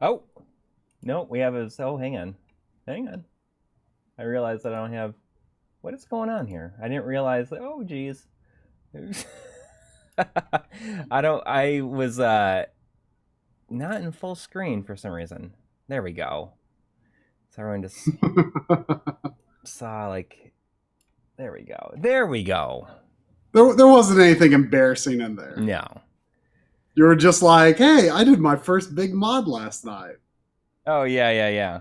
Oh, no, we have a. Oh, hang on. Hang on. I realized that I don't have. What is going on here? I didn't realize. Oh, geez. I don't. I was not in full screen for some reason. There we go. So everyone just saw like. There we go. There we go. There wasn't anything embarrassing in there. No. You were just like, hey, I did my first big mod last night. Oh yeah.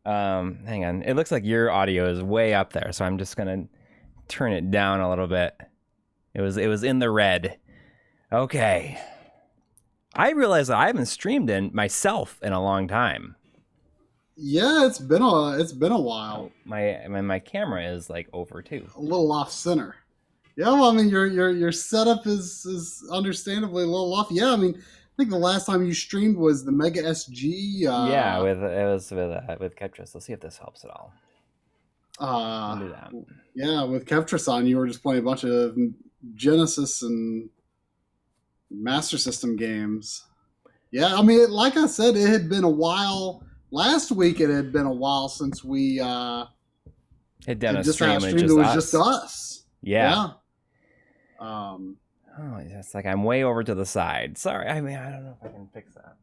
Hang on. It looks like your audio is way up there, so I'm just gonna turn it down a little bit. It was in the red. Okay. I realize that I haven't streamed in myself in a long time. Yeah, it's been a while. My camera is like over too. A little off center. Yeah, well, I mean, your setup is understandably a little off. Yeah, I mean, I think the last time you streamed was the Mega SG. Yeah, with Ketris. Let's see if this helps at all. Uh, Do that. yeah, with Kevtrason, you were just playing a bunch of Genesis and Master System games. Yeah, I mean, like I said, it had been a while. Last week, it had been a while since we Hit down had a just stream had a and stream that was just us. Yeah. Yeah. Oh, it's like I'm way over to the side. Sorry. I mean, I don't know if I can fix that.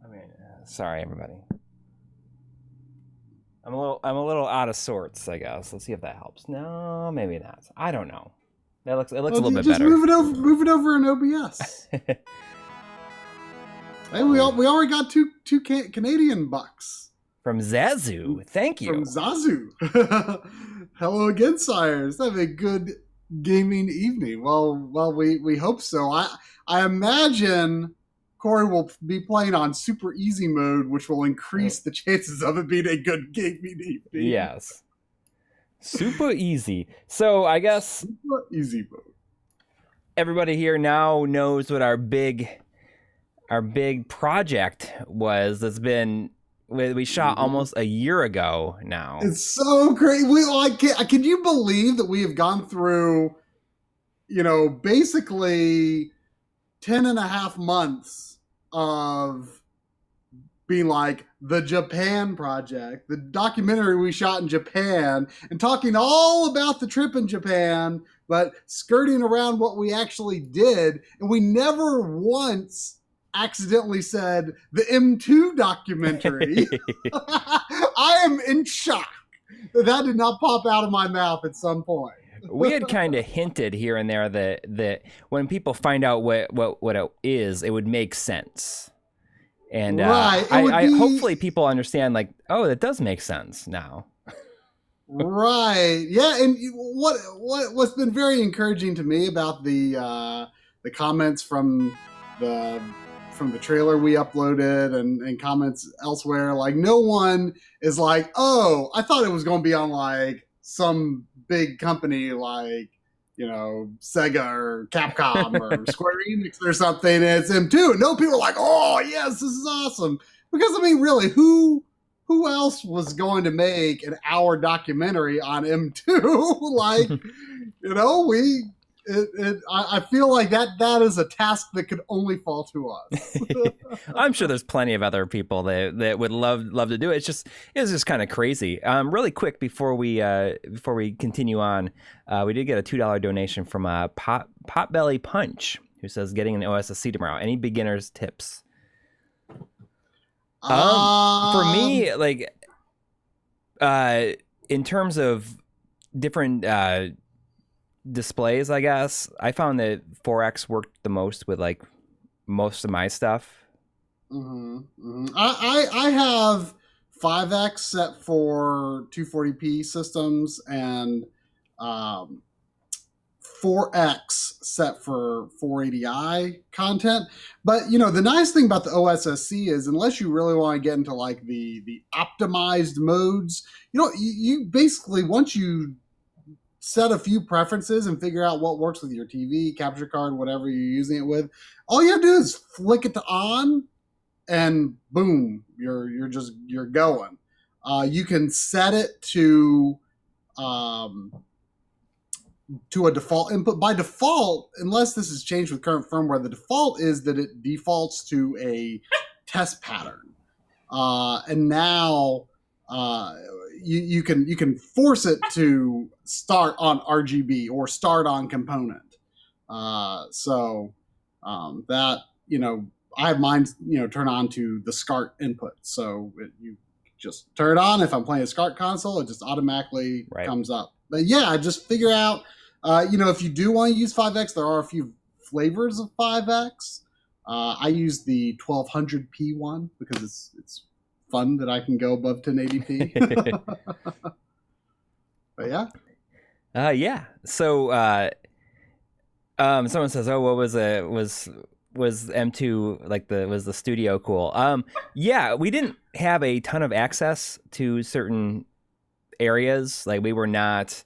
I mean, sorry everybody. I'm a little out of sorts, I guess. Let's see if that helps. No, maybe not. I don't know. It looks a little bit just better. Move it over in OBS. Hey, we already got two Canadian bucks from Zazu. Thank you. From Zazu. Hello again, sires. Have a good gaming evening. Well, we hope so. I imagine Coury will be playing on super easy mode, which will increase the chances of it being a good gaming evening. Yes. Super easy. So I guess super easy mode. Everybody here now knows what our big project was. That's been we shot almost a year ago now. It's so great. Can you believe that we have gone through, basically 10 and a half months of being like the Japan project, the documentary we shot in Japan, and talking all about the trip in Japan, but skirting around what we actually did. And we never once accidentally said the M2 documentary. I am in shock that did not pop out of my mouth at some point. We had kind of hinted here and there that when people find out what it is, it would make sense. And right. Hopefully people understand, like, oh, that does make sense now. Right. Yeah. And what's been very encouraging to me about the comments from the trailer we uploaded and comments elsewhere, like no one is like, oh, I thought it was going to be on like some big company like, Sega or Capcom or Square Enix or something, and it's M2. No, people are like, oh yes, this is awesome. Because I mean, really, who else was going to make an hour documentary on M2? Like, I feel like that is a task that could only fall to us. I'm sure there's plenty of other people that would love to do it. It's just kind of crazy. Really quick before we continue on, we did get a $2 donation from Potbelly Punch, who says getting an OSSC tomorrow. Any beginners tips? For me, like, in terms of different displays, I guess I found that 4X worked the most with like most of my stuff. I have 5X set for 240p systems and 4X set for 480i content. But the nice thing about the OSSC is, unless you really want to get into like the optimized modes, you basically, once you set a few preferences and figure out what works with your TV, capture card, whatever you're using it with, all you have to do is flick it to on, and boom, you're going. You can set it to to a default input. By default, unless this has changed with current firmware, the default is that it defaults to a test pattern. And now you can force it to start on RGB or start on component. So that, I have mine, turn on to the SCART input. So you just turn it on. If I'm playing a SCART console, it just automatically comes up. But yeah, just figure out, if you do want to use 5X, there are a few flavors of 5X. I use the 1200p one because it's fun that I can go above 1080p. But yeah. Yeah. So someone says, "Oh, what was M2 like was the studio cool?" Yeah, we didn't have a ton of access to certain areas. Like we were not.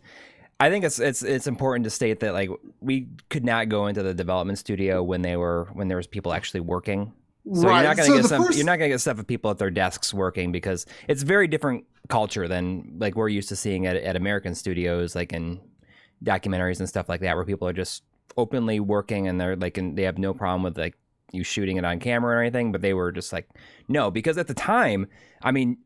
I think it's important to state that like we could not go into the development studio when there was people actually working. So you're not gonna get stuff of people at their desks working, because it's very different culture than like we're used to seeing at American studios, like in documentaries and stuff like that, where people are just openly working and they're like, and they have no problem with like you shooting it on camera or anything. But they were just like, no, because at the time, I mean,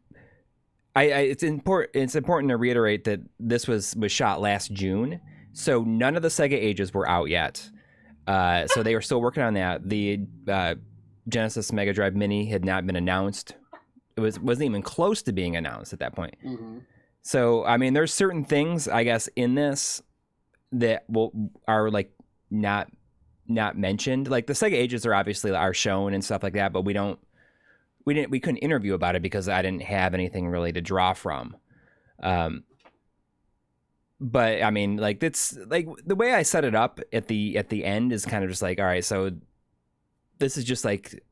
it's important to reiterate that this was shot last June, so none of the Sega ages were out yet. So they were still working on that. The Genesis Mega Drive Mini had not been announced. It wasn't even close to being announced at that point. Mm-hmm. So I mean, there's certain things, I guess, in this that are like not mentioned. Like the Sega ages are shown and stuff like that, but we couldn't interview about it because I didn't have anything really to draw from. But I mean, like it's like the way I set it up at the end is kind of just like, all right, so this is just like,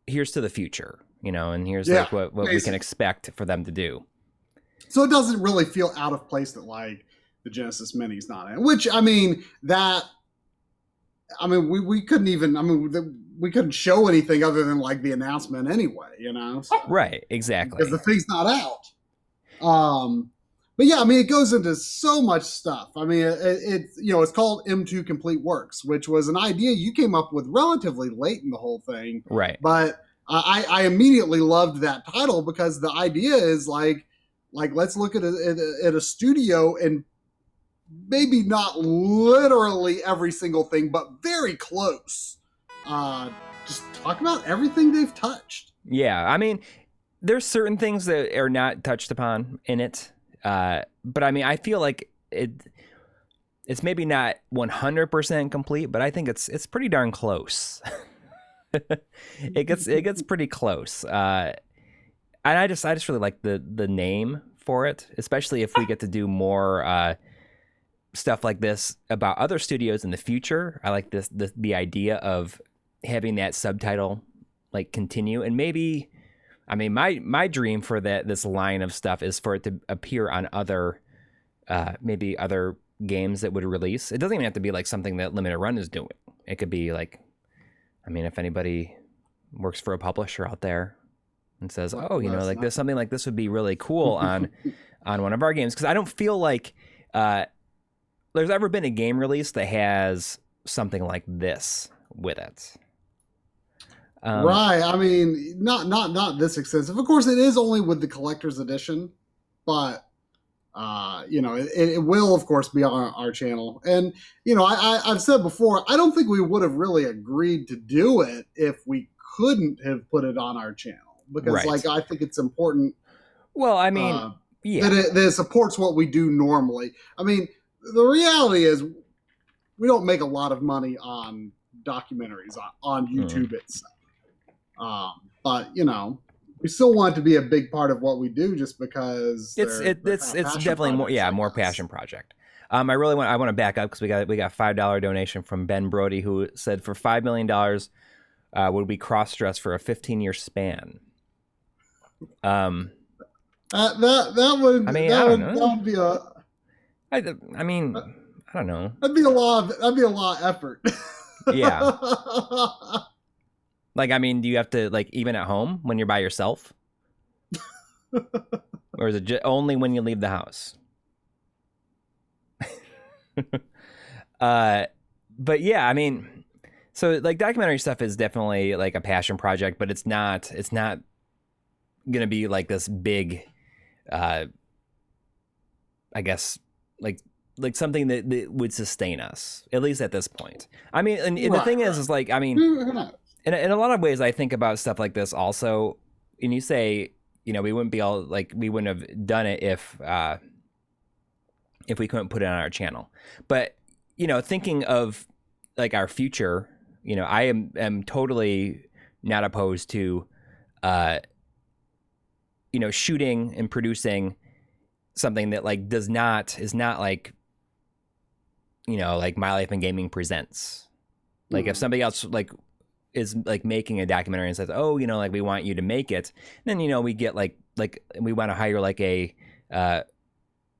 here's to the future, and here's like what we can expect for them to do. So it doesn't really feel out of place that like the Genesis Mini's not in, which we couldn't even, we couldn't show anything other than like the announcement anyway, So, right, exactly. Because the thing's not out. But yeah, it goes into so much stuff. It's called M2 Complete Works, which was an idea you came up with relatively late in the whole thing. Right. But I immediately loved that title because the idea is like let's look at a studio and maybe not literally every single thing, but very close. Just talk about everything they've touched. Yeah, there's certain things that are not touched upon in it. But I feel like it's maybe not 100% complete, but I think it's pretty darn close. It gets pretty close. And I just really like the name for it, especially if we get to do more stuff like this about other studios in the future. I like the idea of having that subtitle like continue, and maybe. My dream for this line of stuff is for it to appear on other games that would release. It doesn't even have to be like something that Limited Run is doing. It could be like, if anybody works for a publisher out there and says, like this, something like this would be really cool on one of our games. Because I don't feel like there's ever been a game release that has something like this with it. Right. Not this extensive. Of course, it is only with the collector's edition, but it will, of course, be on our channel. And I've said before, I don't think we would have really agreed to do it if we couldn't have put it on our channel, because I think it's important. Well, that it supports what we do normally. The reality is we don't make a lot of money on documentaries on YouTube itself. But we still want it to be a big part of what we do, just because it's definitely more passion project. I want to back up because we got $5 donation from Ben Brody, who said for $5 million would we cross dress for a 15-year span. That would be a. I don't know. That'd be a lot of effort. Yeah. Like, do you have to, like, even at home when you're by yourself? Or is it only when you leave the house? But yeah, I mean, so like documentary stuff is definitely like a passion project, but it's not gonna be like this big, I guess like something that would sustain us, at least at this point. I mean, and the thing is like, I mean, in a lot of ways, I think about stuff like this also. And you say, you know, we wouldn't have done it if we couldn't put it on our channel. But, you know, thinking of like our future, you know, I am totally not opposed to, you know, shooting and producing something that like is not like, you know, like My Life in Gaming Presents. Like if somebody else like is like making a documentary and says, oh, you know, like we want you to make it, then, you know, we get like we want to hire like a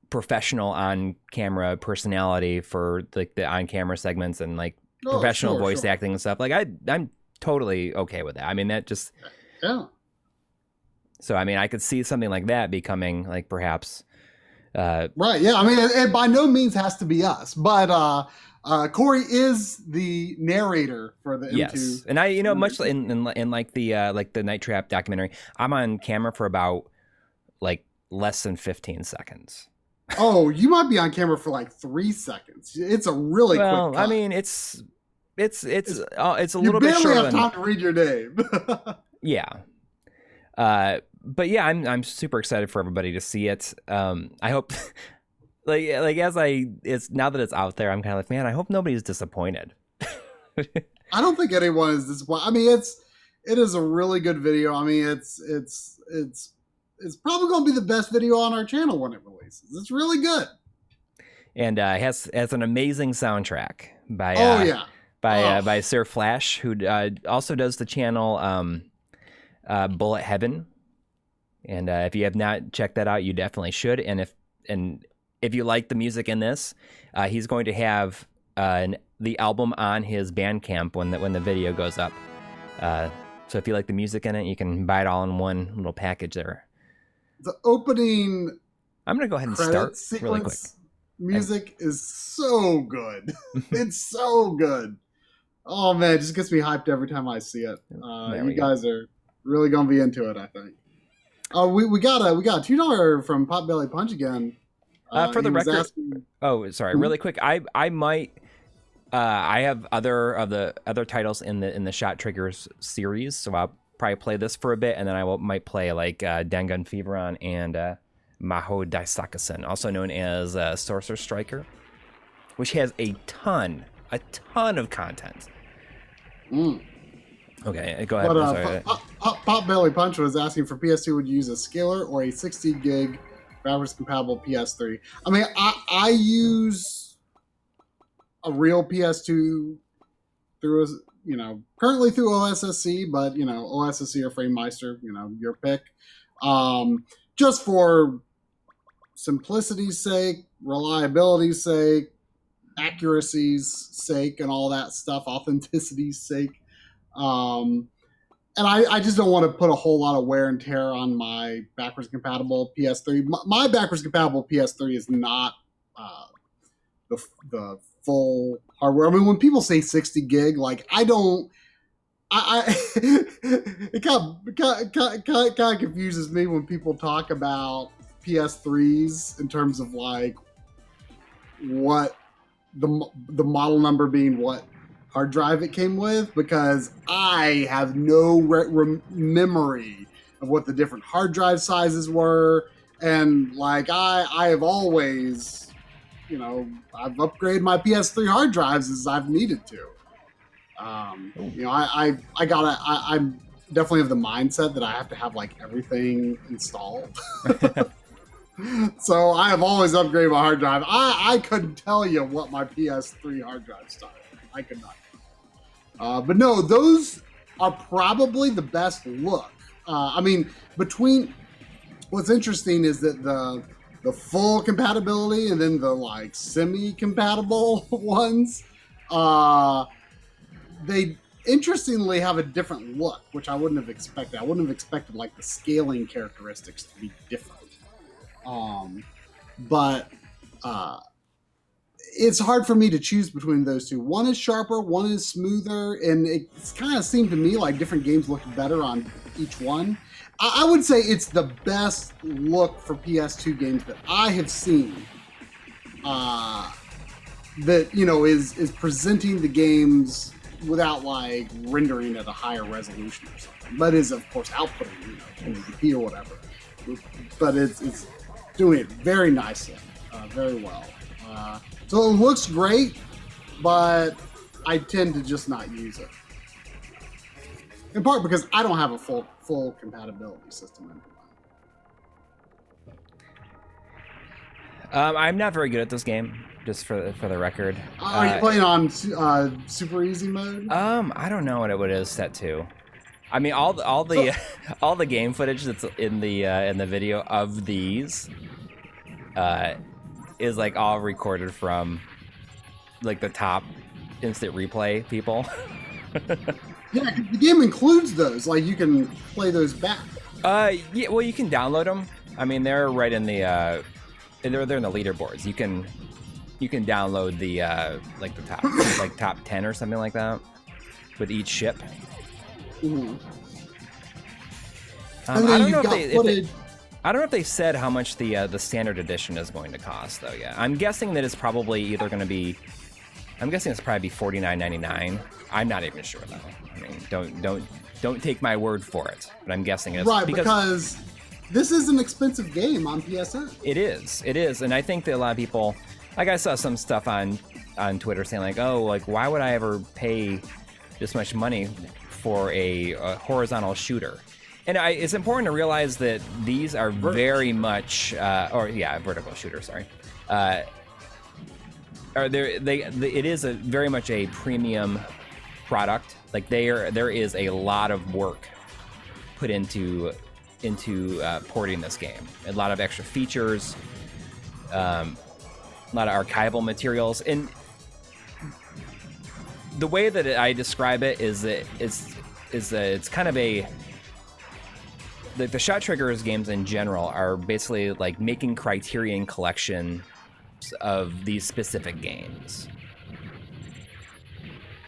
professional on camera personality for like the on camera segments and like professional voice acting and stuff. Like I'm totally okay with that. I mean, that just, yeah. So, I mean, I could see something like that becoming like perhaps, right. Yeah. I mean, it by no means has to be us, but, Coury is the narrator for the M2. Yes, and I, you know, much in like the Night Trap documentary, I'm on camera for about like less than 15 seconds. Oh, you might be on camera for like 3 seconds. It's a really quick cut. I mean, it's a little bit short. You barely have time to read your name. Yeah, but yeah, I'm super excited for everybody to see it. I hope. Like it's now that it's out there, I'm kind of like, man, I hope nobody's disappointed. I don't think anyone is disappointed. I mean, it is a really good video. I mean, it's probably going to be the best video on our channel when it releases. It's really good, and has an amazing soundtrack by by Sir Flash, who also does the channel Bullet Heaven. And if you have not checked that out, you definitely should. And if you like the music in this, he's going to have the album on his Bandcamp when the video goes up. So if you like the music in it, you can buy it all in one little package there. The opening, I'm going to go ahead and start really quick. Music is so good. It's so good. Oh man, it just gets me hyped every time I see it. You guys are really going to be into it, I think. We got a $2 from Potbelly Punch again. For the record, really quick. I might. I have other titles in the Shot Triggers series, so I'll probably play this for a bit, and then I might play like Dangun Feveron and Maho Daisakusen, also known as Sorcerer Striker, which has a ton of content. Okay, go ahead. Potbelly Punch was asking for PS2 would you use a scaler or a 60 gig backwards compatible PS3. I mean, I use a real PS2 through, currently through OSSC, but, OSSC or FrameMeister, your pick. Just for simplicity's sake, reliability's sake, accuracy's sake, and all that stuff, authenticity's sake. And I just don't want to put a whole lot of wear and tear on my backwards compatible PS3. My backwards compatible PS3 is not the full hardware. I mean, when people say 60 gig, like it kind of confuses me when people talk about PS3s in terms of like what the model number being what hard drive it came with, because I have no memory of what the different hard drive sizes were. And like I have always, I've upgraded my PS3 hard drives as I've needed to. I'm definitely of the mindset that I have to have like everything installed. So I have always upgraded my hard drive. I couldn't tell you what my PS3 hard drive started. I could not. But no, those are probably the best look. I mean, what's interesting is that the full compatibility and then the like semi-compatible ones, they interestingly have a different look, which I wouldn't have expected. I wouldn't have expected like the scaling characteristics to be different. But it's hard for me to choose between those two. One is sharper, one is smoother, and it kind of seemed to me like different games look better on each one. I would say it's the best look for PS2 games that I have seen. That is presenting the games without like rendering at a higher resolution or something, but is of course outputting 1080p or whatever. But it's doing it very nicely, very well. So it looks great, but I tend to just not use it. In part because I don't have a full compatibility system anymore. I'm not very good at this game, just for the record. Are you playing on super easy mode? I don't know what it is set to. I mean, all the all the game footage that's in the video of these is like all recorded from like the top instant replay people. Yeah, the game includes those. Like you can play those back. Yeah. Well, you can download them. I mean, they're right in the they're in the leaderboards. You can download the like the top like top 10 or something like that with each ship. Mm-hmm. I don't know if they said how much the standard edition is going to cost though. Yeah, I'm guessing that it's probably either going to be. I'm guessing it's probably $49.99. I'm not even sure though. I mean, don't take my word for it. But I'm guessing it's right because this is an expensive game on PSN. It is, and I think that a lot of people, like I saw some stuff on Twitter saying like, oh, like why would I ever pay this much money for a horizontal shooter? And it's important to realize that these are very much, vertical shooter. Sorry, it is very much a premium product. Like there is a lot of work put into porting this game. A lot of extra features, a lot of archival materials, and the way that I describe it is that it's kind of a. The Shot Triggers games in general are basically like making Criterion collection of these specific games.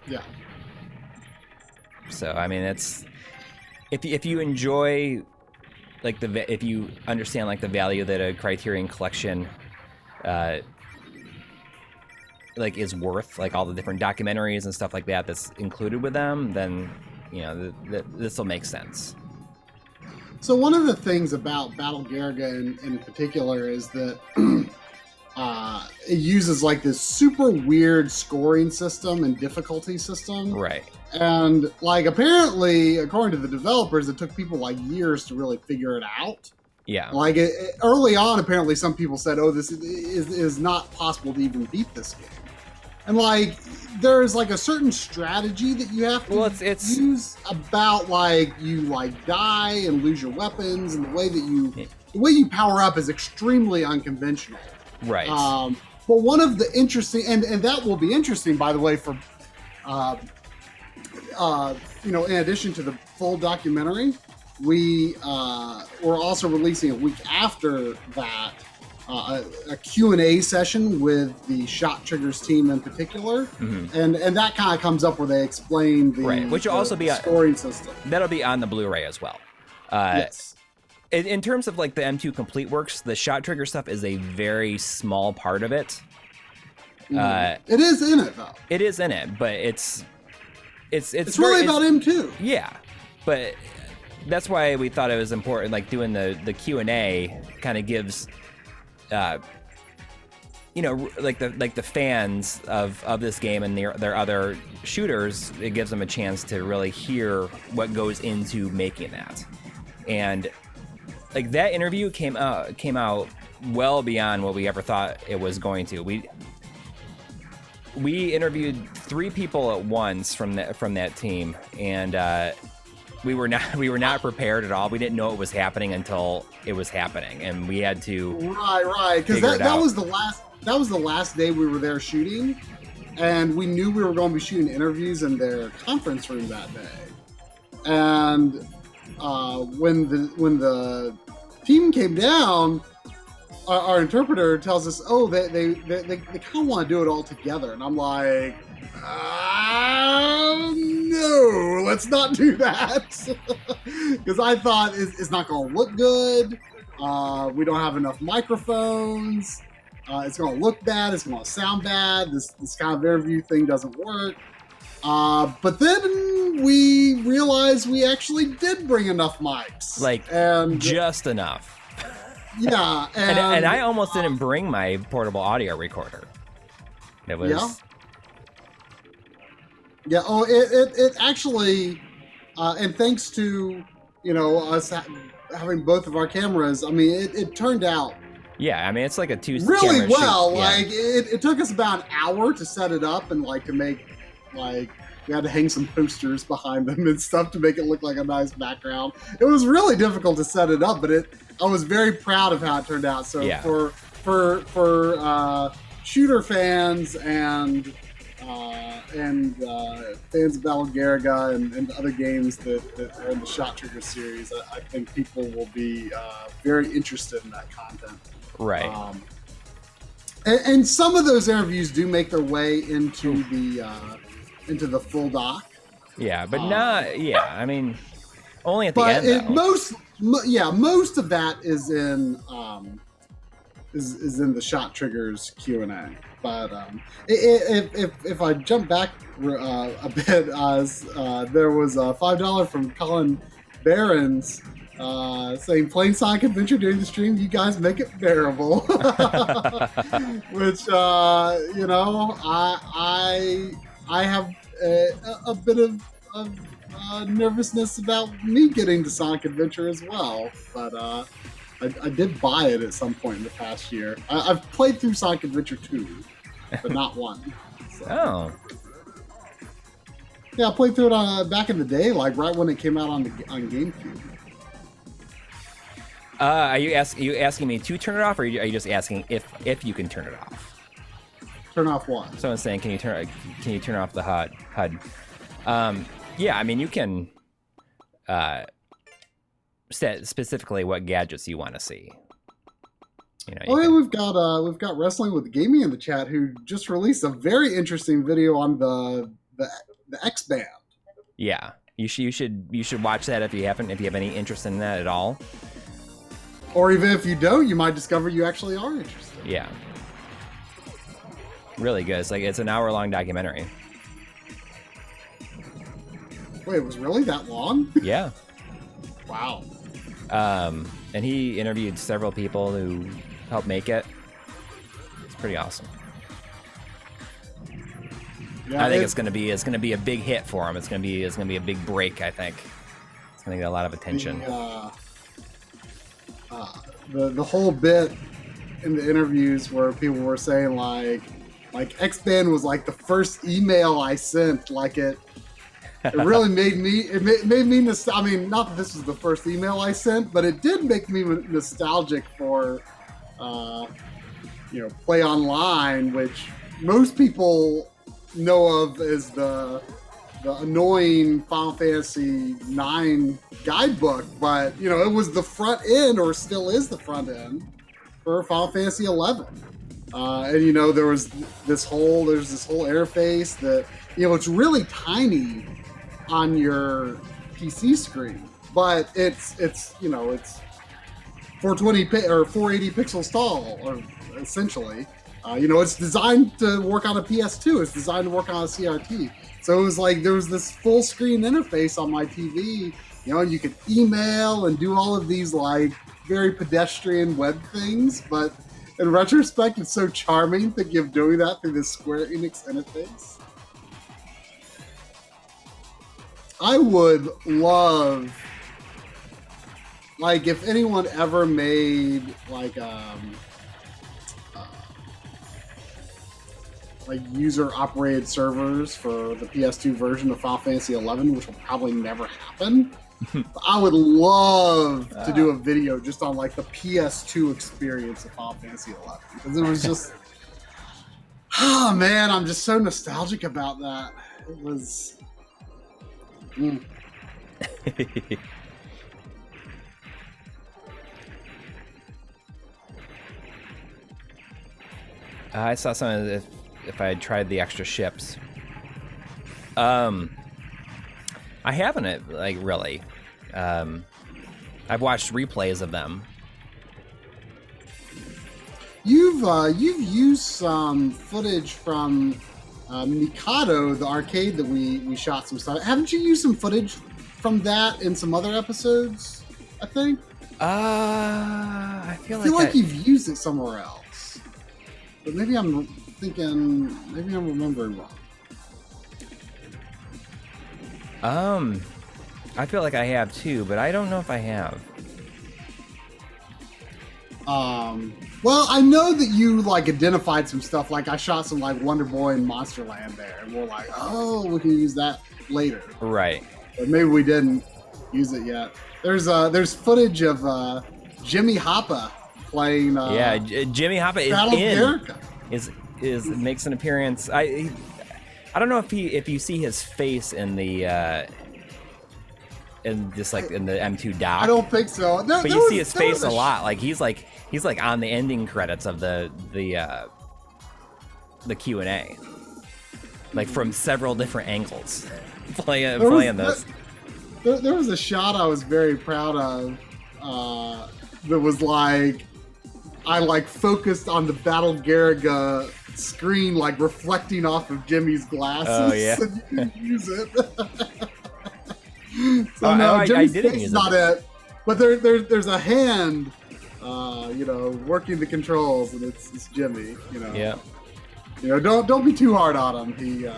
Yeah. So I mean, it's if you enjoy like if you understand like the value that a Criterion collection like is worth, like all the different documentaries and stuff like that that's included with them, then this will make sense. So one of the things about Battle Garegga in particular is that it uses like this super weird scoring system and difficulty system. Right. And like apparently, according to the developers, it took people like years to really figure it out. Yeah. Like early on, apparently some people said, "Oh, this is not possible to even beat this game." And like, there's like a certain strategy that you have to use about like you like die and lose your weapons, and the way you power up is extremely unconventional. Right. But one of the interesting, and that will be interesting, by the way, for in addition to the full documentary, we're also releasing a week after that. A Q&A session with the Shot Triggers team in particular, and that kind of comes up where they explain the which will also be scoring system. That'll be on the Blu-ray as well. Yes. In terms of like the M2 Complete Works, the Shot Trigger stuff is a very small part of it. It is in it though. It is in it, but it's really about M2. Yeah, but that's why we thought it was important. Like doing the Q&A kind of gives. Like the fans of this game and their other shooters, it gives them a chance to really hear what goes into making that. And like that interview came out well beyond what we ever thought it was going to. We interviewed 3 people at once from that team, and we were not prepared at all. We didn't know it was happening until it was happening, and we had to right because that was the last day we were there shooting, and we knew we were going to be shooting interviews in their conference room that day. And when the team came down, our interpreter tells us, oh, they kind of want to do it all together, and I'm like, no, let's not do that, because I thought it's not going to look good. We don't have enough microphones. It's going to look bad. It's going to sound bad. This kind of interview thing doesn't work. But then we realized we actually did bring enough mics, and just enough. Yeah, and I almost didn't bring my portable audio recorder. It was yeah. Oh, it actually, and thanks to us having both of our cameras, I mean, it turned out. Yeah, I mean, it's like a really well. Shoot. Like it took us about an hour to set it up and to make we had to hang some posters behind them and stuff to make it look like a nice background. It was really difficult to set it up, but I was very proud of how it turned out. So for shooter fans and fans of Battle Garegga and other games that are in the Shot Trigger series, I think people will be very interested in that content. Right. And some of those interviews do make their way into the full doc. Yeah, but not. Yeah, I mean, only at the end. Most of that is in is in the Shot Triggers Q&A. But if I jump back a bit, there was a $5 from Colin Barons saying, playing Sonic Adventure during the stream, you guys make it bearable. Which I have a bit of nervousness about me getting to Sonic Adventure as well, but I did buy it at some point in the past year. I've played through Sonic Adventure 2, but not 1. So. Oh. Yeah, I played through it back in the day, right when it came out on GameCube. Are you asking me to turn it off, or are you just asking if you can turn it off? Turn off what? Someone's saying, can you turn off the HUD? Yeah, I mean, you can set specifically what gadgets you want to see. We've got Wrestling with Gaming in the chat, who just released a very interesting video on the X Band. Yeah, you should watch that if you have any interest in that at all. Or even if you don't, you might discover you actually are interested. Yeah. Really good. It's an hour-long documentary. Wait, it was really that long? Yeah. Wow. And he interviewed several people who helped make it. It's pretty awesome. Yeah, I think it's gonna be a big hit for him. It's gonna be a big break. I think it's gonna get a lot of attention. The whole bit in the interviews where people were saying X-Band was like the first email I sent. It really made me. It made me. I mean, not that this was the first email I sent, but it did make me nostalgic for, Play Online, which most people know of as the annoying Final Fantasy IX guidebook, but it was the front end, or still is the front end, for Final Fantasy XI. And there was this whole interface that it's really tiny on your PC screen, but it's 420 or 480 pixels tall, or essentially. It's designed to work on a PS2. It's designed to work on a CRT. So it was there was this full screen interface on my TV, and you could email and do all of these very pedestrian web things. But in retrospect, it's so charming thinking of doing that through this Square Enix interface. I would love, if anyone ever made user-operated servers for the PS2 version of Final Fantasy XI, which will probably never happen. I would love to do a video just on the PS2 experience of Final Fantasy XI, because it was just, oh man, I'm just so nostalgic about that. It was. I saw some if I had tried the extra ships. I haven't, like, really. I've watched replays of them. You've used some footage from Mikado, the arcade that we shot some stuff. Haven't you used some footage from that in some other episodes? I think. I feel like you've used it somewhere else, but maybe I'm thinking. Maybe I'm remembering wrong. I feel like I have too, but I don't know if I have. Well, I know that you like identified some stuff. Like I shot some like Wonder Boy and Monsterland there, and we're like, oh, we can use that later. Right. But maybe we didn't use it yet. There's footage of Jimmy Hoppa playing. Jimmy Hoppa is makes an appearance. I don't know if you see his face in the in this like in the M2 doc. I don't think so. But you see his face a lot. Like he's like on the ending credits of the Q&A, like from several different angles, playing this. There was a shot I was very proud of that was like I like focused on the Battle Garegga screen, like reflecting off of Jimmy's glasses. Oh yeah, so you can use it. So no, Jimmy's face is not it, but there's a hand, working the controls, and it's Jimmy. Yeah. Don't be too hard on him.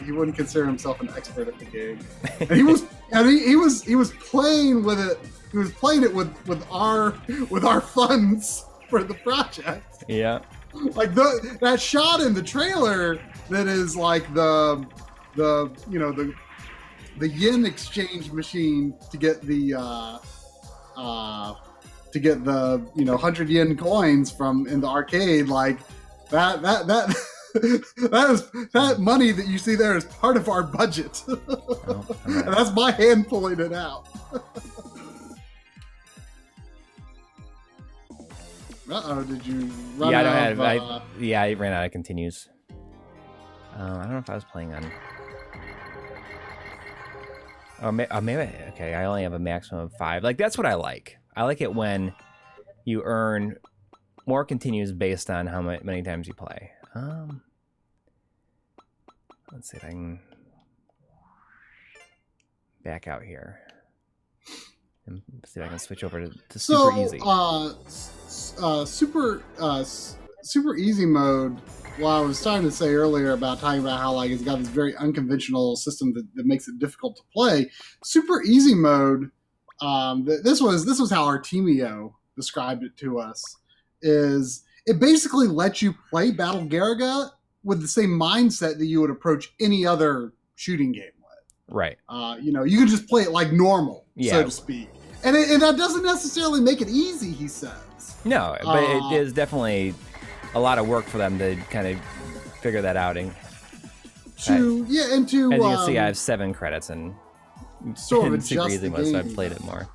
He wouldn't consider himself an expert at the game, and he was playing with it. He was playing it with our funds for the project. Yeah. Like that shot in the trailer that is like the yen exchange machine to get the 100 yen coins from in the arcade, like that that money that you see there is part of our budget. And that's my hand pulling it out. Did you run out of... I ran out of continues. I don't know if I was playing on... Oh, maybe... Okay, I only have a maximum of 5. Like, that's what I like. I like it when you earn more continues based on how many times you play. Let's see if I can back out here and see if I can switch over to super easy. Super easy mode. Well, I was starting to say earlier about talking about how like it's got this very unconventional system that makes it difficult to play. Super easy mode. This was how Artemio described it to us. Is it basically lets you play Battle Garegga with the same mindset that you would approach any other shooting game with. Right. You can just play it like normal, so to speak. And that doesn't necessarily make it easy, he says. No, but it is definitely a lot of work for them to kind of figure that out. As you can see, I have 7 credits and sort of super easy mode, so I've played it more.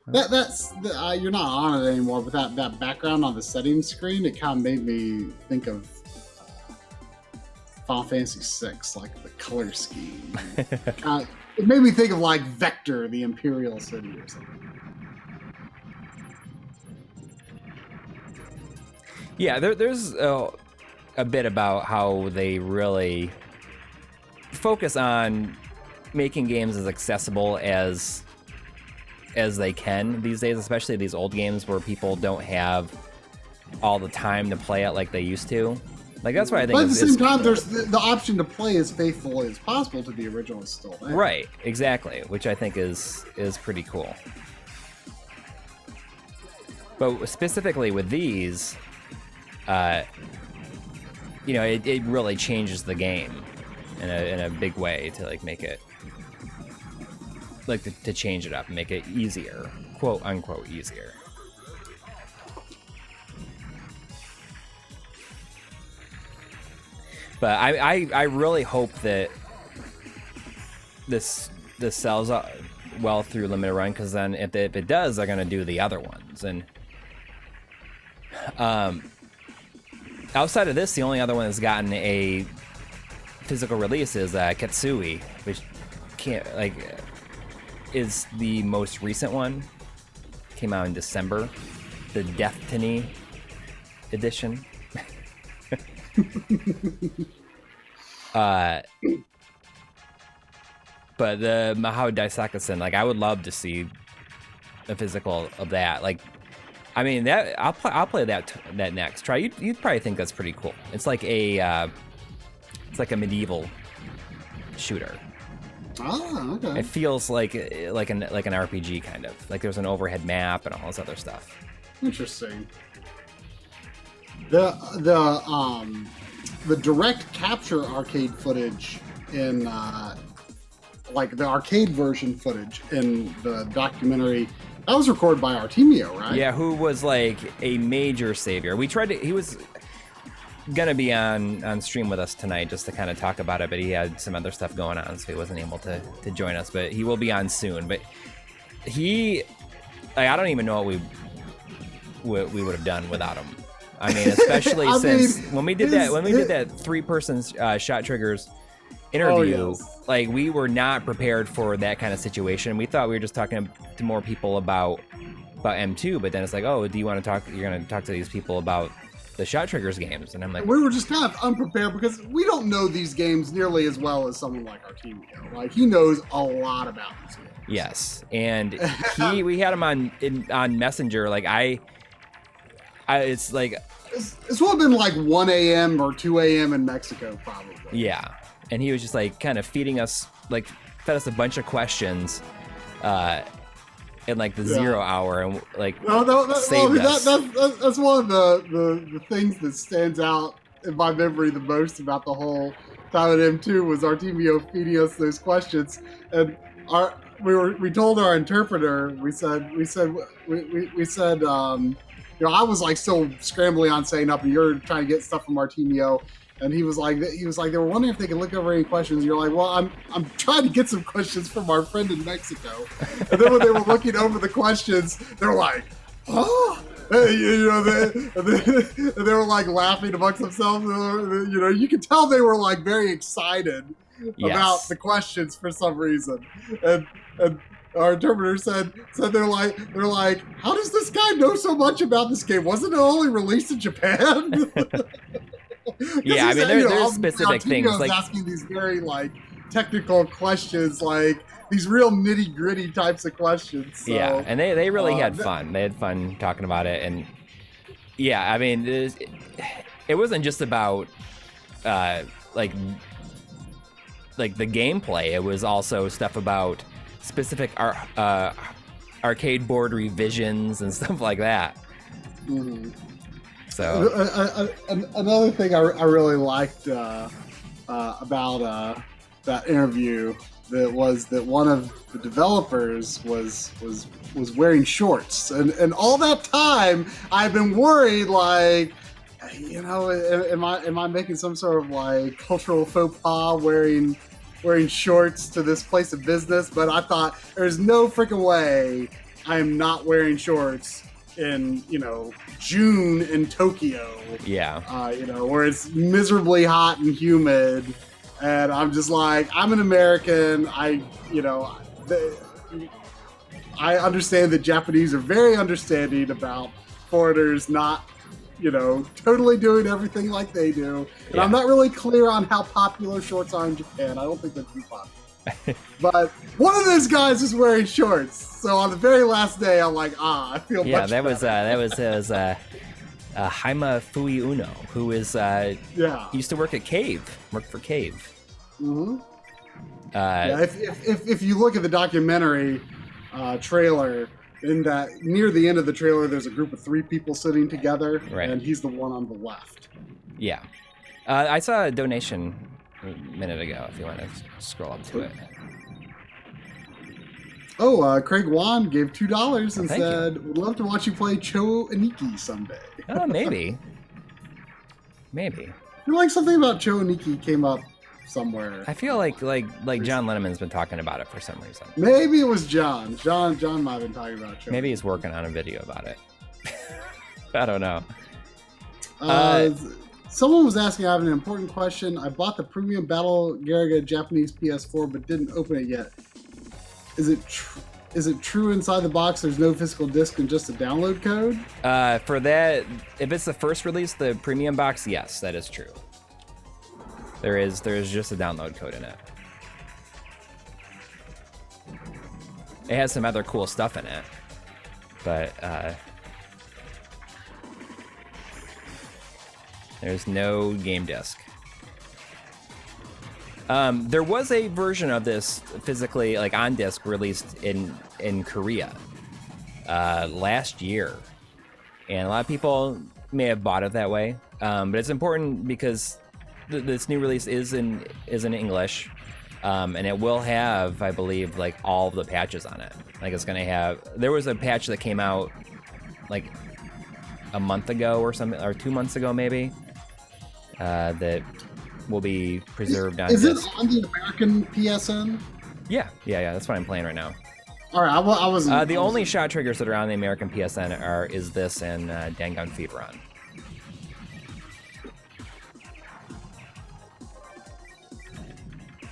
That's you're not on it anymore, but that background on the settings screen, it kind of made me think of Final Fantasy VI, like the color scheme. It made me think of like Vector, the Imperial City or something. Yeah, there's a bit about how they really focus on making games as accessible as they can these days, especially these old games where people don't have all the time to play it like they used to. Like that's what I think. But at the same time, there's the option to play as faithfully as possible to the original is still there. Right, exactly, which I think is pretty cool. But specifically with these, it really changes the game in a big way to like make it like to change it up and make it easier, quote unquote easier. But I really hope that this sells well through limited run, because then if it does, they're gonna do the other ones. And outside of this, the only other one that's gotten a physical release is Katsui, which is the most recent one. Came out in December, the Destiny edition. But the Mahou Daisakusen, like I would love to see a physical of that. Like, I mean that I'll play that next. Try you'd probably think that's pretty cool. It's like a medieval shooter. Oh, okay. It feels like an RPG kind of. Like there's an overhead map and all this other stuff. Interesting. The direct capture arcade footage in like the arcade version footage in the documentary, that was recorded by Artemio, right? Yeah, who was like a major savior. We tried to. He was gonna be on stream with us tonight just to kind of talk about it, but he had some other stuff going on, so he wasn't able to join us. But he will be on soon. But I don't even know what we would have done without him. I mean, especially when we did that 3-person shot triggers interview, oh, yes. Like we were not prepared for that kind of situation. We thought we were just talking to more people about M2, but then it's like, oh, do you want to talk? You're going to talk to these people about the shot triggers games, and I'm like, we were just kind of unprepared because we don't know these games nearly as well as someone like Artemio. Like he knows a lot about these games. Yes, and we had him on Messenger. Like it's like it's would have been like 1 a.m. or 2 a.m. in Mexico, probably. Yeah, and he was just like kind of fed us a bunch of questions in like the 0 hour, and like saved us. That's one of the things that stands out in my memory the most about the whole time at M2 was Artemio feeding us those questions, and we told our interpreter, we said I was like still scrambling on setting up, and you're trying to get stuff from Artemio. And he was like, they were wondering if they could look over any questions. You're like, well, I'm trying to get some questions from our friend in Mexico. And then when they were looking over the questions, they were like, oh, they were like laughing amongst themselves. You could tell they were like very excited about the questions for some reason. And our interpreter said they're like, how does this guy know so much about this game? Wasn't it only released in Japan? Yeah, I mean, there's specific things like asking these very like technical questions, like these real nitty gritty types of questions. So, yeah, and they really had fun. They had fun talking about it, and yeah, I mean, it wasn't just about like the gameplay. It was also stuff about specific arcade board revisions and stuff like that. Mm-hmm. So another thing I really liked about that interview was that one of the developers was wearing shorts, and all that time I've been worried, like, am I making some sort of like cultural faux pas wearing shorts to this place of business? But I thought there's no freaking way I am not wearing shorts in June in Tokyo. Yeah. Where it's miserably hot and humid, and I'm just like, I'm an American. I understand that Japanese are very understanding about foreigners not totally doing everything like they do. And I'm not really clear on how popular shorts are in Japan. I don't think they're too popular. But one of those guys is wearing shorts. So on the very last day, I'm like, I feel much better. That was Haima Fui Uno, who is used to work for Cave. Mm-hmm. If you look at the documentary trailer, in that near the end of the trailer, there's a group of 3 people sitting together, and he's the one on the left. Yeah, I saw a donation a minute ago. If you want to scroll up to it. Oh, Craig Wan gave $2 and said, "Would love to watch you play Cho Aniki someday." Oh, maybe. I feel like something about Cho Aniki came up somewhere. I feel like John Lenneman's been talking about it for some reason. Maybe it was John. John might have been talking about Cho. Maybe he's working on a video about it. I don't know. Someone was asking, I have an important question. I bought the premium Battle Garegga Japanese PS4, but didn't open it yet. Is it true inside the box there's no physical disc and just a download code? For that, if it's the first release, the premium box, yes, that is true. There is just a download code in it. It has some other cool stuff in it, but there's no game disc. There was a version of this physically, like on disc, released in Korea last year, and a lot of people may have bought it that way. But it's important because this new release is in English, and it will have, I believe, like all of the patches on it. Like it's gonna have. There was a patch that came out like a month ago or something, or 2 months ago maybe, that will be preserved on disc. Is it on the American PSN? Yeah. That's what I'm playing right now. All right, I wasn't. The only shot triggers that are on the American PSN is this and Dangun Fever on.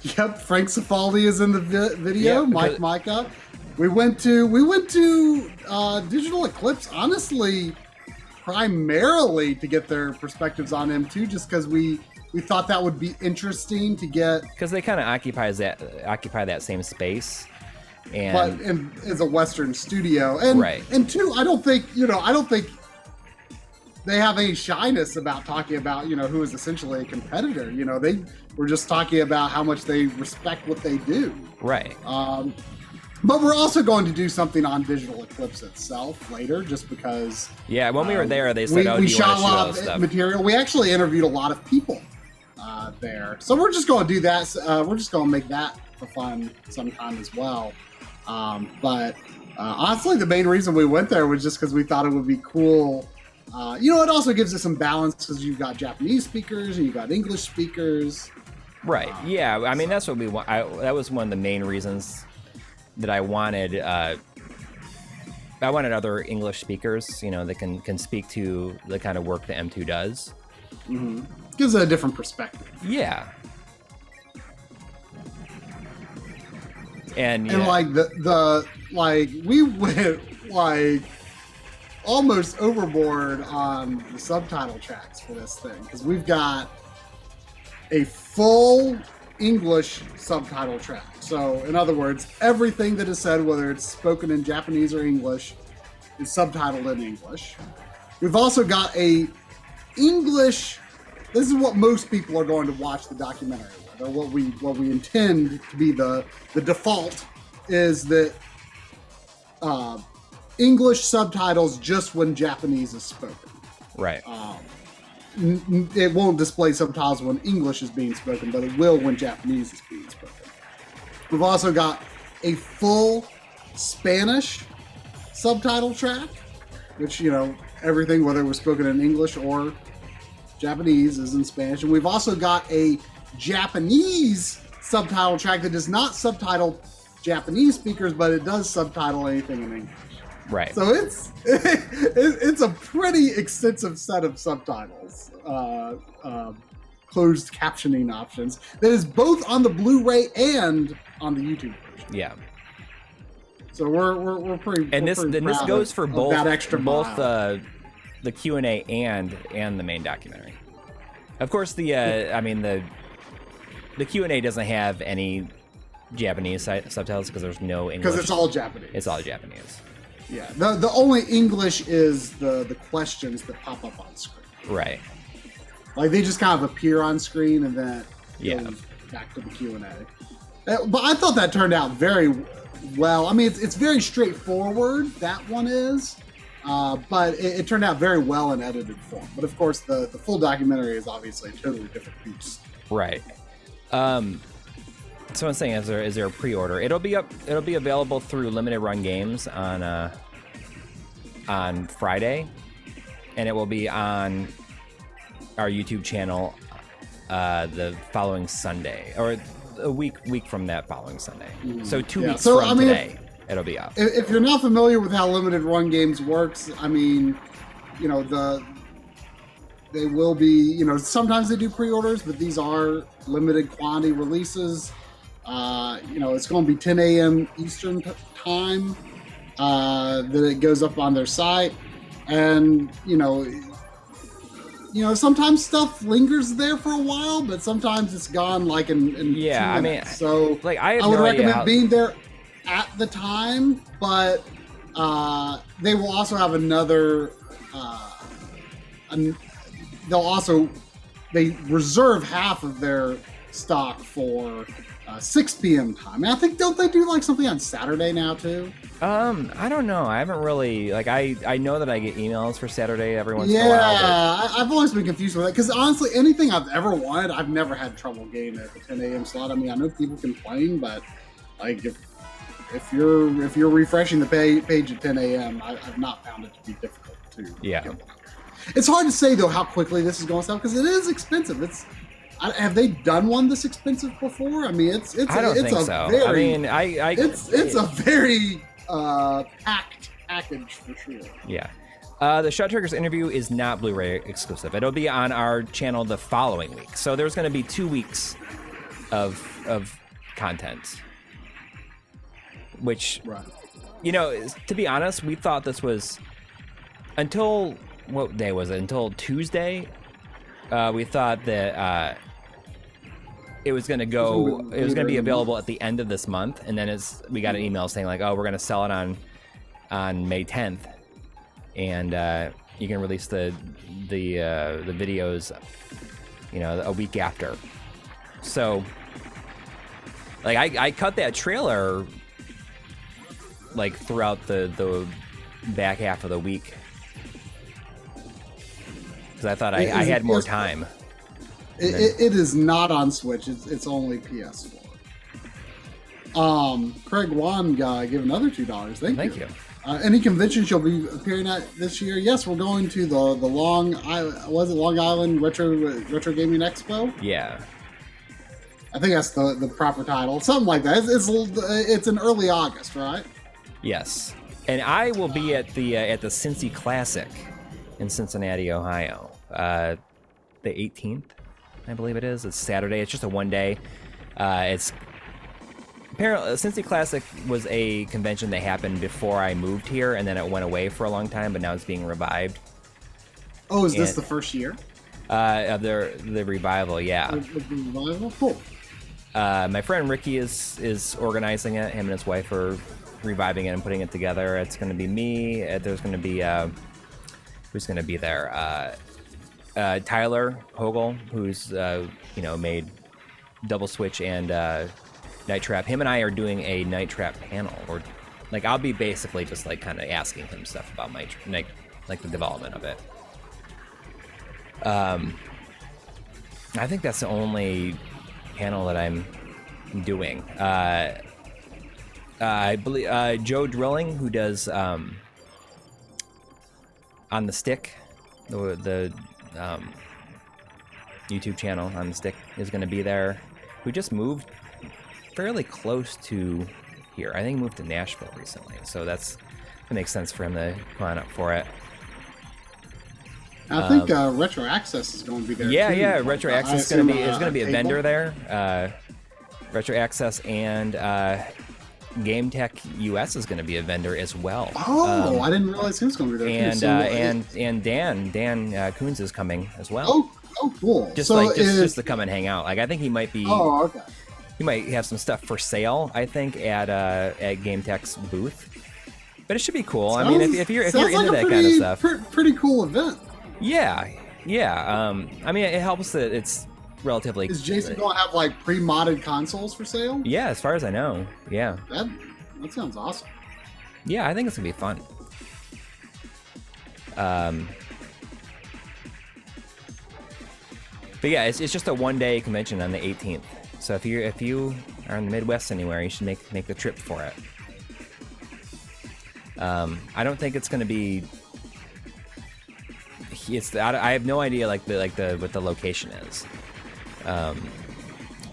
Yep, Frank Cifaldi is in the video. Yeah, Mike Micah. We went to Digital Eclipse, honestly, primarily to get their perspectives on him too, just because we thought that would be interesting to get. Because they kind of occupy that same space, and as a Western studio, and right. And two, I don't think they have any shyness about talking about who is essentially a competitor. They were just talking about how much they respect what they do. Right. But we're also going to do something on Digital Eclipse itself later, just because. Yeah, when we were there, they said, we shot a lot of material. We actually interviewed a lot of people there, so we're just going to do that. We're just going to make that for fun sometime as well. But honestly, the main reason we went there was just because we thought it would be cool. It also gives us some balance because you've got Japanese speakers and you've got English speakers. Right. Yeah. I mean, that's what we want. That was one of the main reasons that I wanted. I wanted other English speakers, that can speak to the kind of work that M2 does. Mm-hmm. Gives it a different perspective. Yeah. And like we went like almost overboard on the subtitle tracks for this thing, because we've got a full English subtitle track. So in other words, everything that is said, whether it's spoken in Japanese or English, is subtitled in English. We've also got a English. This is what most people are going to watch the documentary with, or what we intend to be the default is that English subtitles just when Japanese is spoken. Right. It won't display subtitles when English is being spoken, but it will when Japanese is being spoken. We've also got a full Spanish subtitle track, which, everything, whether it was spoken in English or Japanese, is in Spanish. And we've also got a Japanese subtitle track that does not subtitle Japanese speakers, but it does subtitle anything in English. Right. So it's a pretty extensive set of subtitles, closed captioning options that is both on the Blu-ray and on the YouTube version. Yeah. So we're pretty. And this goes for both that extra the Q&A and the main documentary. Of course, the Q&A doesn't have any Japanese subtitles because there's no English. Because it's all Japanese. It's all Japanese. Yeah. The only English is the questions that pop up on screen. Right. Like they just kind of appear on screen and then goes back to the Q&A. But I thought that turned out very well. I mean, it's very straightforward. That one is. But it turned out very well in edited form. But of course, the full documentary is obviously a totally different piece. Right. Someone's saying, is there a pre-order? It'll be available through Limited Run Games on Friday, and it will be on our YouTube channel the following Sunday, or a week from that following Sunday. So 2 weeks from today. It'll be up. If you're not familiar with how Limited Run Games works, I mean, they will be, sometimes they do pre-orders, but these are limited quantity releases. It's going to be 10 a.m. Eastern time that it goes up on their site. And, sometimes stuff lingers there for a while, but sometimes it's gone like in 2 minutes. So like I would recommend being there at the time, but they will also have another. They reserve half of their stock for 6 p.m. time. And I think, don't they do like something on Saturday now too? I don't know. I haven't really I know that I get emails for Saturday every once in a while. Yeah, I've always been confused with that because honestly, anything I've ever wanted, I've never had trouble getting at the 10 a.m. slot. I mean, I know people complain, but like if you're refreshing the page at 10 a.m., I've not found it to be difficult to. Yeah. It's hard to say though how quickly this is going to sell because it is expensive. Have they done one this expensive before? I mean, it's I don't think so. Very, I mean, it's a very packed package for sure. Yeah. The Shot Triggers interview is not Blu-ray exclusive. It'll be on our channel the following week. So there's going to be 2 weeks of content. Which, right. To be honest, we thought this was until what day was it? Until Tuesday. We thought that it was going to go. It was going to be available at the end of this month, and then we got an email saying like, "Oh, we're going to sell it on May 10th, and you can release the videos, a week after." So, like, I cut that trailer like throughout the back half of the week because I thought I had more time. It is not on Switch. It's only PS4. Craig Wan give another $2. Thank you. Any conventions you'll be appearing at this year? Yes, we're going to the Long Island Retro Gaming Expo? Yeah. I think that's the proper title. Something like that. It's in early August, right? Yes. And I will be at the Cincy Classic in Cincinnati, Ohio. The 18th, I believe it is. It's Saturday. It's just a one-day. It's apparently Cincy Classic was a convention that happened before I moved here, and then it went away for a long time, but now it's being revived. Oh, is this the first year? Of the revival, yeah. The revival? Cool. My friend Ricky is organizing it. Him and his wife are reviving it and putting it together. It's going to be me. There's going to be who's going to be there? Tyler Hogel, who's made Double Switch and Night Trap. Him and I are doing a Night Trap panel, or like I'll be basically just like kind of asking him stuff about like the development of it. I think that's the only panel that I'm doing. I believe Joe Drilling, who does On the Stick, the YouTube channel On the Stick, is going to be there. Who just moved fairly close to here. I think he moved to Nashville recently, so that makes sense for him to come on up for it. I think Retro Access is going to be there. Yeah, too. yeah. Retro Access is going to be a vendor there. Retro Access and Game Tech US is going to be a vendor as well. Oh, I didn't realize he was going to be there. And Dan Coons is coming as well. Oh, cool. Just to come and hang out. Like I think he might be. Oh, okay. He might have some stuff for sale. I think at Game Tech's booth. But it should be cool. I mean, if you're into that kind of stuff, pretty cool event. Yeah. I mean, it helps that it's relatively. Is Jason going to have like pre-modded consoles for sale? Yeah, as far as I know. Yeah. That sounds awesome. Yeah, I think it's gonna be fun. But yeah, it's just a one-day convention on the 18th. So if you are in the Midwest anywhere, you should make the trip for it. I don't think it's gonna be. I have no idea what the location is.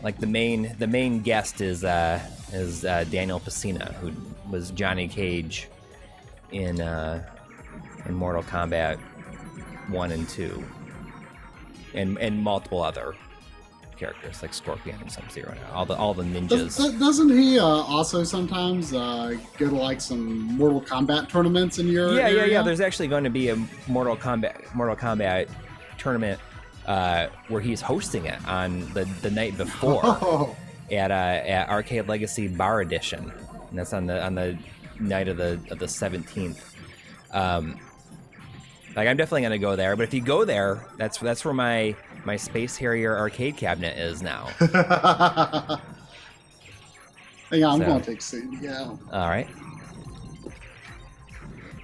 Like the main guest is Daniel Pacina, who was Johnny Cage in Mortal Kombat 1 and 2. and multiple other characters like Scorpion and Sub-Zero now. All the ninjas. Doesn't he also sometimes go to like some Mortal Kombat tournaments in your area? Yeah. There's actually going to be a Mortal Kombat tournament where he's hosting it on the night before at Arcade Legacy Bar Edition, and that's on the night of the 17th. Like I'm definitely gonna go there, but if you go there, that's where my Space Harrier arcade cabinet is now. Hang on, I'm going to take a seat. Yeah. All right.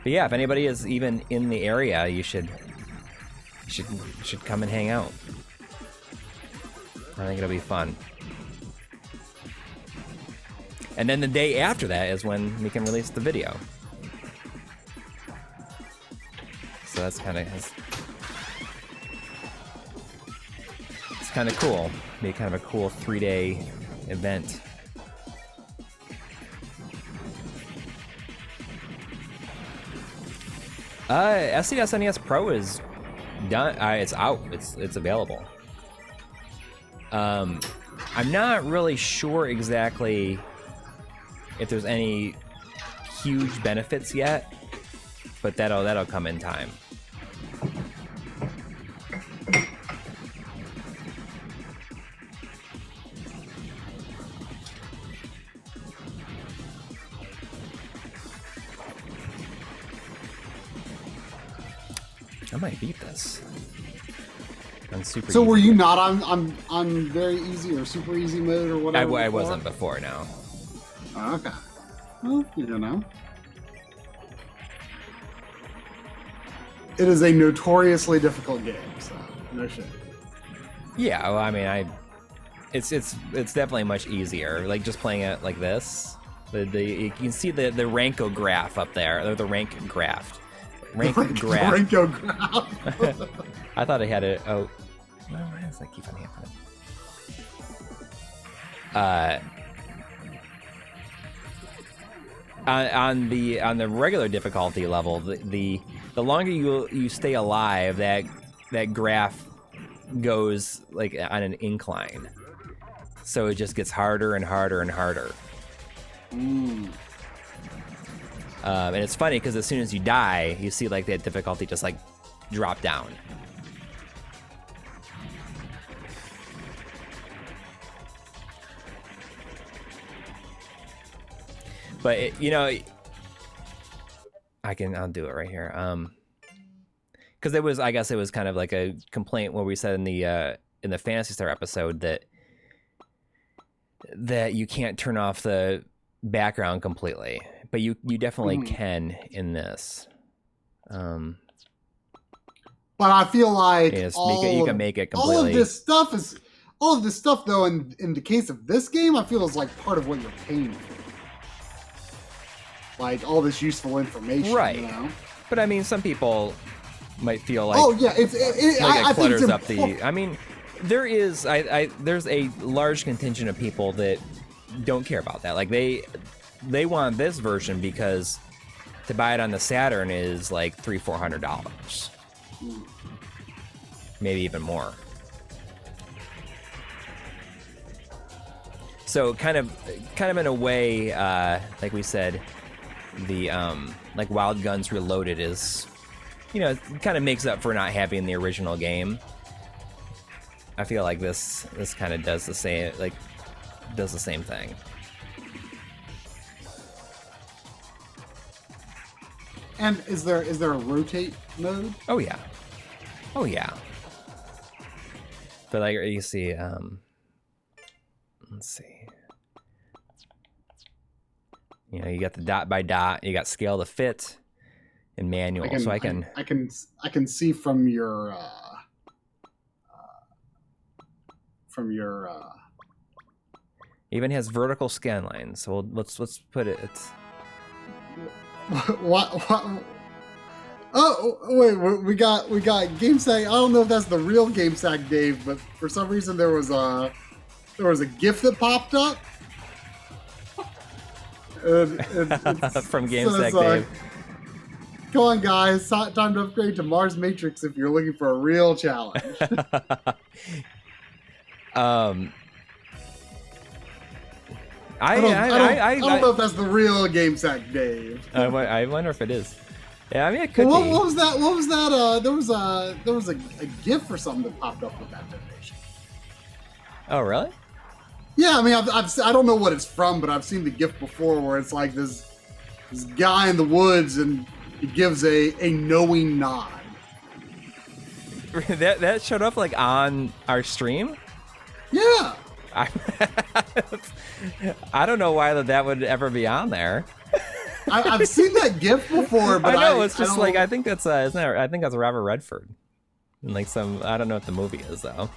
But yeah, if anybody is even in the area, you should come and hang out. I think it'll be fun. And then the day after that is when we can release the video. So that's kind of it's kind of cool. Be kind of a cool 3-day event. SCS NES Pro is done. It's out. It's available. I'm not really sure exactly if there's any huge benefits yet, but that'll come in time. I might beat this. On super so easy. were you not on very easy or super easy mode or whatever? I wasn't before, no. Oh, okay. Well, you don't know. It is a notoriously difficult game, so no shit. Yeah, well, I mean, it's definitely much easier. Like just playing it like this. You can see the Ranko graph up there, or the rank graph. Ranko graph. Ranko graph. I thought I had it. Oh, why does that keep on happening? On the regular difficulty level, the longer you stay alive, that graph goes like on an incline, so it just gets harder and harder and harder. And it's funny because as soon as you die, you see like that difficulty just like drop down. But I'll do it right here. Because I guess it was kind of like a complaint what we said in the Phantasy Star episode that you can't turn off the background completely, but you definitely can in this. But I feel like you can make it completely. All of this stuff though, in the case of this game, I feel is like part of what you're paying for. Like all this useful information, right? You know? But I mean, some people might feel like it clutters up the. I mean, there's a large contingent of people that don't care about that. Like they want this version because to buy it on the Saturn is like $300-400, maybe even more. So kind of in a way, like we said, the like Wild Guns Reloaded is, it kind of makes up for not having the original game. I feel like this kind of does the same thing. And is there a rotate mode? Oh yeah. But like you see, let's see. You got the dot by dot. You got scale to fit and manual. I can see from your even has vertical scan lines. So let's put it. It's what? Oh wait, we got GameSack. I don't know if that's the real GameSack Dave, but for some reason there was a GIF that popped up. From GameSack Dave. Come on, guys. Time to upgrade to Mars Matrix if you're looking for a real challenge. I don't know if that's the real Game Sack Dave. I wonder if it is. Yeah, I mean it could be. What was that? What was that? There was a GIF or something that popped up with that donation. Oh, really? Yeah, I mean, I don't know what it's from, but I've seen the GIF before where it's like this guy in the woods and he gives a knowing nod. That showed up like on our stream? Yeah. I don't know why that would ever be on there. I've seen that GIF before, but I know it's just like I think that's isn't that, I think that's Robert Redford, and like some I don't know what the movie is though.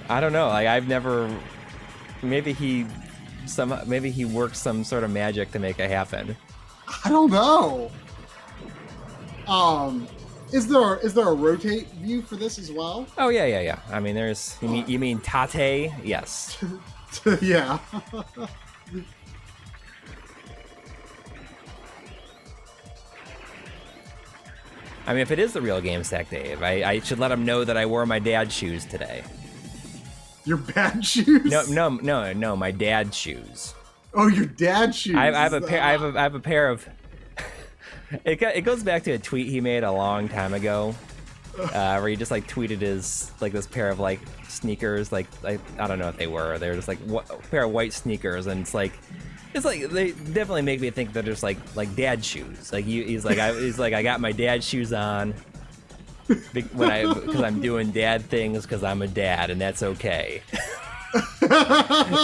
I don't know. Like I've never. Maybe he works some sort of magic to make it happen. I don't know. Is there a rotate view for this as well? Oh yeah. I mean, there's you mean Tate? Yes. Yeah. I mean, if it is the real Game Sack Dave, I should let him know that I wore my dad's shoes today. Your bad shoes? No, my dad's shoes. Oh, your dad's shoes. I have a pair of. It goes back to a tweet he made a long time ago, where he just like tweeted his like this pair of like sneakers, like I don't know what they were. They were just like a pair of white sneakers, and it's like they definitely make me think that there's like dad shoes. Like he's like I got my dad shoes on because I'm doing dad things because I'm a dad and that's okay.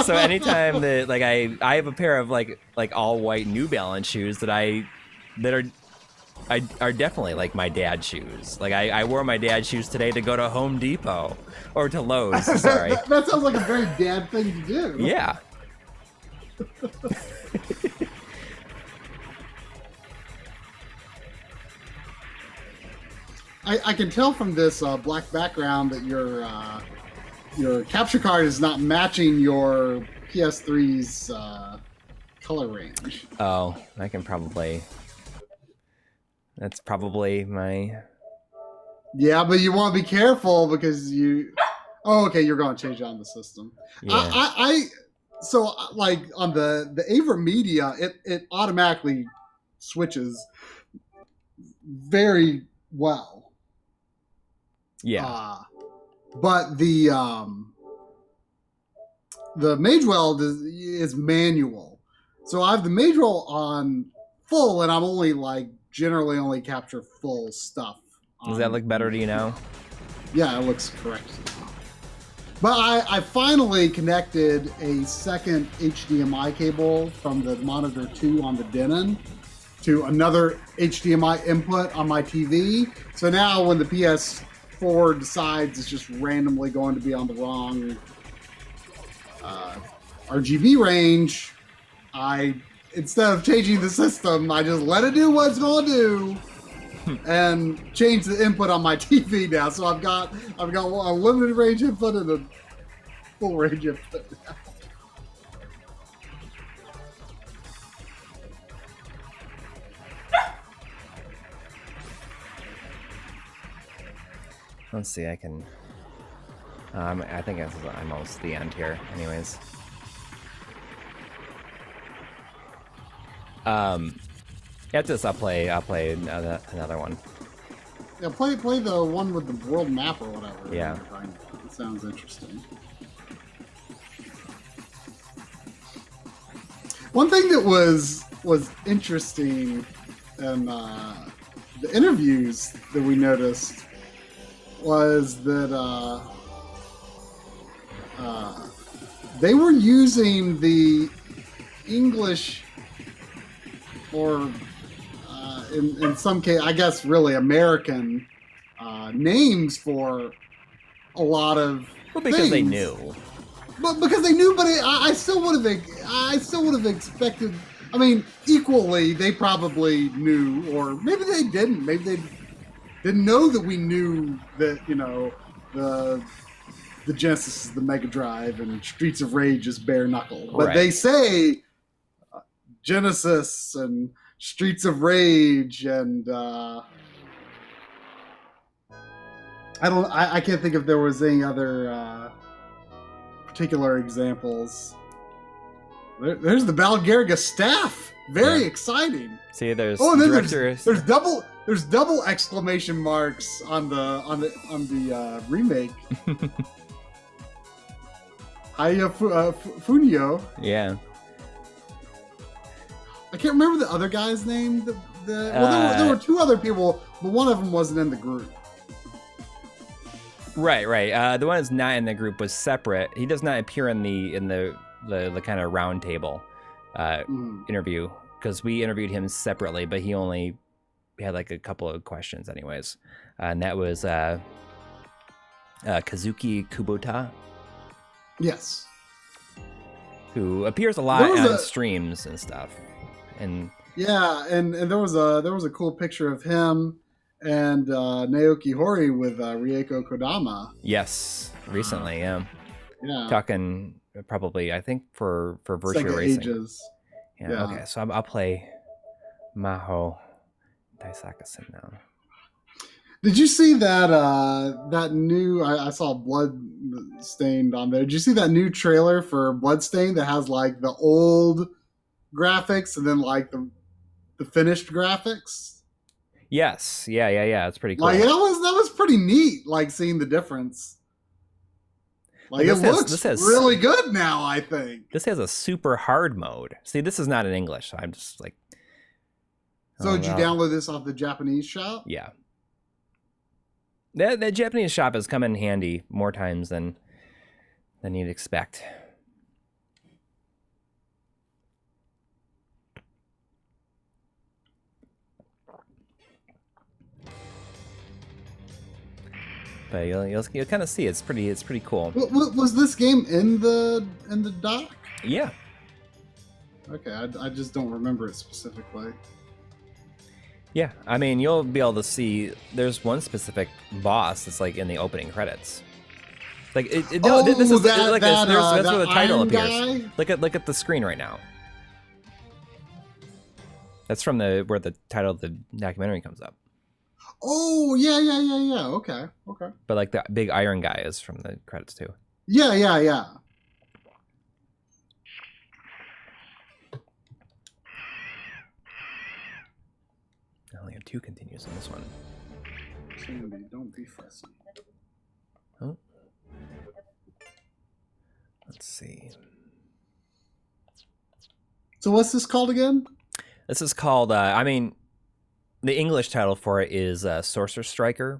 So anytime that like I have a pair of like all white New Balance shoes that are definitely like my dad shoes. Like I wore my dad shoes today to go to Home Depot or to Lowe's. Sorry. that sounds like a very dad thing to do. Yeah. I can tell from this black background that your capture card is not matching your PS3's color range. Oh, I can probably. That's probably my. Yeah, but you want to be careful because you. Oh, okay. You're going to change it on the system. Yeah. So like on the Avra Media, it automatically switches very well. Yeah. But the Magewell is manual. So I have the Magewell on full, and I'm only generally only capture full stuff. Does that look better to you now? Yeah, it looks correct. But I finally connected a second HDMI cable from the monitor 2 on the Denon to another HDMI input on my TV. So now when the PS4 decides it's just randomly going to be on the wrong RGB range, instead of changing the system, I just let it do what it's going to do and change the input on my TV now. So I've got a limited range input and a full range input now. Let's see. I can. I think I'm almost at the end here. Anyways. After this, I'll play another one. Yeah, play the one with the world map or whatever. Yeah. It sounds interesting. One thing that was interesting in the interviews that we noticed was that they were using the English, or in some case, I guess really American names for a lot of because things. they knew. But because they knew, but I still would have expected. I mean, equally, they probably knew, or maybe they didn't. Maybe they didn't know that we knew that the the Genesis is the Mega Drive and Streets of Rage is bare knuckle. But Right. they say Genesis and Streets of Rage and I can't think if there was any other particular examples. There's the Garegga staff. Very exciting. See, there's and then directors. there's double exclamation marks on the remake. Hiya Funio. Yeah. I can't remember the other guy's name. There were two other people, but one of them wasn't in the group. Right. The one that's not in the group was separate. He does not appear in the kind of round table interview, because we interviewed him separately, but he only had like a couple of questions anyways. And that was Kazuki Kubota. Yes. Who appears a lot on streams and stuff. And yeah, and there was a cool picture of him and Naoki Hori with Rieko Kodama. Yes, recently, yeah. Yeah. Talking probably, I think, for virtual racing. Ages. Yeah. Okay, so I'll play Maho Daisakasen now. Did you see that new? I saw Bloodstained on there. Did you see that new trailer for Bloodstained that has like the old graphics and then like the finished graphics? Yes. Yeah. It's pretty cool. Like that was pretty neat. Like seeing the difference. Like it looks really good now, I think. This has a super hard mode. See, this is not in English, so I'm just like... So did you download this off the Japanese shop? Yeah. The Japanese shop has come in handy more times than you'd expect. But you'll kind of see it's pretty cool. Was this game in the dock? Yeah. Okay, I just don't remember it specifically. Yeah, I mean, you'll be able to see there's one specific boss that's like in the opening credits. Like this is like that's where the title appears. Guy? Look at the screen right now. That's from where the title of the documentary comes up. Oh, yeah. Okay. But like the big iron guy is from the credits too. Yeah. I only have 2 continues on this one. Sandy, don't be fussy. Oh. Let's see. So what's this called again? This is called, the English title for it is Sorcerer Striker.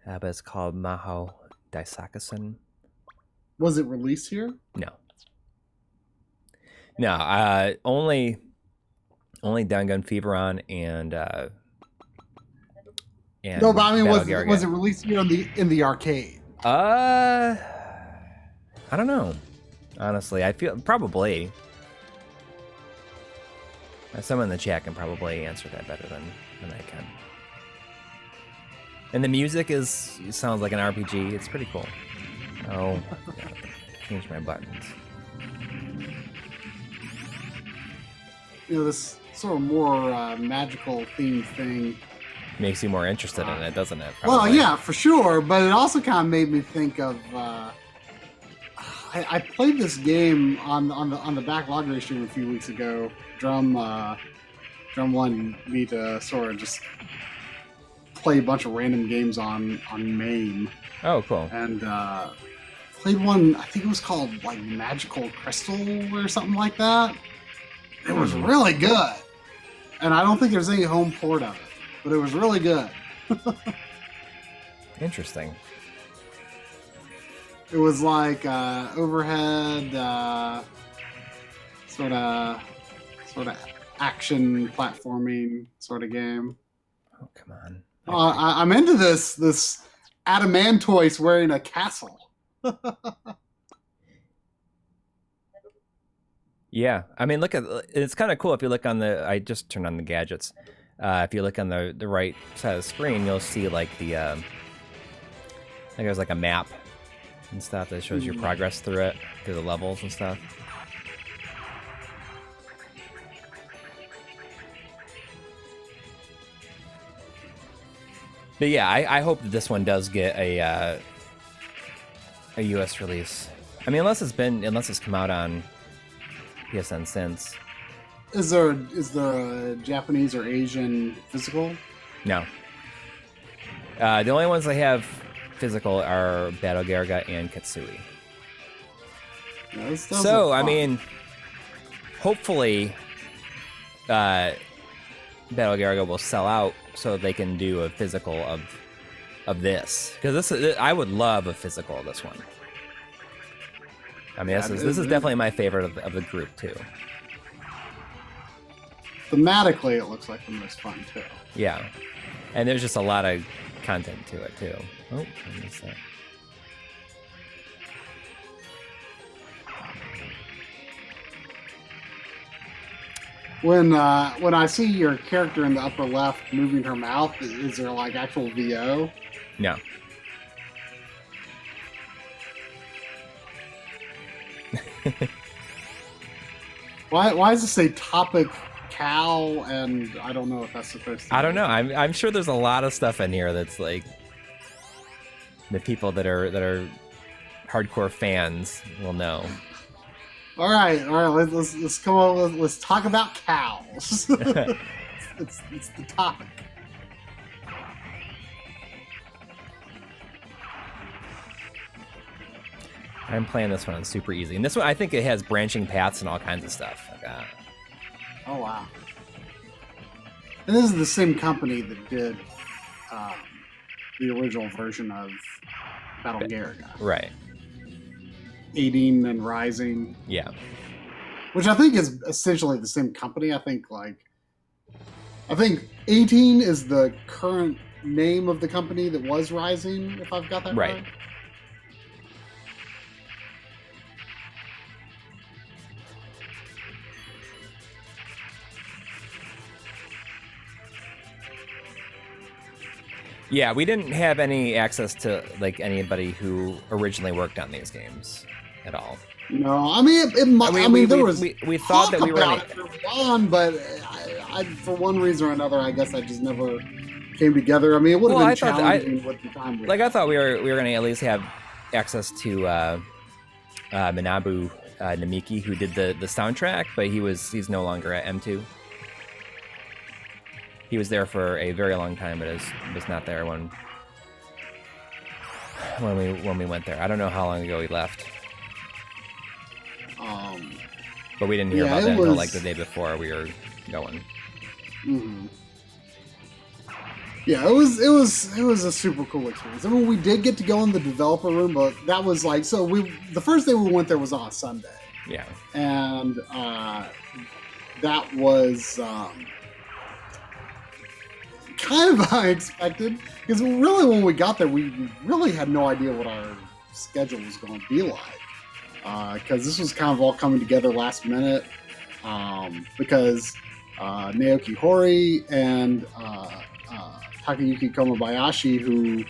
But it's called Maho Daisakasen. Was it released here? No, only Dangan Feveron and no, but I mean, was it released here in the arcade? I don't know. Honestly, I feel probably. Someone in the chat can probably answer that better than I can. And the music sounds like an RPG. It's pretty cool. Oh, God. Change my buttons. This sort of more magical themed thing makes you more interested in it, doesn't it? Probably. Well, yeah, for sure. But it also kind of made me think of. I played this game on the backlog stream a few weeks ago. Drum 1 Vita, sort of just play a bunch of random games on MAME. Oh, cool. And played one, I think it was called like Magical Crystal or something like that. It was really good. And I don't think there's any home port of it, but it was really good. Interesting. It was like overhead sort of action platforming sort of game. Oh, come on. I'm into this Adamantoise wearing a castle. Yeah, I mean, it's kind of cool if you look on I just turned on the gadgets. If you look on the right side of the screen, you'll see like the think there's like a map and stuff that shows your progress through it, through the levels and stuff. But yeah, I hope that this one does get a US release. I mean, unless it's come out on PSN since. Is there a Japanese or Asian physical? No. The only ones I have physical are Battle Garegga and Katsui. Yeah, so I mean, hopefully, Battle Garegga will sell out so they can do a physical of this, because I would love a physical of this one. I mean, this is definitely my favorite of the group too. Thematically, it looks like the most fun too. Yeah, and there's just a lot of content to it too. Oh, I missed that. When I see your character in the upper left moving her mouth, is there like actual VO? No. Why does it say topic cow? And I don't know if that's supposed to. I don't know. I'm sure there's a lot of stuff in here that's like the people that are hardcore fans will know. All right. Let's come on. Let's talk about cows. it's the topic. I'm playing this one on super easy, and this one I think it has branching paths and all kinds of stuff like that. Oh wow! And this is the same company that did the original version of Battle Garegga, right? 18 and Rising. Yeah. Which I think is essentially the same company. I think 18 is the current name of the company that was Rising, if I've got that right. Yeah, we didn't have any access to like anybody who originally worked on these games at all. No, I mean, we thought that we were on, but I, for one reason or another, I guess I just never came together. I mean, it would have been challenging with the time. I thought we were going to at least have access to Manabu Namiki, who did the soundtrack, but he's no longer at M2. He was there for a very long time, but was not there when we went there. I don't know how long ago he left. But we didn't hear about that until like the day before we were going. Mm-hmm. Yeah, it was a super cool experience. I mean, we did get to go in the developer room, but that was like the first day we went there was on a Sunday. Yeah, and that was kind of unexpected because really when we got there, we really had no idea what our schedule was going to be like because this was kind of all coming together last minute because Naoki Hori and Takayuki Komabayashi, who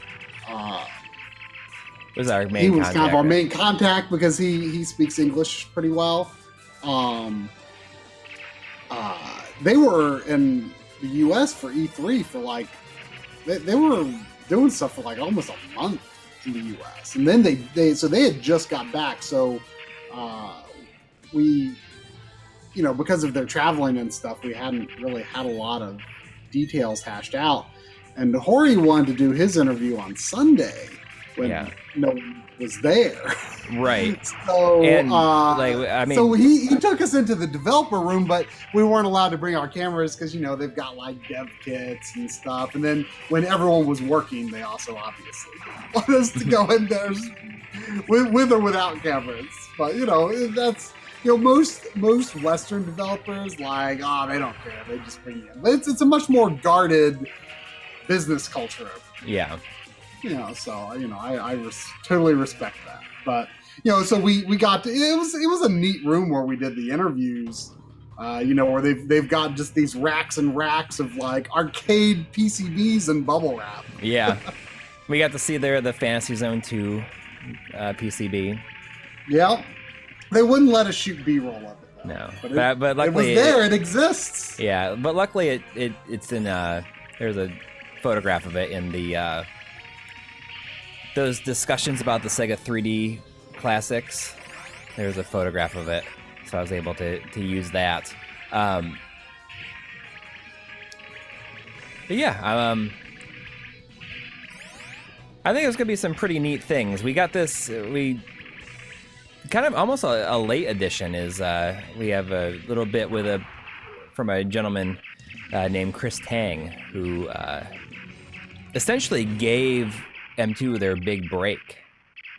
was our main he was contact, kind of our main contact because he speaks English pretty well. They were in the U.S. for E3 for like they were doing stuff for like almost a month in the U.S. and then they had just got back, so we, because of their traveling and stuff, we hadn't really had a lot of details hashed out. And Hori wanted to do his interview on Sunday when no one was there. Right. So, so he took us into the developer room, but we weren't allowed to bring our cameras because, they've got like dev kits and stuff. And then when everyone was working, they also obviously want us to go in there with or without cameras. But, that's, most Western developers, they don't care. They just bring you in. But it's a much more guarded business culture. Yeah. So I totally respect that. But so we got to, it was a neat room where we did the interviews. Where they've got just these racks and racks of like arcade PCBs and bubble wrap. Yeah. We got to see the Fantasy Zone 2 PCB. Yep. They wouldn't let us shoot B-roll of it. Though. No, but luckily it was there. It exists. Yeah, but luckily it's in there's a photograph of it in the those discussions about the Sega 3D classics. There's a photograph of it, so I was able to use that. But yeah, I think there's gonna be some pretty neat things. We got this. We kind of almost a late edition. Is we have a little bit from a gentleman named Chris Tang, who essentially gave M2 their big break.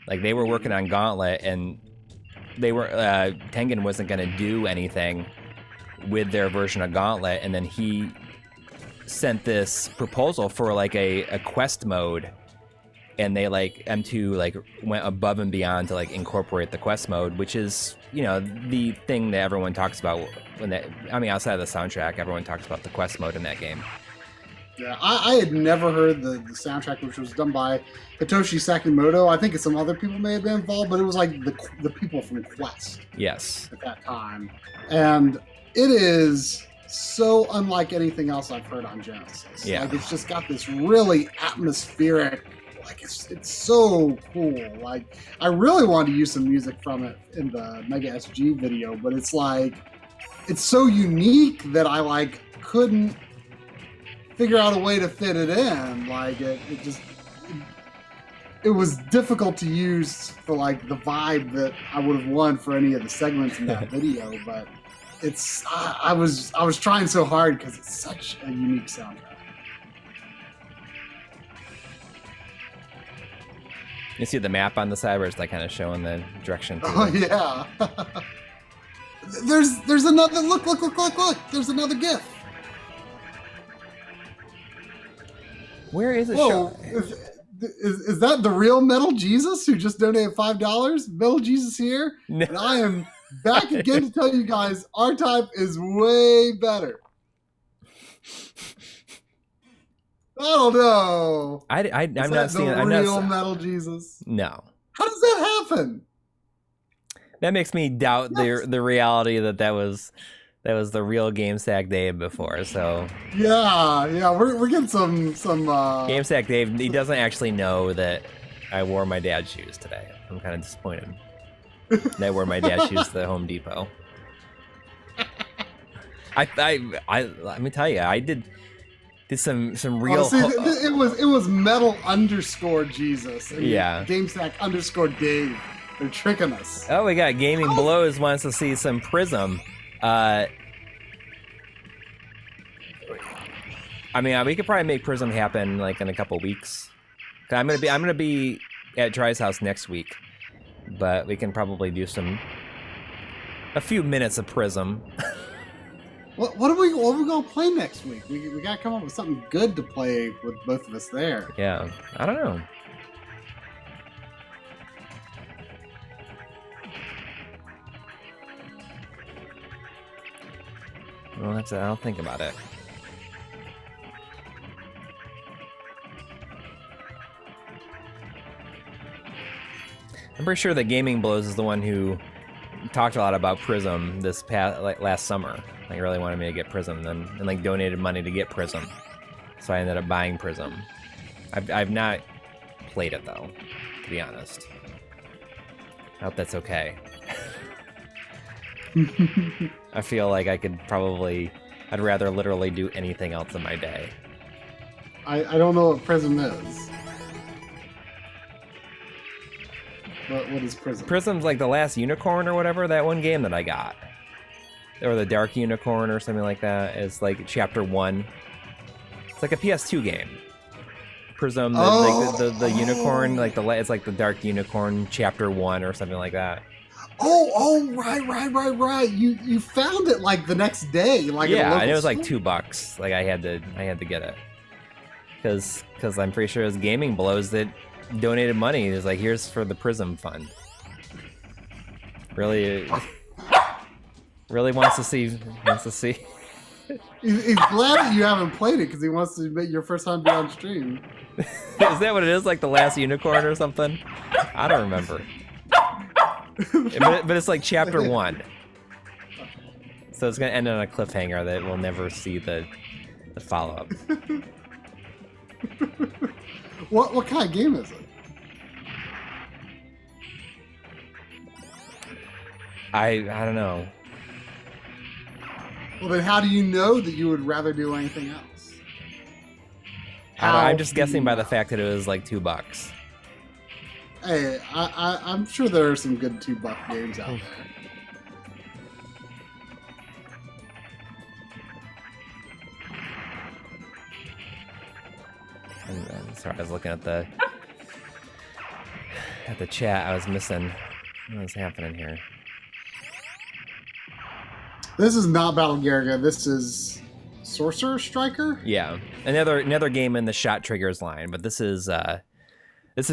Like they were working on Gauntlet, and they were Tengen wasn't gonna do anything with their version of Gauntlet, and then he sent this proposal for like a quest mode. And they M2 went above and beyond to incorporate the quest mode, which is, you know, the thing that everyone talks about outside of the soundtrack, everyone talks about the quest mode in that game. Yeah, I had never heard the soundtrack, which was done by Hitoshi Sakimoto. I think some other people may have been involved, but it was like the people from Quest. Yes. At that time. And it is so unlike anything else I've heard on Genesis. Yeah. It's just got this really atmospheric. It's so cool. I really wanted to use some music from it in the Mega SG video, but it's so unique that I couldn't figure out a way to fit it in. It was difficult to use for the vibe that I would have wanted for any of the segments in that video, but I was trying so hard because it's such a unique soundtrack. You see the map on the side where it's kind of showing the direction. Oh yeah. There's another look. There's another GIF. Where is it? Whoa, is that the real Metal Jesus who just donated $5? Metal Jesus here, no. And I am back again to tell you guys our type is way better. I don't know. I'm not seeing the real Metal Jesus. No. How does that happen? That makes me doubt the reality that was the real GameSack Dave before. So yeah, we're getting some GameSack Dave. He doesn't actually know that I wore my dad's shoes today. I'm kind of disappointed that I wore my dad's shoes to the Home Depot. Let me tell you, I did some real. It was Metal _ Jesus. Yeah. GameSack _ Dave. They're tricking us. Oh, we got Gaming Blows wants to see some Prism. I mean, we could probably make Prism happen in a couple weeks. I'm gonna be at Dry's house next week, but we can probably do a few minutes of Prism. What are we gonna play next week? We gotta come up with something good to play with both of us there. Yeah, I don't know. Well, I'll think about it. I'm pretty sure that Gaming Blows is the one who talked a lot about Prism this past last summer. Really wanted me to get Prism and donated money to get Prism. So I ended up buying Prism. I've not played it though, to be honest. I hope that's okay. I feel like I'd rather literally do anything else in my day. I don't know what Prism is. What is Prism? Prism's the Last Unicorn or whatever, that one game that I got. Or the Dark Unicorn or something like that. It's chapter 1. It's a PS2 game. Prism, the unicorn, it's the Dark Unicorn chapter 1 or something like that. Oh, right. You found it the next day, yeah, and it was $2. I had to get it because I'm pretty sure it was Gaming Blows that donated money. It was here's for the Prism fund. Really wants to see He's glad that you haven't played it because he wants to make your first time be on stream. Is that what it is? Like the last unicorn or something? I don't remember. But it's like chapter 1. So it's gonna end on a cliffhanger that we'll never see the follow-up. What kind of game is it? I don't know. Well, then how do you know that you would rather do anything else? I'm just guessing by the fact that it was like $2. Hey, I'm sure there are some good $2 games out there. I'm sorry, I was looking at the chat. I was missing what was happening here. This is not Battle Garegga. This is Sorcerer Striker. Yeah, another game in the shot triggers line, but this is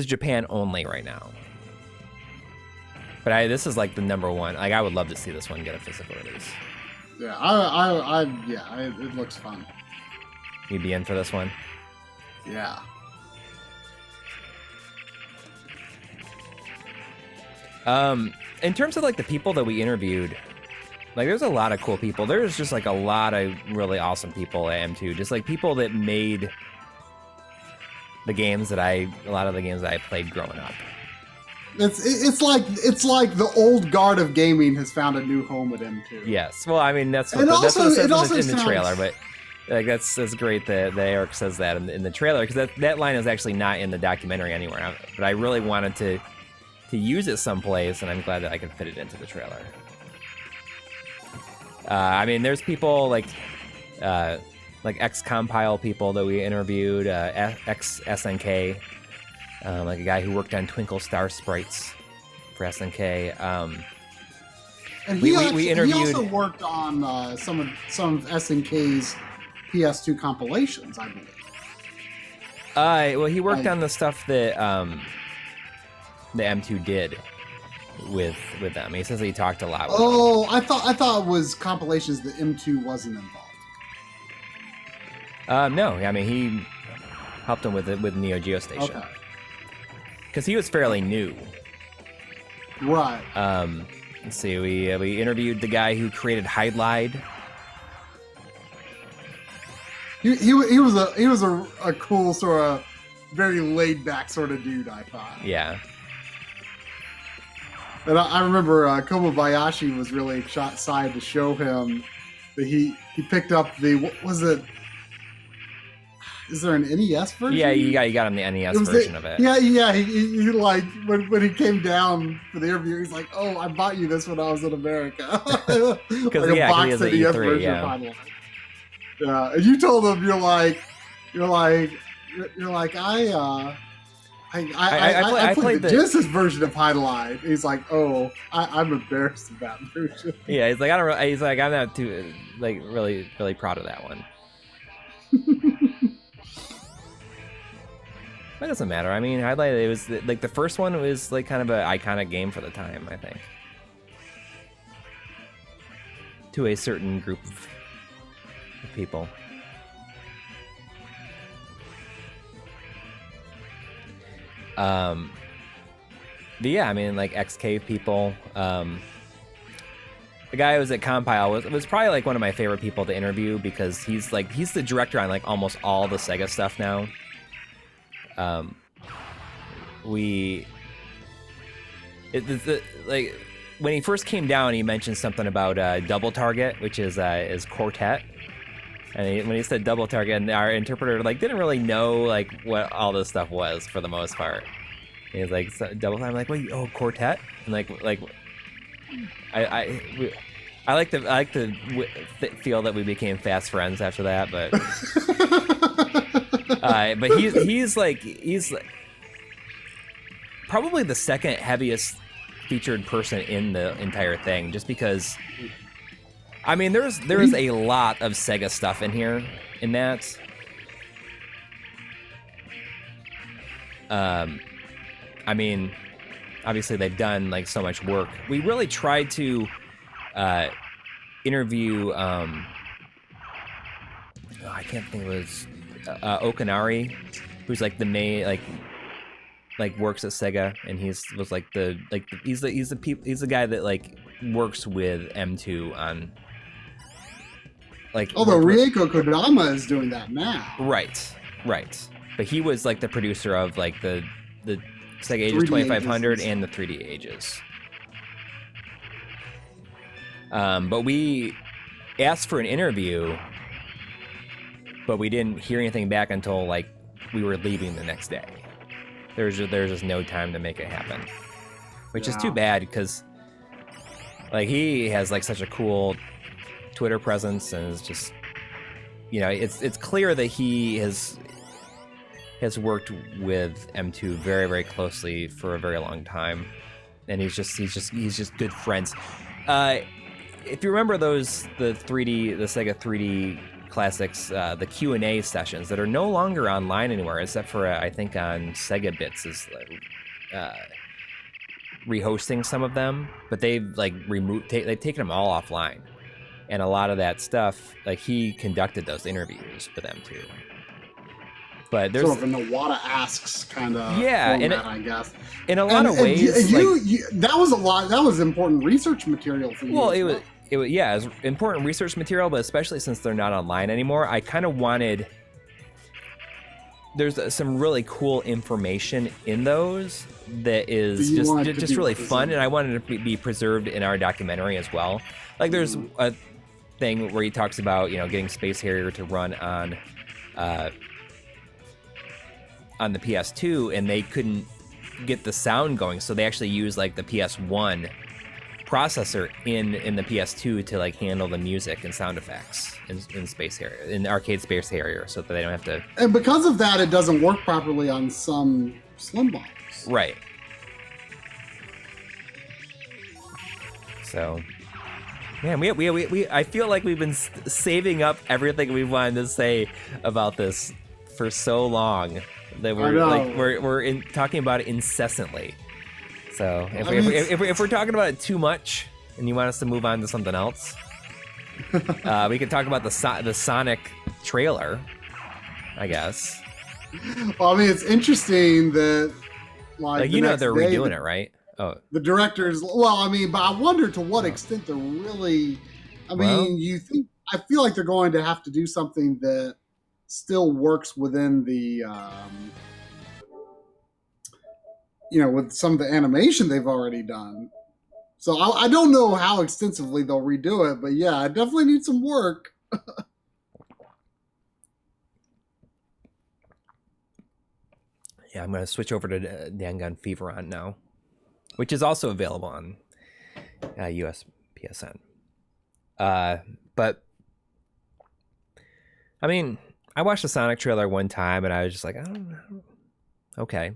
Japan only right now. But this is like the #1. Like I would love to see this one get a physical release. Yeah, it looks fun. You'd be in for this one? Yeah. In terms of like the people that we interviewed, like there's a lot of cool people. There's just like a lot of really awesome people at M2. Just like people that made a lot of the games that I played growing up. It's like the old guard of gaming has found a new home at M2. Yes. Well, I mean that's what that's it says in the trailer, but like that's great that Eric says that in the trailer, because that line is actually not in the documentary anywhere. But I really wanted to use it someplace, and I'm glad that I could fit it into the trailer. I mean, there's people like ex-Compile people that we interviewed, ex-SNK, like a guy who worked on Twinkle Star Sprites for SNK. And we interviewed. He also worked on some of SNK's PS2 compilations, I believe. Well, he worked on the stuff that the M2 did with them. He says that he talked a lot with them. I thought it was compilations that M2 wasn't involved. No, I mean he helped him with Neo Geo Station. Okay. Because he was fairly new. Right. Let's see, we interviewed the guy who created Hide-Lide. He was a cool sort of very laid back sort of dude, I thought. Yeah. And I remember Kobayashi was really excited to show him that he picked up what was it? Is there an NES version? Yeah, you got him the NES version of it. Yeah. He like when he came down for the interview, he's like, "Oh, I bought you this when I was in America." Because like he has an E3, yeah. Yeah, and you told him you're like I played the Genesis version of Hide-Lide. He's like, "Oh, I'm embarrassed of that version." Yeah, he's like, I'm not too really proud of that one. But it doesn't matter. I mean, Hide-Lide, it was like the first one was like kind of an iconic game for the time, I think, to a certain group of people. But yeah, I mean, like XK people. The guy who was at Compile was probably like one of my favorite people to interview, because he's the director on like almost all the Sega stuff now. Like when he first came down, he mentioned something about double target, which is quartet. And when he said double target, and our interpreter like didn't really know like what all this stuff was for the most part. And he's like, double time. I'm like, wait, oh, quartet? And like I like to feel that we became fast friends after that, but but he's probably the second heaviest featured person in the entire thing, just because I mean there is a lot of Sega stuff in here in that. I mean, obviously they've done like so much work. We really tried to interview I can't think it was Okanari, who's like the main like works at Sega, and he's the guy that like works with M2 on like. Although Rieko Kodama is doing that now. Right. But he was like the producer of like the Sega Ages 2500 and the 3D Ages. But we asked for an interview, but we didn't hear anything back until like we were leaving the next day. There's just no time to make it happen, which is too bad because like he has like such a cool Twitter presence, and is just, you know, it's clear that he has worked with M2 very, very closely for a very long time, and he's just good friends. If you remember the Sega 3D Classics, the Q&A sessions that are no longer online anywhere, except for I think on Sega Bits is rehosting some of them, but they've like they've taken them all offline, and a lot of that stuff, like he conducted those interviews with them too. But there's sort of a Nawada Asks kind of format, I guess. In a lot of ways, that was a lot. That was important research material for you. Well, it was important research material, but especially since they're not online anymore, I kind of wanted. There's some really cool information in those that is just really fun, and I wanted it to be preserved in our documentary as well. Like there's a thing where he talks about, you know, getting Space Harrier to run on the PS2, and they couldn't get the sound going, so they actually used like the PS1 processor in the PS2 to like handle the music and sound effects in Space Harrier, in Arcade Space Harrier, so that they don't have to. And because of that, it doesn't work properly on some Slim bombs. Right. So, man, we I feel like we've been saving up everything we wanted to say about this for so long that we're talking about it incessantly. So if we're talking about it too much and you want us to move on to something else, we could talk about the Sonic trailer, I guess. Well, I mean, it's interesting that like you know they're redoing it, right? Oh, the directors. Well, I mean, but I wonder to what extent they're really. I mean, you think? I feel like they're going to have to do something that still works within the. You know, with some of the animation they've already done. So I don't know how extensively they'll redo it, but yeah, I definitely need some work. Yeah, I'm going to switch over to Dangan Fever on now, which is also available on US PSN. But, I mean, I watched the Sonic trailer one time, and I was just like, I don't know. Okay.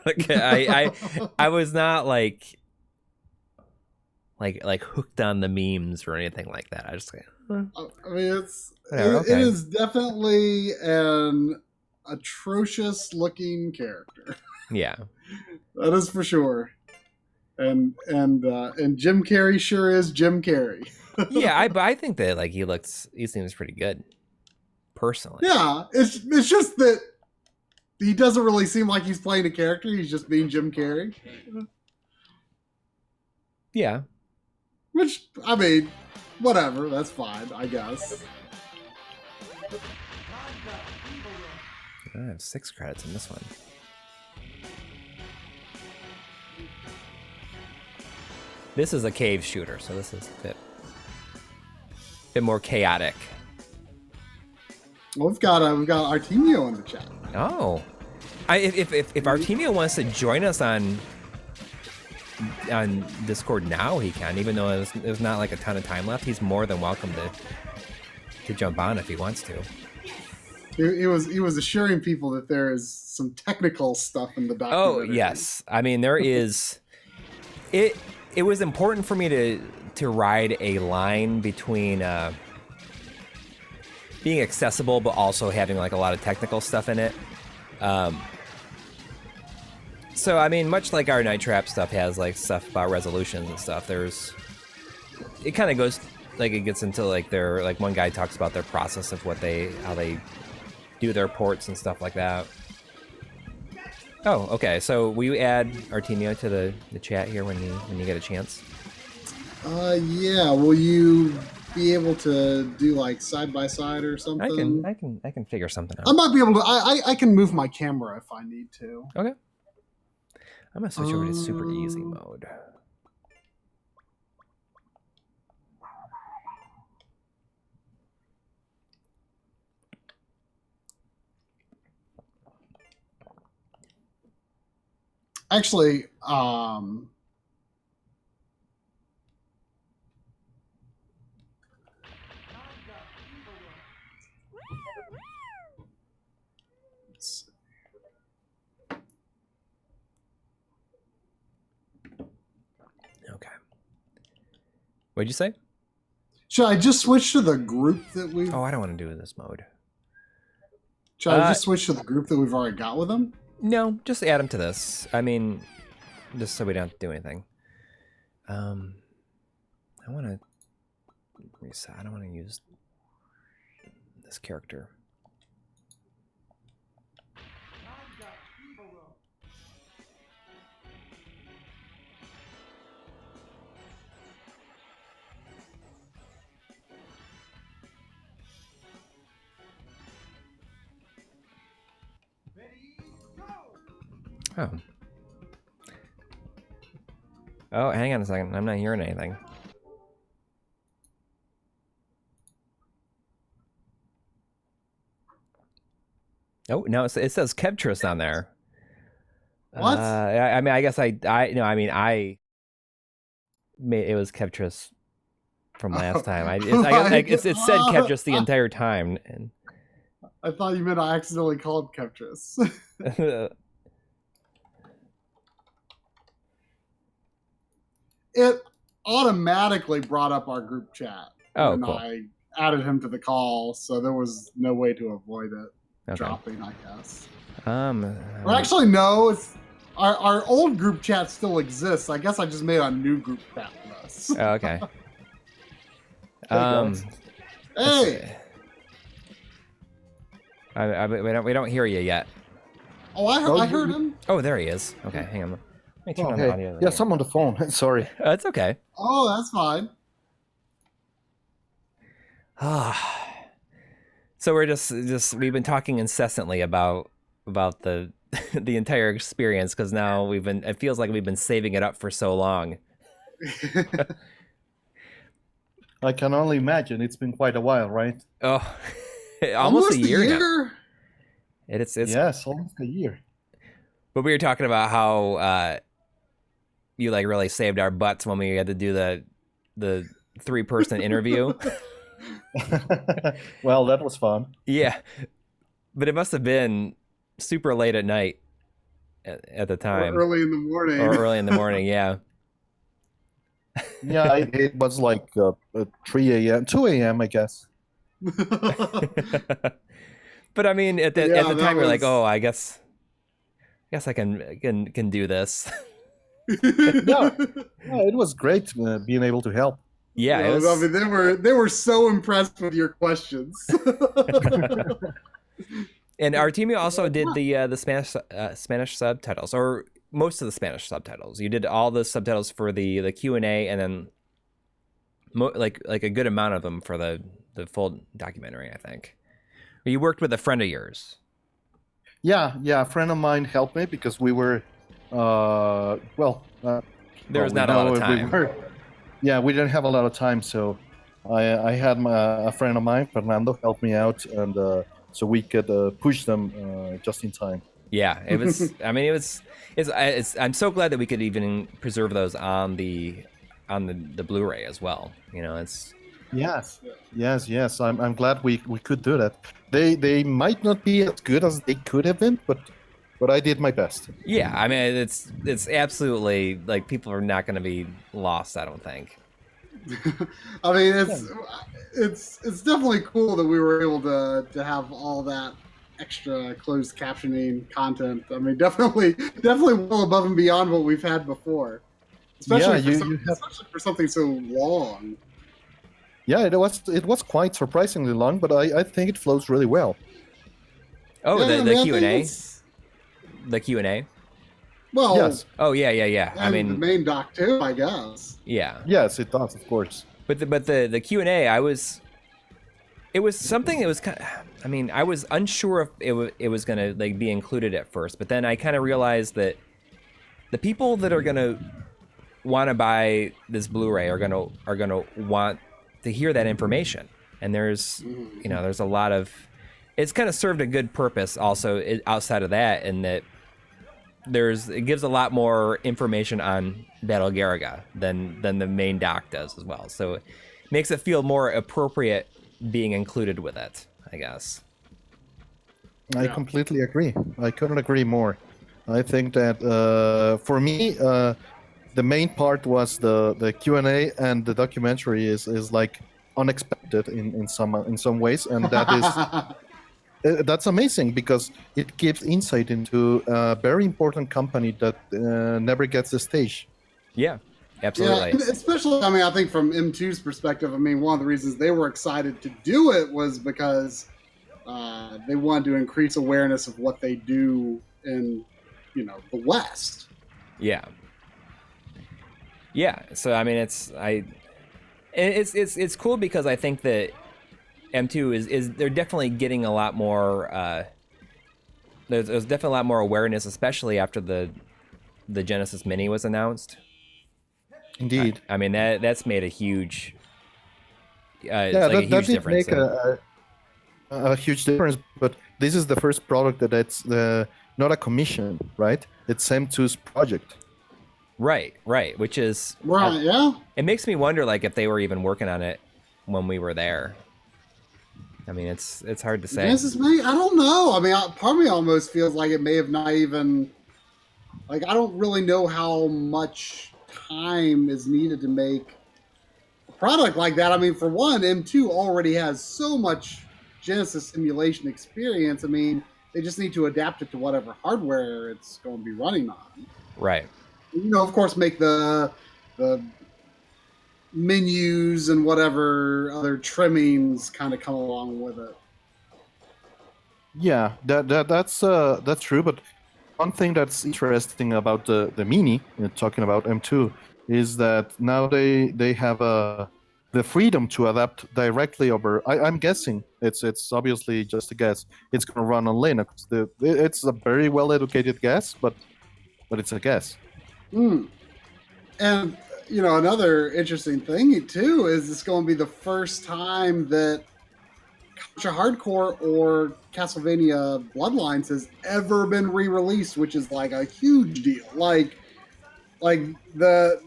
Like, I was not like hooked on the memes or anything like that. I just like, I mean, it is definitely an atrocious looking character. Yeah, that is for sure. And Jim Carrey sure is Jim Carrey. Yeah, I think that like he seems pretty good, personally. Yeah, it's just that. He doesn't really seem like he's playing a character. He's just being Jim Carrey. Yeah. Which, I mean, whatever. That's fine, I guess. I have 6 credits in this one. This is a cave shooter, so this is a bit more chaotic. Well, we've got Artemio in the chat. Oh, if Artemio wants to join us on Discord now, he can. Even though there's not like a ton of time left, he's more than welcome to jump on if he wants to. He was assuring people that there is some technical stuff in the documentary. Oh yes, I mean there is. It was important for me to ride a line between. Being accessible, but also having like a lot of technical stuff in it. So I mean, much like our Night Trap stuff has like stuff about resolutions and stuff. It kind of goes like it gets into like their like one guy talks about their process of how they do their ports and stuff like that. Oh, okay. So will you add Artemio to the chat here when you get a chance? Yeah. Will you be able to do like side by side or something? I can figure something out. I might be able to. I can move my camera if I need to. Okay. I'm gonna switch over to super easy mode. Actually, Okay. What'd you say? should I just switch to the group that we've? Oh, I don't want to do this mode. Should I just switch to the group that we've already got with them? No, just add them to this. I mean, just so we don't have to do anything. I want to reset. I don't want to use this character. Oh. Oh, hang on a second. I'm not hearing anything. Oh, no, it says Kevtris on there. What? I mean, I guess it was Kevtris from last time. It said Kevtris the entire time. And I thought you meant I accidentally called Kevtris. It automatically brought up our group chat when cool. I added him to the call, so there was no way to avoid it dropping, I guess. Or actually, no. It's our old group chat still exists. I guess I just made a new group chat with us. Oh, okay. Hey. We don't hear you yet. Oh, I heard him. Oh, there he is. Okay, hang on. Let me turn on the audio. Yes, I'm on the phone. Sorry. It's okay. Oh, that's fine. So we're just we've been talking incessantly about the the entire experience because now it feels like we've been saving it up for so long. I can only imagine. It's been quite a while, right? Oh, almost a year now. It's yes, almost a year. But we were talking about how you like really saved our butts when we had to do the 3-person interview. Well, that was fun. Yeah, but it must have been super late at night at the time. Or early in the morning. Or early in the morning, yeah. Yeah, it was like 3 a.m., 2 a.m., I guess. But I mean, at the time, we're like, oh, I guess I can do this. Yeah, it was great being able to help. Yeah, I mean, they were so impressed with your questions. And Artemio also did the Spanish subtitles, or most of the Spanish subtitles. You did all the subtitles for the Q&A, and then like a good amount of them for the full documentary, I think. You worked with a friend of yours. Yeah, a friend of mine helped me because we were, there was not a lot of time. We didn't have a lot of time, so I had a friend of mine, Fernando, help me out, and so we could push them just in time. Yeah, it was. I mean, it's. I'm so glad that we could even preserve those on the Blu-ray as well. You know, it's. Yes. I'm glad we could do that. They might not be as good as they could have been, but I did my best. Yeah, I mean, it's absolutely like people are not going to be lost. I don't think. I mean, it's definitely cool that we were able to have all that extra closed captioning content. I mean, definitely well above and beyond what we've had before, especially for something so long. Yeah, it was quite surprisingly long, but I think it flows really well. Oh, Yeah, I the mean, I Q and think A, it's- the Q and A. Well, Yes, Oh yeah. I and the mean, main doc too, I guess. yeah. yes, it does, of course. But the Q and A, it was something that was kind of, I mean, I was unsure if it was gonna like be included at first, but then I kind of realized that the people that are gonna want to buy this Blu-ray are gonna want to hear that information, and there's there's a lot of, it's kind of served a good purpose also outside of that, in that it gives a lot more information on Battle Garegga than the main doc does as well. So it makes it feel more appropriate being included with it, I guess. I Yeah. completely agree. I couldn't agree more. I think that for me, the main part was the Q&A, and the documentary is like unexpected in some ways, and that's amazing because it gives insight into a very important company that never gets the stage. Yeah, Yeah, absolutely. and especially, I mean, I think from M2's perspective, I mean, one of the reasons they were excited to do it was because they wanted to increase awareness of what they do in, the West. Yeah. Yeah. So I mean, it's cool because I think that M2 is they're definitely getting a lot more. There's definitely a lot more awareness, especially after the Genesis Mini was announced. Indeed. I mean that's made a huge. Yeah, it's like a huge that did difference. make a huge difference, but this is the first product that's not a commission, right? It's M2's project. Right, which is Right, yeah. It makes me wonder, like, if they were even working on it when we were there. I mean, it's hard to say. Genesis Mini, I don't know. I mean, part of me almost feels like it may have not even, like, I don't really know how much time is needed to make a product like that. I mean, for one, M2 already has so much Genesis simulation experience. I mean, they just need to adapt it to whatever hardware it's going to be running on. Right. Of course, make the menus and whatever other trimmings kind of come along with it. Yeah, that's true. But one thing that's interesting about the Mini, talking about M2, is that now they have the freedom to adapt directly over. I'm guessing it's obviously just a guess. It's going to run on Linux. It's a very well educated guess, but it's a guess. And another interesting thing too is it's going to be the first time that Contra Hardcore or Castlevania Bloodlines has ever been re-released, which is like a huge deal. Like they're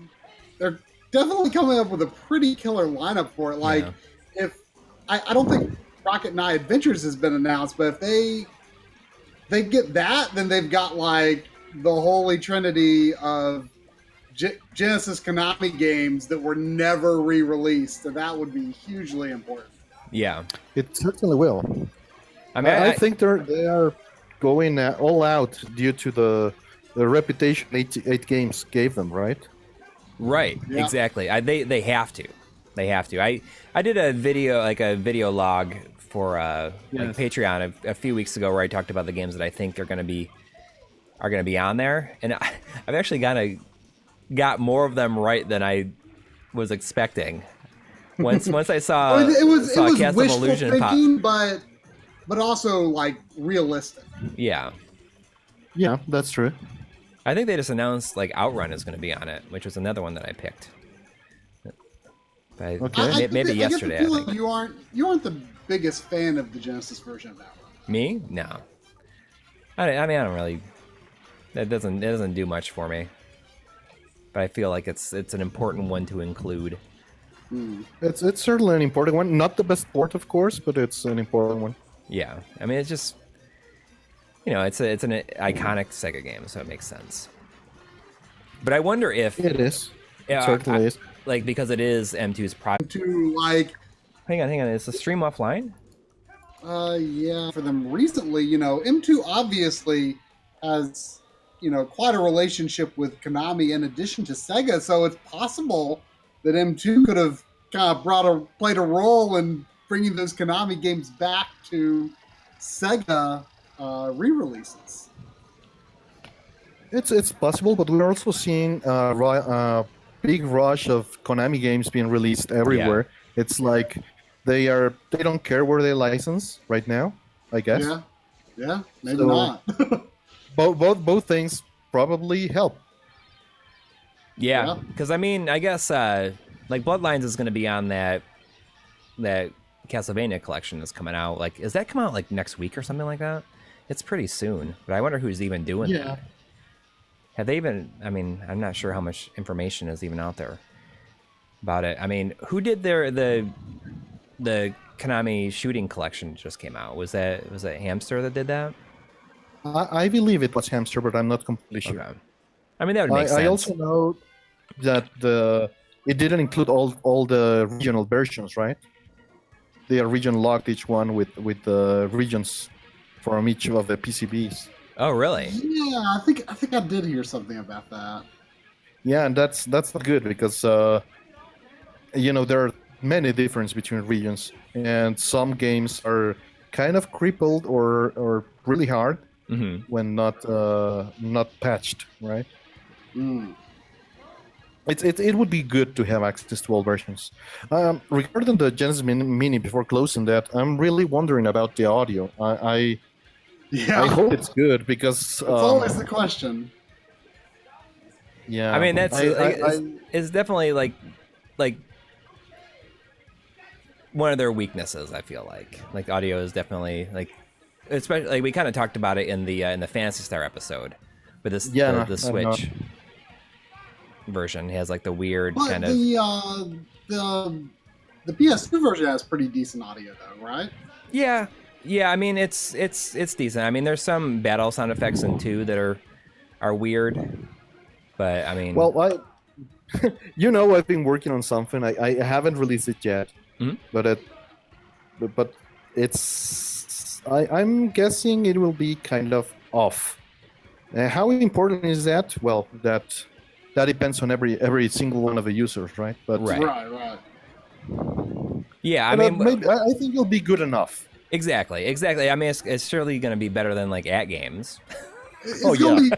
definitely coming up with a pretty killer lineup for it. Like, if I don't think Rocket Knight Adventures has been announced, but if they get that, then they've got like the holy trinity of Genesis Konami games that were never re-released, and that would be hugely important. Yeah, it certainly will. I mean, I think they are going all out due to the reputation eight games gave them, right? Right, yeah. Exactly. They have to. They have to. I did a video log for like Patreon a few weeks ago where I talked about the games that I think are going to be on there, and I've actually got more of them right than I was expecting. Once I saw it was Cast of wishful Illusion thinking, but also like realistic. Yeah, that's true. I think they just announced like Outrun is going to be on it, which was another one that I picked. Okay. Maybe yesterday. I think you aren't the biggest fan of the Genesis version of Outrun. Me? No. I mean, I don't really. It doesn't do much for me. But I feel like it's an important one to include. It's certainly an important one. Not the best port, of course, but it's an important one. Yeah, I mean, it's just, it's an iconic Sega game, so it makes sense. But I wonder if it is. It certainly is. Like, because it is M2's product. To like, hang on, is the stream offline? Yeah, for them recently, M2 obviously has, quite a relationship with Konami in addition to Sega, so it's possible that M2 could have kind of played a role in bringing those Konami games back to Sega re-releases. It's possible, but we're also seeing big rush of Konami games being released everywhere. It's like they don't care where they license right now, I guess. Yeah, maybe not. both things probably help. Yeah, because I mean, I guess like Bloodlines is going to be on that Castlevania collection that's coming out. Like, is that come out like next week or something like that? It's pretty soon, but I wonder who's even doing that. Have they even? I mean, I'm not sure how much information is even out there about it. I mean, who did the Konami shooting collection just came out? Was that Hamster that did that? I believe it was Hamster, but I'm not completely sure. Okay. I mean, that would make sense. I also know that it didn't include all the regional versions, right? They are region locked, each one with the regions from each of the PCBs. Oh, really? Yeah, I think I did hear something about that. Yeah, and that's not good because there are many differences between regions, and some games are kind of crippled or really hard when not patched, right? It would be good to have access to all versions. Regarding the Genesis Mini, before closing that, I'm really wondering about the audio. I hope it's good because it's always the question. Yeah, I mean that's it's definitely like one of their weaknesses. I feel like audio is definitely like, especially like we kind of talked about it in the Phantasy Star episode, but this the Switch version has like the weird kind of the PS2 version has pretty decent audio though, right? Yeah, I mean it's decent. I mean there's some battle sound effects in 2 that are weird, but I mean, well, I've been working on something. I haven't released it yet, but it's I'm guessing it will be kind of off. How important is that? Well, that depends on every single one of the users, right? But right. Yeah, I mean, maybe I think it'll be good enough. Exactly. I mean, it's surely going to be better than like @games. It's probably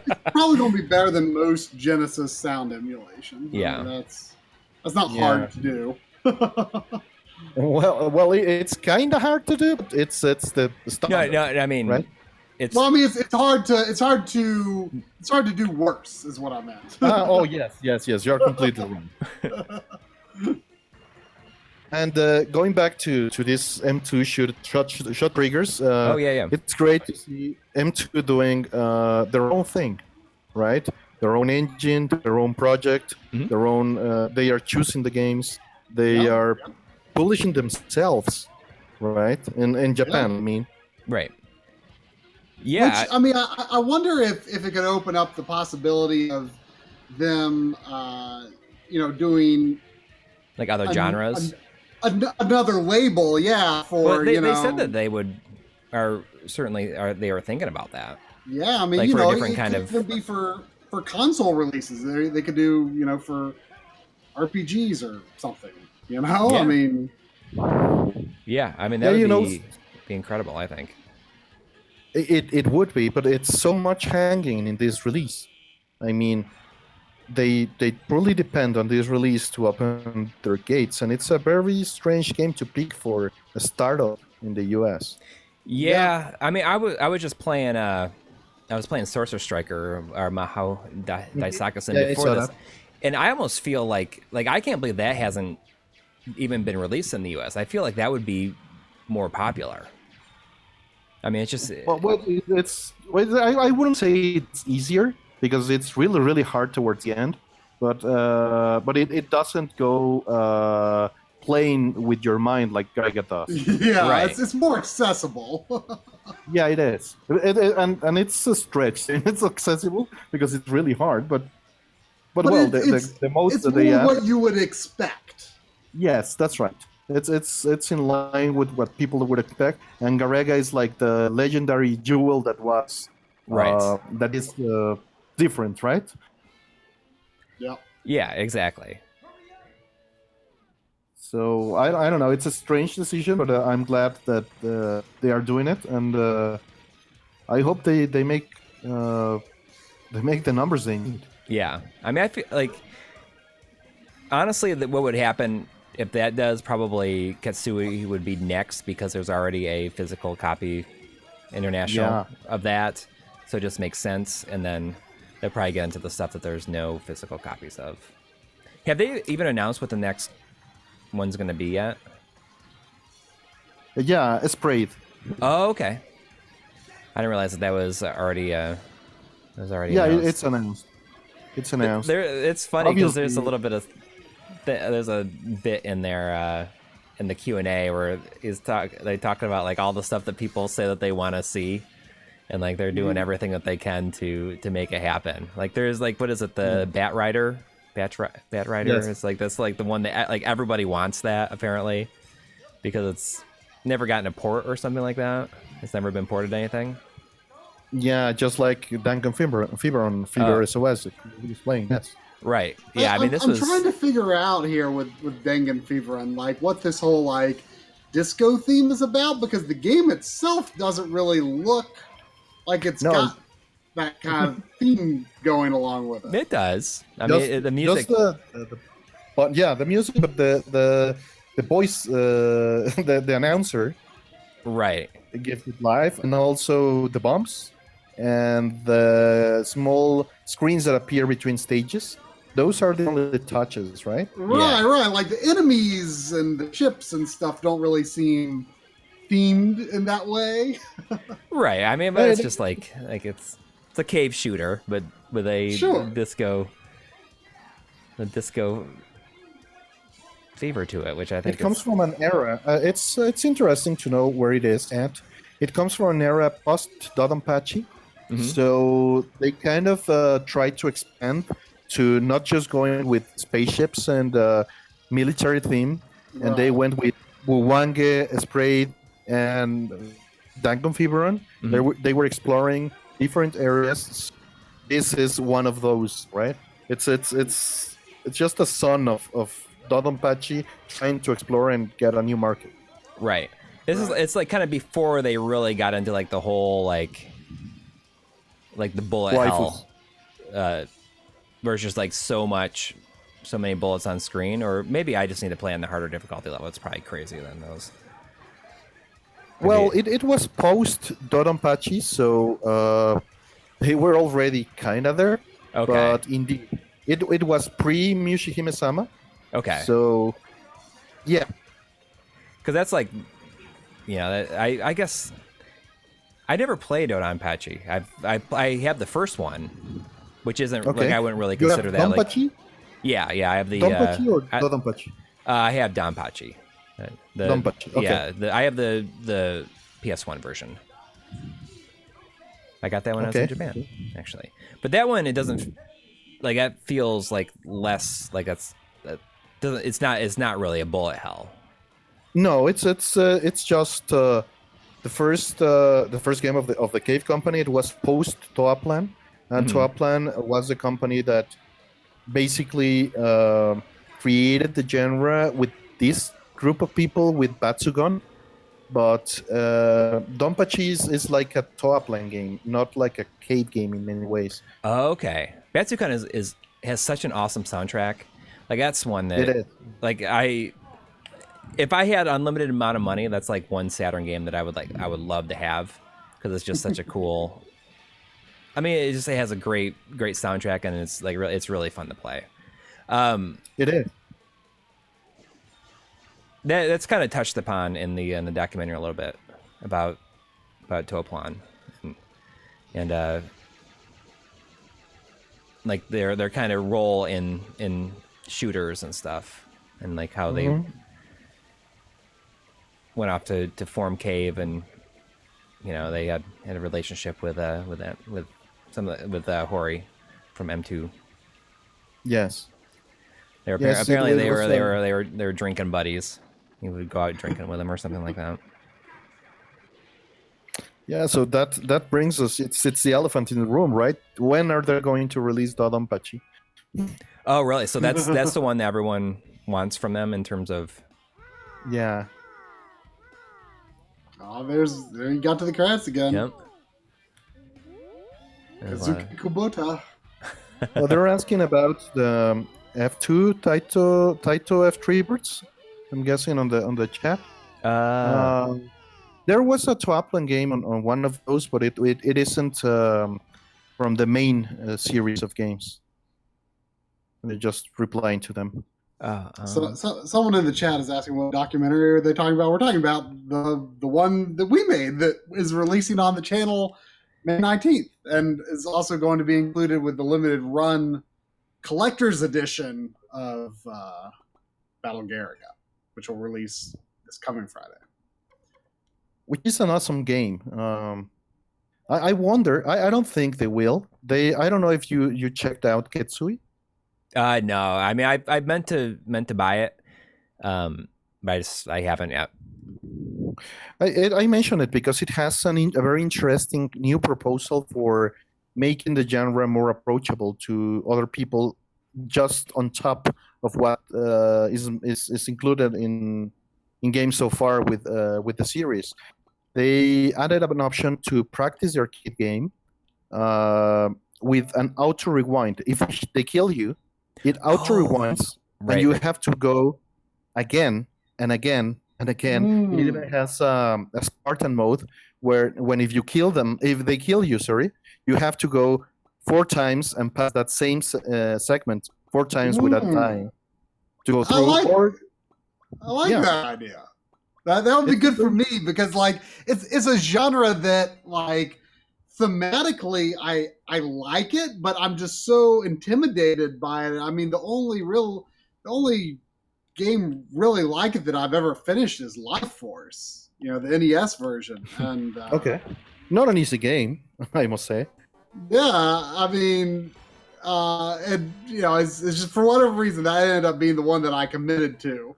going to be better than most Genesis sound emulation. Yeah, I mean, that's not hard to do. well, it's kind of hard to do, but it's the standard. No, I mean, right? It's hard to do worse, is what I meant. Oh yes, you're completely wrong. And going back to this M2 shot triggers, it's great to see M2 doing their own thing, right? Their own engine, their own project, their own. They are choosing the games. They are publishing themselves, right? In Japan, I mean. Right. Yeah. Which, I mean, I wonder if it could open up the possibility of them, doing like other genres. Another label, for well, they said that they are thinking about that. Yeah, I mean, like for a different kind of. It could be for console releases. They could do for RPGs or something. Yeah. I mean. Yeah, I mean that would be incredible. I think. It would be, but it's so much hanging in this release. I mean, they truly depend on this release to open their gates, and it's a very strange game to pick for a startup in the US. Yeah. I mean, I was just playing I was playing Sorcerer Striker or Mahou Daisakusen before this, and I almost feel like I can't believe that hasn't even been released in the US. I feel like that would be more popular. I mean, it's just. I wouldn't say it's easier because it's really, really hard towards the end, but it doesn't go playing with your mind like Garegga does. Yeah, right. It's more accessible. Yeah, it is, and it's a stretch. It's accessible because it's really hard, but the most it's that they more add, what you would expect. Yes, that's right. It's in line with what people would expect, and Garegga is like the legendary jewel that was that is different, right? Yeah. Yeah, exactly. So I don't know. It's a strange decision, but I'm glad that they are doing it, and I hope they make the numbers they need. Yeah, I mean, I feel like honestly, what would happen if that does? Probably Katsui would be next because there's already a physical copy international of that, so it just makes sense. And then they'll probably get into the stuff that there's no physical copies of. Have they even announced what the next one's going to be yet? Yeah, it's sprayed. Oh, okay. I didn't realize that was already. Yeah, announced. It's announced. It's announced. It's funny because there's a little bit of there's a bit in there in the Q&A where they talk about like all the stuff that people say that they want to see, and like they're doing everything that they can to make it happen. Like there's like, what is it, the Bat Rider? Bat Rider. Yes. It's like that's like the one that like everybody wants that apparently because it's never gotten a port or something like that. It's never been ported to anything. Yeah, just like Danganronpa on Fever SOS. He's playing that. Right. Yeah, I'm trying to figure out here with Danganronpa and like what this whole like disco theme is about, because the game itself doesn't really look like it's got that kind of theme going along with it. It does. I mean, the music. But yeah, the music, but the voice, the announcer, right, it gives it life, and also the bumps and the small screens that appear between stages. Those are the only touches, right? Right. Like the enemies and the ships and stuff don't really seem themed in that way. Right. I mean, but it's just like it's a cave shooter, but with a disco fever to it, which I think it comes from an era. It's interesting to know where it is at. It comes from an era post Dodonpachi, so they kind of tried to expand to not just going with spaceships and military theme, and they went with Wuwange, Sprayed, and Danganronpa. They were exploring different areas. This is one of those, right? It's just a son of Dodonpachi trying to explore and get a new market. Right. It's like kind of before they really got into like the whole like the bullet hell, where it's just like so many bullets on screen, or maybe I just need to play on the harder difficulty level. It's probably crazier than those. Well, it was post Dodonpachi, so they were already kind of there. Okay. But indeed, it was pre Mushihime-sama. Okay. So, yeah. Because that's like, I guess I never played Dodonpachi. I have the first one, which isn't like I wouldn't really consider that like. Yeah, I have the Donpachi or Dodonpachi? I have Donpachi. Donpachi. Okay. Yeah, I have the PS1 version. I got that when I was in Japan, actually. But that one, it doesn't like that feels like less like it's not really a bullet hell. No, it's just the first game of the Cave Company. It was post Toaplan, and Toaplan was a company that basically created the genre with this group of people with Batsugon, but Donpachi is like a Toaplan game, not like a Cave game in many ways. Okay, Batsugon has such an awesome soundtrack. Like that's one that it is. Like if I had unlimited amount of money, that's like one Saturn game that I would love to have, because it's just such a cool. I mean, it has a great soundtrack, and it's like it's really fun to play. It is. That's kind of touched upon in the documentary a little bit about Toaplan, and like their kind of role in shooters and stuff, and like how they went off to form Cave, and they had a relationship with Hori from M2. Yes. Apparently they were drinking buddies. He would go out drinking with him or something like that. Yeah, so that brings us. It's the elephant in the room, right? When are they going to release Dodonpachi? Oh, really? So that's the one that everyone wants from them in terms of Yeah. Oh, there you got to the credits again. Yep. There's a lot Kazuki Kubota. Well, they're asking about the F2 Taito F3 birds. I'm guessing on the chat. There was a Twaplan game on one of those, but it isn't from the main series of games. They're just replying to them. So someone in the chat is asking what documentary are they talking about. We're talking about the one that we made that is releasing on the channel May 19th and is also going to be included with the limited run collector's edition of Battle Garegga, which will release this coming Friday. Which is an awesome game. I wonder. I don't think they will. I don't know if you checked out Ketsui. No, I mean I meant to buy it, but I haven't yet. I mention it because it has a very interesting new proposal for making the genre more approachable to other people, just on top of what is included in games so far with the series. They added up an option to practice the arcade game with an auto rewind. If they kill you, it auto rewinds, and you have to go again and again and again. It even has a Spartan mode where if they kill you, you have to go 4 times and pass that same segment 4 times without dying to go through. I like that idea. That would be good for me because like it's a genre that like thematically I like it, but I'm just so intimidated by it. I mean, the only game really like it that I've ever finished is Life Force, the NES version. And okay, not an easy game, I must say. Yeah, I mean, and it's just for whatever reason that ended up being the one that I committed to.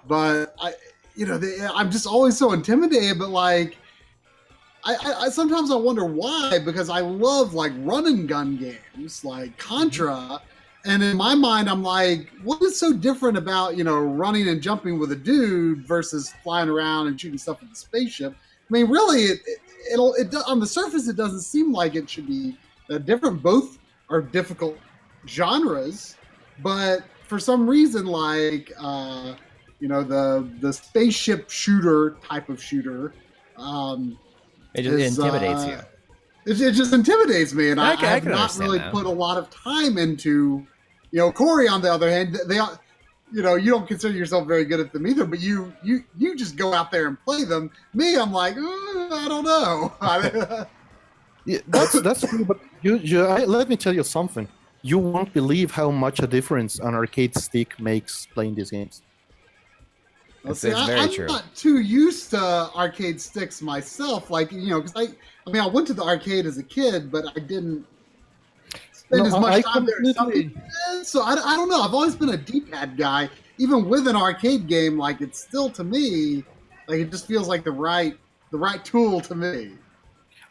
But I'm just always so intimidated. But like, I sometimes I wonder why, because I love like run and gun games like Contra, and in my mind I'm like, what is so different about running and jumping with a dude versus flying around and shooting stuff with the spaceship? I mean, really, it on the surface it doesn't seem like it should be that different. Both are difficult genres, but for some reason, like the spaceship shooter type of shooter, it just intimidates you. It just intimidates me, and I have not really put a lot of time into. Coury, on the other hand, they are. You don't consider yourself very good at them either, but you just go out there and play them. Me, I'm like, I don't know. Yeah, that's true, but let me tell you something. You won't believe how much a difference an arcade stick makes playing these games. It's very true. I'm not too used to arcade sticks myself, like because I went to the arcade as a kid, but I didn't spend as much time there as some people did. So I don't know. I've always been a D-pad guy, even with an arcade game. Like it's still to me, like it just feels like the right tool to me.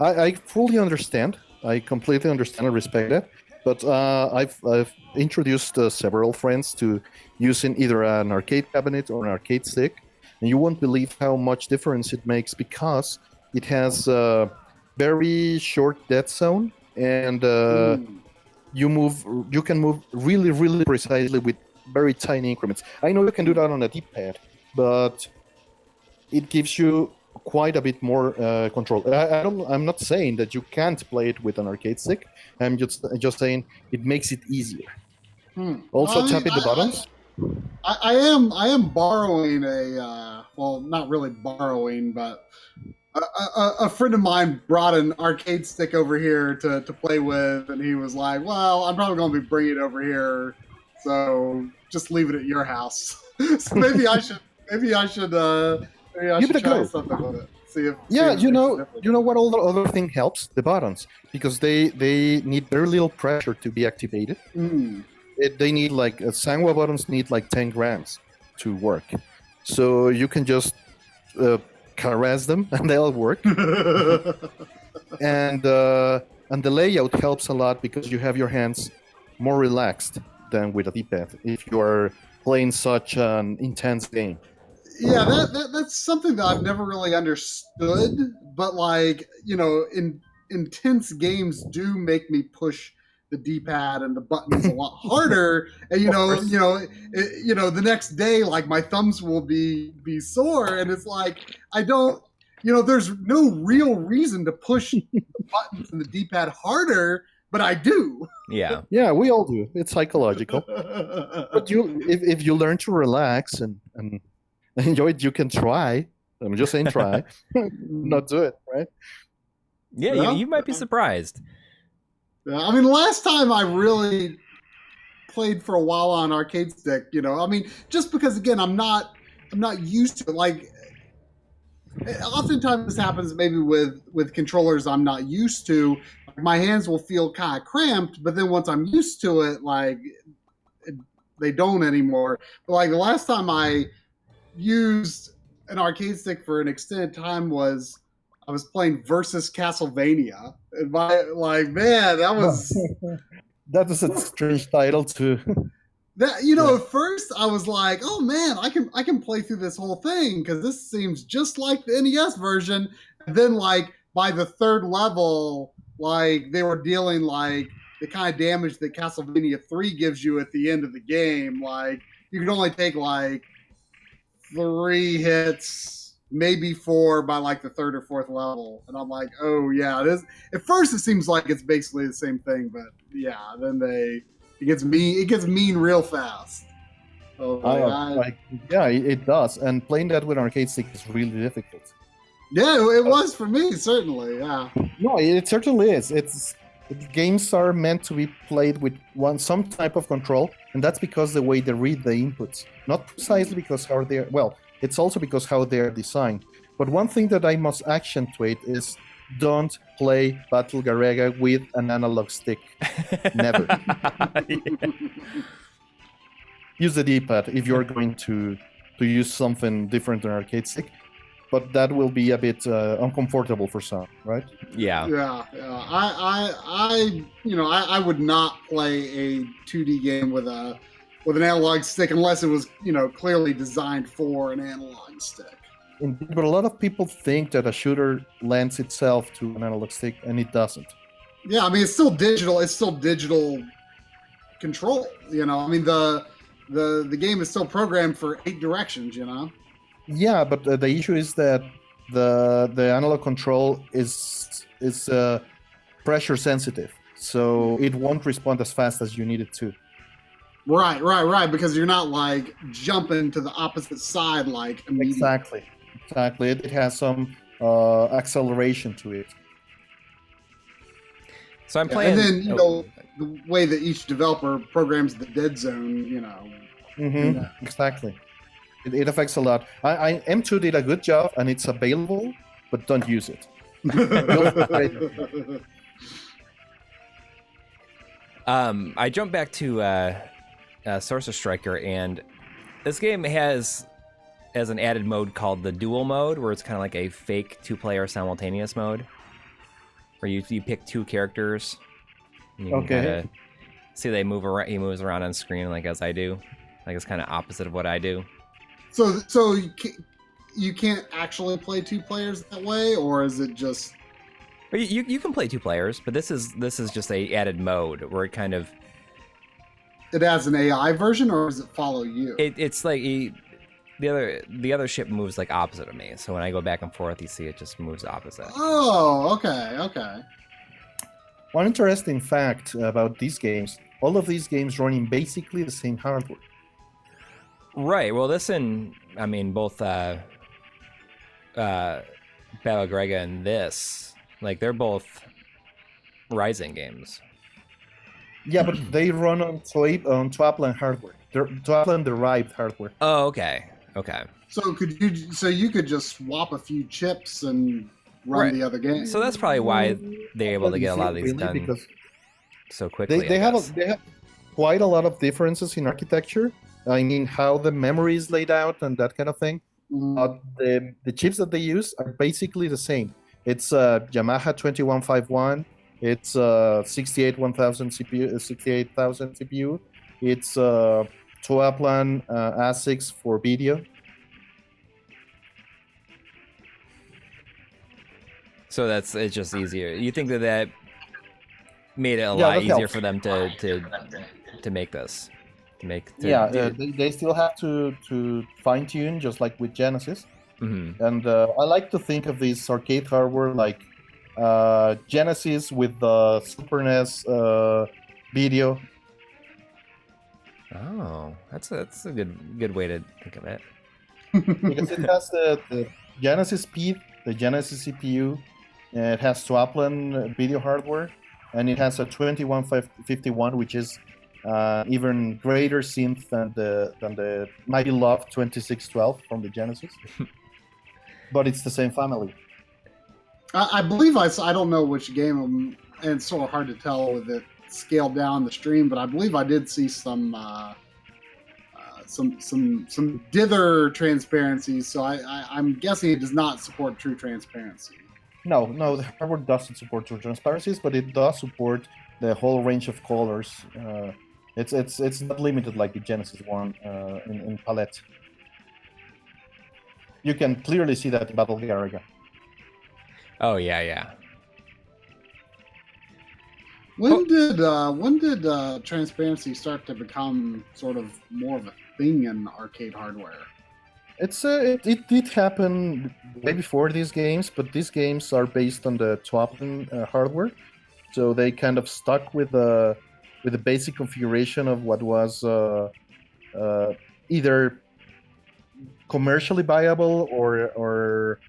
I fully understand. I completely understand and respect that. But I've introduced several friends to using either an arcade cabinet or an arcade stick, and you won't believe how much difference it makes because it has a very short dead zone, and you can move really, really precisely with very tiny increments. I know you can do that on a D-pad, but it gives you quite a bit more control. I'm not saying that you can't play it with an arcade stick. I'm just saying it makes it easier. Also, tapping the buttons. I am borrowing not really borrowing, but a friend of mine brought an arcade stick over here to play with, and he was like, "Well, I'm probably going to be bringing it over here, so just leave it at your house." So maybe I should try something with it. You know what other thing helps? The buttons, because they need very little pressure to be activated. They need Sanwa buttons need 10 grams to work, so you can just caress them and they'll work. and the layout helps a lot because you have your hands more relaxed than with a D-pad if you are playing such an intense game. Yeah, that's something that I've never really understood. But like, in intense games do make me push the D-pad and the buttons a lot harder. And Of course. the next day, like my thumbs will be sore, and it's like I don't. There's no real reason to push the buttons and the D-pad harder, but I do. Yeah. Yeah, we all do. It's psychological. But if you learn to relax and enjoy it, you can try. I'm just saying try. Not do it, right? Yeah, Yeah. you might be surprised. Yeah, I mean, last time I really played for a while on arcade stick, just because again, I'm not used to it. Like, oftentimes this happens maybe with controllers I'm not used to. My hands will feel kind of cramped, but then once I'm used to it, like they don't anymore. But like the last time I used an arcade stick for an extended time was I was playing Versus Castlevania. And man, that was That is a strange title too. that. At first I was like, oh man, I can play through this whole thing because this seems just like the NES version. And then like by the third level, like they were dealing like the kind of damage that Castlevania 3 gives you at the end of the game. Like you can only take like 3 hits, maybe 4 by like the third or fourth level. And I'm like, oh yeah, this at first it seems like it's basically the same thing, but yeah, then it gets mean real fast. Yeah, it does. And playing that with an arcade stick is really difficult. Yeah, it was for me, certainly. Yeah. No, it certainly is. Games are meant to be played with some type of control, and that's because the way they read the inputs, not precisely because how they're it's also because how they're designed. But one thing that I must accentuate is don't play Battle Garegga with an analog stick. Never. Use the D-pad if you're going to use something different than an arcade stick. But that will be a bit uncomfortable for some, right? Yeah. Yeah. I would not play a 2D game with an analog stick unless it was, clearly designed for an analog stick. Indeed, but a lot of people think that a shooter lends itself to an analog stick, and it doesn't. Yeah, I mean it's still digital. It's still digital control. I mean the game is still programmed for 8 directions. Yeah, but the issue is that the analog control is pressure sensitive, so it won't respond as fast as you need it to. Right. Because you're not like jumping to the opposite side like immediately. Exactly. It has some acceleration to it. So I'm playing. And then the way that each developer programs the dead zone. Mm-hmm. Yeah. Exactly. It affects a lot. M2 did a good job, and it's available, but don't use it. I jumped back to Sorcerer Striker, and this game has an added mode called the dual mode, where it's kind of like a fake 2-player simultaneous mode, where you pick 2 characters. And you can kinda see they move around. He moves around on screen like as I do, like it's kind of opposite of what I do. So you can't actually play 2 players that way, or is it just? You can play 2 players, but this is just a added mode where it kind of. It has an AI version, or does it follow you? It's like the other ship moves like opposite of me, so when I go back and forth, you see it just moves opposite. Oh, okay. One interesting fact about these games: all of these games run in basically the same hardware. Right. Well, both Battle Garegga and this, like they're both Rising games. Yeah, but they run on Twaplan hardware. They're Twaplan derived hardware. Oh, okay. So you could just swap a few chips and run the other game. So that's probably why they're able to get a lot of these done so quickly. They have quite a lot of differences in architecture. I mean, how the memory is laid out and that kind of thing. But the chips that they use are basically the same. It's Yamaha 2151. It's 68000 CPU. It's Twaplan ASICs for video. So it's just easier. You think that made it a Yeah, lot that easier helps. for them to make this, They still have to fine tune, just like with Genesis. Mhm. And I like to think of this arcade hardware like Genesis with the Super NES video. Oh, that's a good way to think of it. Because it has the Genesis speed, the Genesis CPU, it has Swappland video hardware, and it has a 2151, which is even greater synth than the mighty loved 2612 from the Genesis. But it's the same family. I believe I don't know which game, and it's sort of hard to tell with it scaled down the stream, but I believe I did see some dither transparency. So I'm guessing it does not support true transparency. No, the hardware doesn't support true transparencies, but it does support the whole range of colors. It's not limited like the Genesis one in palette. You can clearly see that in Battle Garegga. Oh yeah. When did transparency start to become sort of more of a thing in arcade hardware? It did happen way before these games, but these games are based on the Swappland hardware, so they kind of stuck with the basic configuration of what was either commercially viable or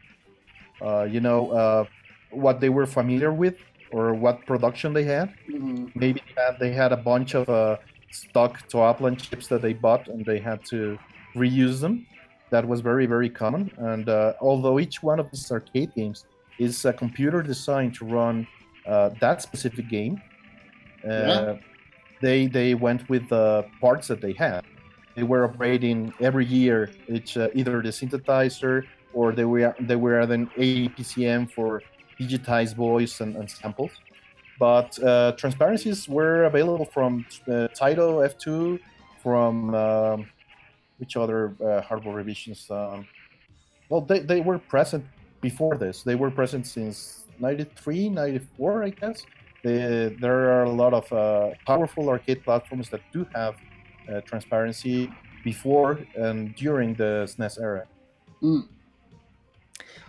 what they were familiar with or what production they had. Mm-hmm. Maybe they had a bunch of stock Swappland chips that they bought and they had to reuse them. That was very, very common. And although each one of these arcade games is a computer designed to run that specific game, they went with the parts that they had. They were upgrading every year. It's either the synthesizer or they were adding APCM for digitized voice and samples. But transparencies were available from Taito F2, from which other hardware revisions? They were present before this. They were present since 93, 94, I guess. There are a lot of powerful arcade platforms that do have transparency before and during the SNES era.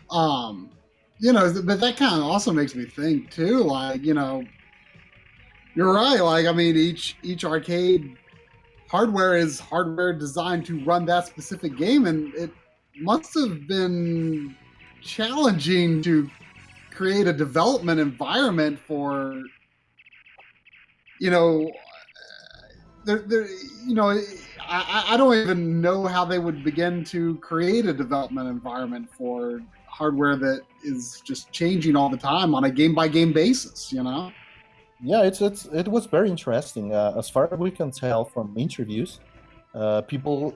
But that kind of also makes me think too, like, you're right. Like, I mean, each arcade hardware is hardware designed to run that specific game, and it must have been challenging to create a development environment for, I don't even know how they would begin to create a development environment for hardware that is just changing all the time on a game-by-game basis, Yeah, it was very interesting. As far as we can tell from interviews, people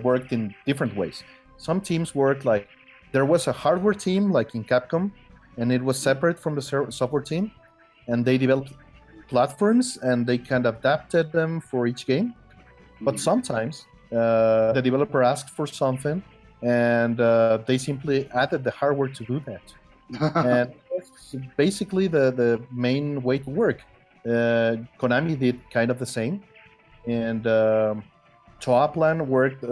worked in different ways. Some teams worked like there was a hardware team, like in Capcom, and it was separate from the software team, and they developed platforms and they kind of adapted them for each game. But sometimes the developer asked for something, and they simply added the hardware to do that. And that's basically the main way to work. Konami did kind of the same, and Swappland worked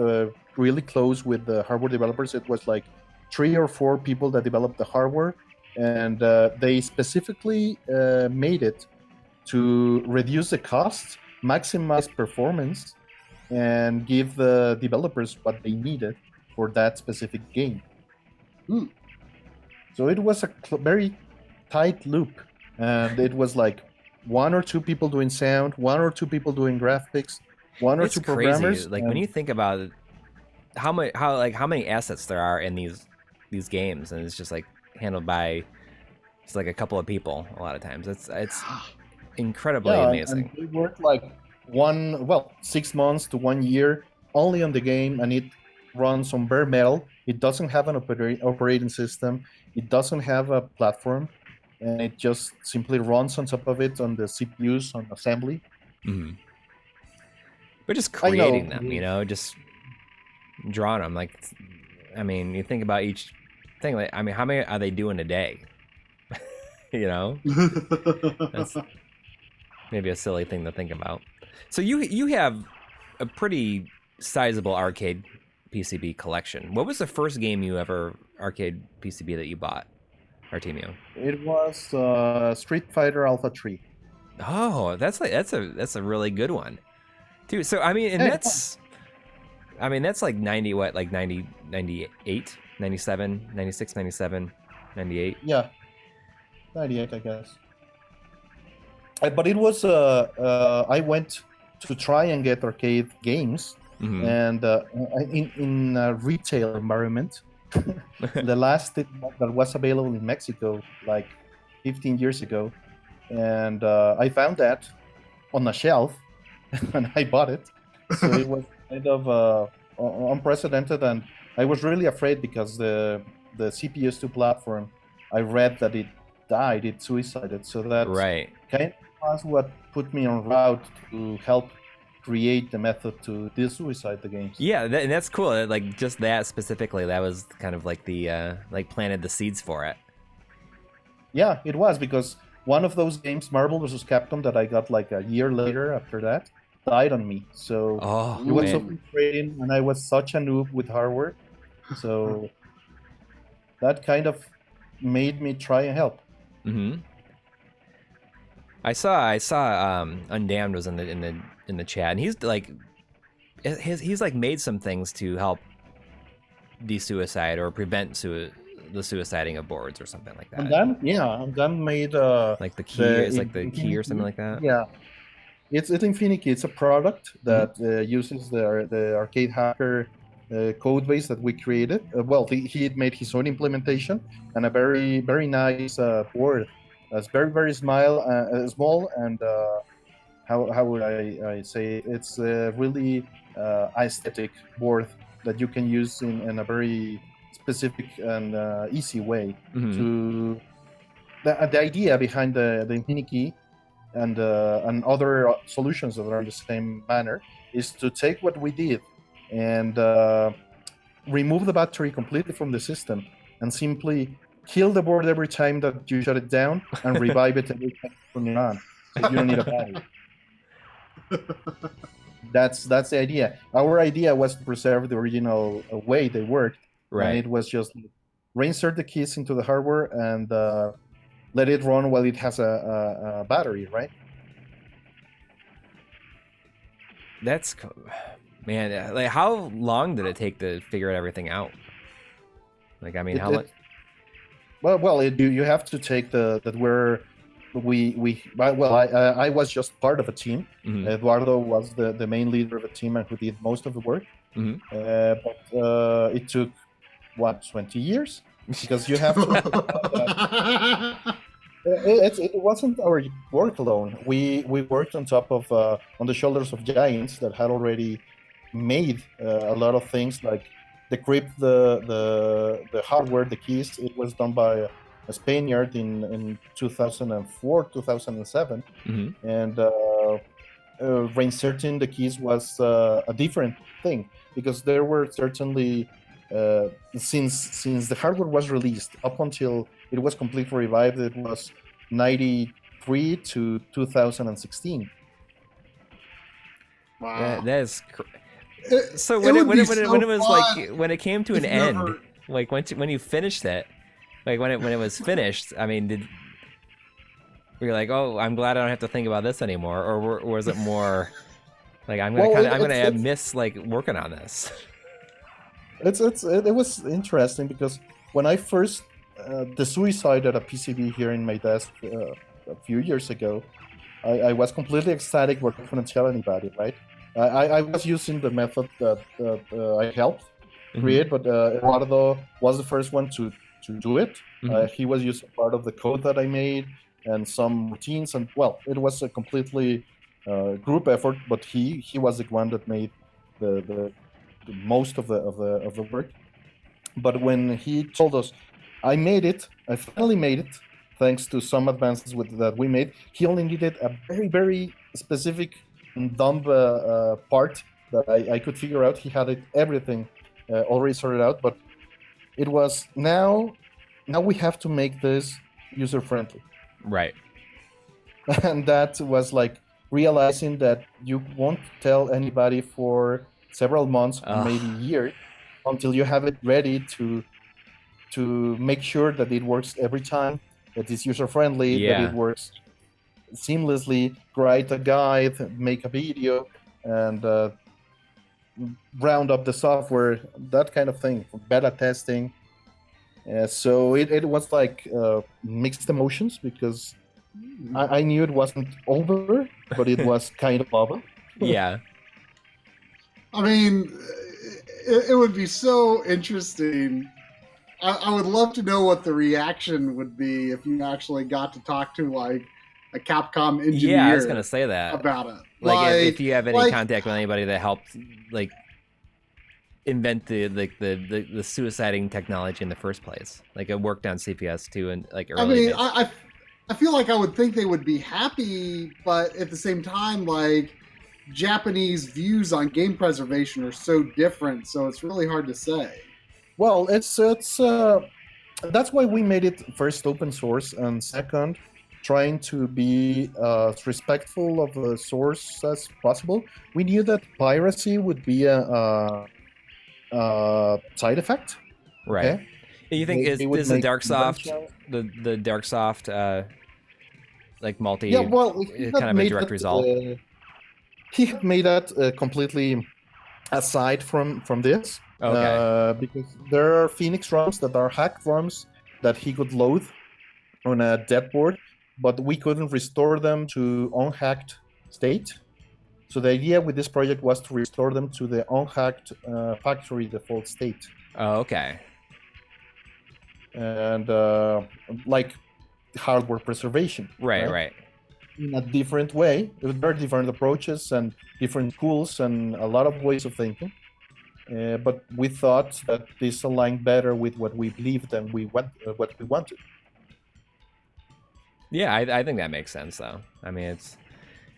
really close with the hardware developers. It was like 3 or 4 people that developed the hardware, and they specifically made it to reduce the costs, maximize performance, and give the developers what they needed for that specific game. So it was a very tight loop, and it was like 1 or 2 people doing sound, 1 or 2 people doing graphics, 1 or 2 programmers. Crazy. Like when you think about how many assets there are in these games, and it's just like handled by just like a couple of people a lot of times. It's incredibly amazing. And we worked like 6 months to 1 year only on the game, and it runs on bare metal. It doesn't have an operating system. It doesn't have a platform, and it just simply runs on top of it on the CPUs on assembly. Mm-hmm. But just creating them, just drawing them. Like, I mean, you think about each thing. Like, I mean, how many are they doing a day? You know, that's maybe a silly thing to think about. So you have a pretty sizable arcade PCB collection. What was the first game you ever arcade PCB that you bought, Artemio? It was Street Fighter Alpha 3. Oh, that's a really good one, too. So I mean, and Hey, that's like 90 what, like 90, 98, 97, 96, 97, 98. Yeah, 98, I guess. But it was I went to try and get arcade games, and in a retail environment. The last that was available in Mexico, like 15 years ago, and I found that on a shelf, and I bought it. So it was kind of unprecedented, and I was really afraid because the CPS2 platform, I read that it died, it suicided. So that Right. kind of was what put me on route to help create the method to de-suicide the games. Yeah, and that's cool. Like just that specifically, that was kind of like the like planted the seeds for it. Yeah, it was, because one of those games, Marvel vs. Capcom, that I got like a year later after that, died on me. So Oh, it was so man. frustrating, and I was such a noob with hardware. So that kind of made me try and help. Mm-hmm. I saw Undamned was in the chat, and he's like he's like made some things to help de-suicide or prevent the suiciding of boards or something like that. Undammed made like the key is like the key or something like that. Yeah, it's Infinity. It's a product that uses the arcade hacker code base that we created. He made his own implementation and a very nice board. It's very small, and how would I say it? It's a really aesthetic board that you can use in a very specific and easy way. To the idea behind the Infinity and other solutions that are in the same manner is to take what we did and remove the battery completely from the system and simply kill the board every time that you shut it down and revive it every time you turn it on. So you don't need a battery. That's the idea. Our idea was to preserve the original way they worked. Right. And it was just reinsert the keys into the hardware and let it run while it has a battery, right? That's man. Like, how long did it take to figure everything out? Like, I mean, how long? Well, you have to take I was just part of a team. Eduardo was the main leader of the team and who did most of the work. But it took 20 years, because you have to. It wasn't our work alone. We worked on top of on the shoulders of giants that had already made a lot of things, like decrypt the hardware, the keys. It was done by a Spaniard in 2004, 2007, and reinserting the keys was a different thing, because there were certainly since the hardware was released up until it was completely revived, it was 93 to 2016. Wow. That is. So when it was like, when it came to an end, never... like when you finished it, like when it was finished, I mean, were you like, oh, I'm glad I don't have to think about this anymore, or was it more like I'm gonna miss like working on this? It was interesting, because when I first the suicide at a PCB here in my desk a few years ago, I was completely ecstatic, but I couldn't tell anybody, right? I was using the method that I helped create, but Eduardo was the first one to do it. He was using part of the code that I made and some routines, and it was a completely group effort. But he was the one that made the most of the work. But when he told us, I finally made it, thanks to some advances that we made. He only needed a very specific and dumb part that I could figure out. He had everything already sorted out, but it was now we have to make this user friendly. Right. And that was like realizing that you won't tell anybody for several months, Ugh. maybe years, until you have it ready to make sure that it works every time, that it's user friendly, that Yeah. it works seamlessly. Write a guide, make a video, and round up the software, that kind of thing, beta testing. So it was like mixed emotions, because I knew it wasn't over, but it was kind of over. Yeah. I mean, it would be so interesting. I would love to know what the reaction would be if you actually got to talk to like a Capcom engineer. Yeah, I was gonna say that about it. Like, if you have any contact with anybody that helped like invent the suiciding technology in the first place, like it worked on CPS2 and like early. I feel like I would think they would be happy, but at the same time, like Japanese views on game preservation are so different, so it's really hard to say. Well, it's that's why we made it first open source, and second, trying to be as respectful of the source as possible. We knew that piracy would be a side effect. Right. Okay? You think is the Darksoft the Darksoft like multi? Yeah, well, kind of a direct result. He had made that completely aside from this. Okay. Because there are Phoenix ROMs that are hacked ROMs that he could load on a dead board, but we couldn't restore them to unhacked state. So the idea with this project was to restore them to the unhacked factory default state. Oh, okay. And like hardware preservation. Right. In a different way. There are different approaches and different tools and a lot of ways of thinking. But we thought that this aligned better with what we believed and what we wanted. Yeah, I think that makes sense, though. I mean,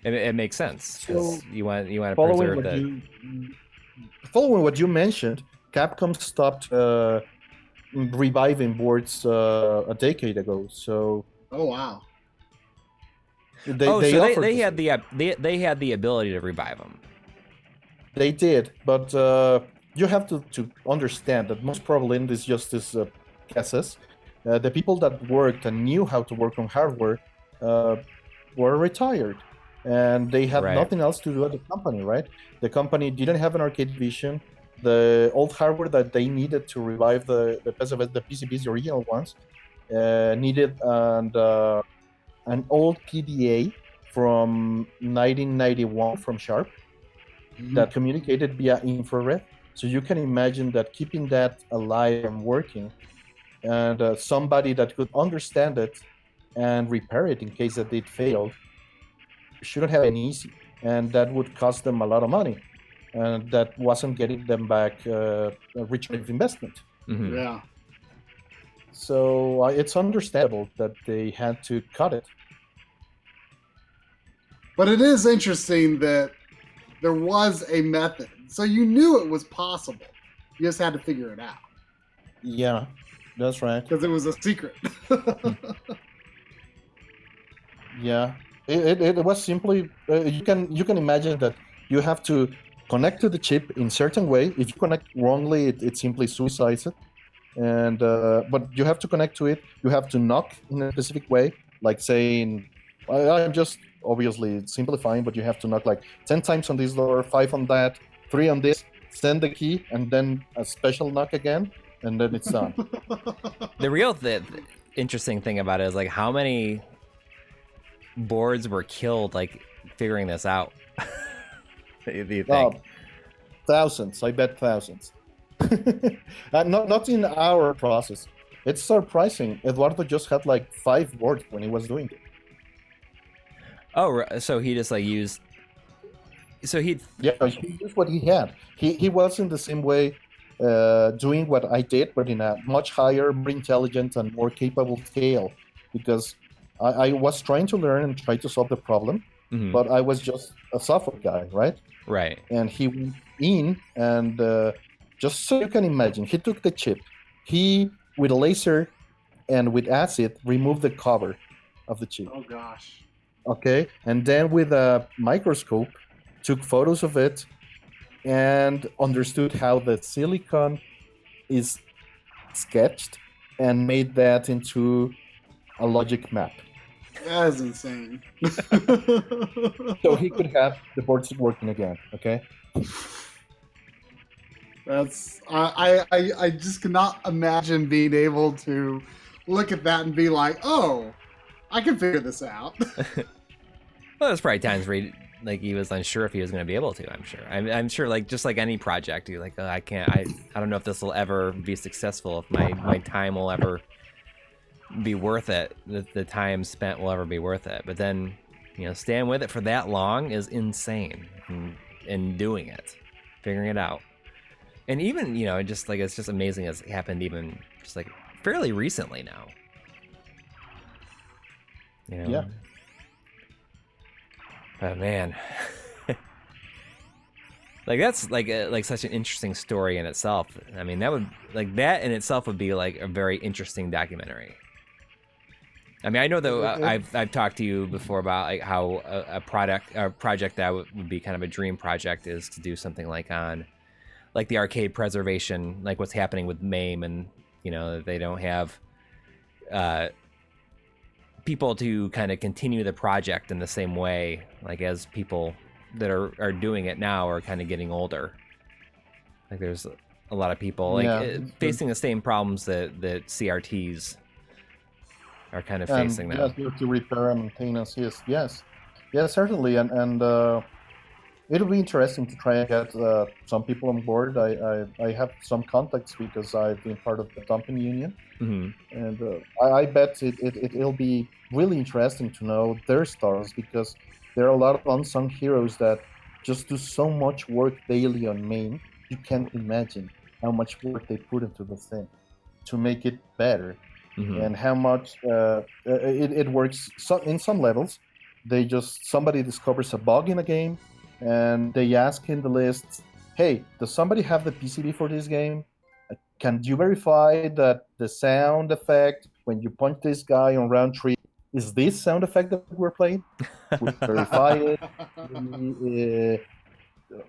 it makes sense, because you want to preserve the. Following what you mentioned, Capcom stopped reviving boards a decade ago. So. Oh wow. They had the ability to revive them. They did, but you have to understand that most prevalent is just this guesses. The people that worked and knew how to work on hardware were retired, and they had nothing else to do at the company, right? The company didn't have an arcade division. The old hardware that they needed to revive the PCBs, the original ones, needed an old PDA from 1991 from Sharp that communicated via infrared. So you can imagine that keeping that alive and working, and somebody that could understand it and repair it in case that it failed, shouldn't have been easy, and that would cost them a lot of money, and that wasn't getting them back a return of investment. Mm-hmm. Yeah. So it's understandable that they had to cut it. But it is interesting that there was a method. So you knew it was possible. You just had to figure it out. Yeah, that's right. Because it was a secret. Yeah, it was simply you can imagine that you have to connect to the chip in certain way. If you connect wrongly, it simply suicides it. And but you have to connect to it. You have to knock in a specific way, like saying, I'm just obviously simplifying, but you have to knock like 10 times on this door, 5 on that, 3 on this, send the key, and then a special knock again, and then it's done. The real interesting thing about it is like how many boards were killed like figuring this out. Do you think? Thousands, I bet thousands. Not in our process. It's surprising. Eduardo just had like 5 boards when he was doing it. Oh, so he just like used. So he used what he had. He was in the same way doing what I did, but in a much higher, more intelligent, and more capable scale. Because I was trying to learn and try to solve the problem, but I was just a software guy, right? Right. And he went in and just so you can imagine, he took the chip. He, with a laser and with acid, removed the cover of the chip. Oh gosh. Okay, and then with a microscope, took photos of it, and understood how the silicon is sketched, and made that into a logic map. That is insane. So he could have the boards working again. Okay. That's I just cannot imagine being able to look at that and be like, oh, I can figure this out. Well, there's probably times where he was unsure if he was going to be able to. I'm sure, like just like any project, you're like, oh, I can't. I don't know if this will ever be successful. If my time will ever be worth it. The time spent will ever be worth it. But then, staying with it for that long is insane. And doing it, figuring it out, and even it's just amazing. It's happened even just like fairly recently now. Yeah. Oh man, that's like such an interesting story in itself. I mean, that in itself would be like a very interesting documentary. I mean, I know that I've talked to you before about like how a project that would be kind of a dream project is to do something like on like the arcade preservation, like what's happening with MAME, and they don't have people to kind of continue the project in the same way, like as people that are doing it now are kind of getting older. Like there's a lot of people facing the same problems that CRTs are kind of facing now. To repair and maintenance, yes, certainly, and it'll be interesting to try and get some people on board. I have some contacts because I've been part of the dumping union, and I bet it'll be really interesting to know their stories, because there are a lot of unsung heroes that just do so much work daily on MAME. You can't imagine how much work they put into the thing to make it better. And how much it works. In some levels, somebody discovers a bug in a game, and they ask in the list, "Hey, does somebody have the PCB for this game? Can you verify that the sound effect when you punch this guy on round 3 is this sound effect that we're playing?" We verify it,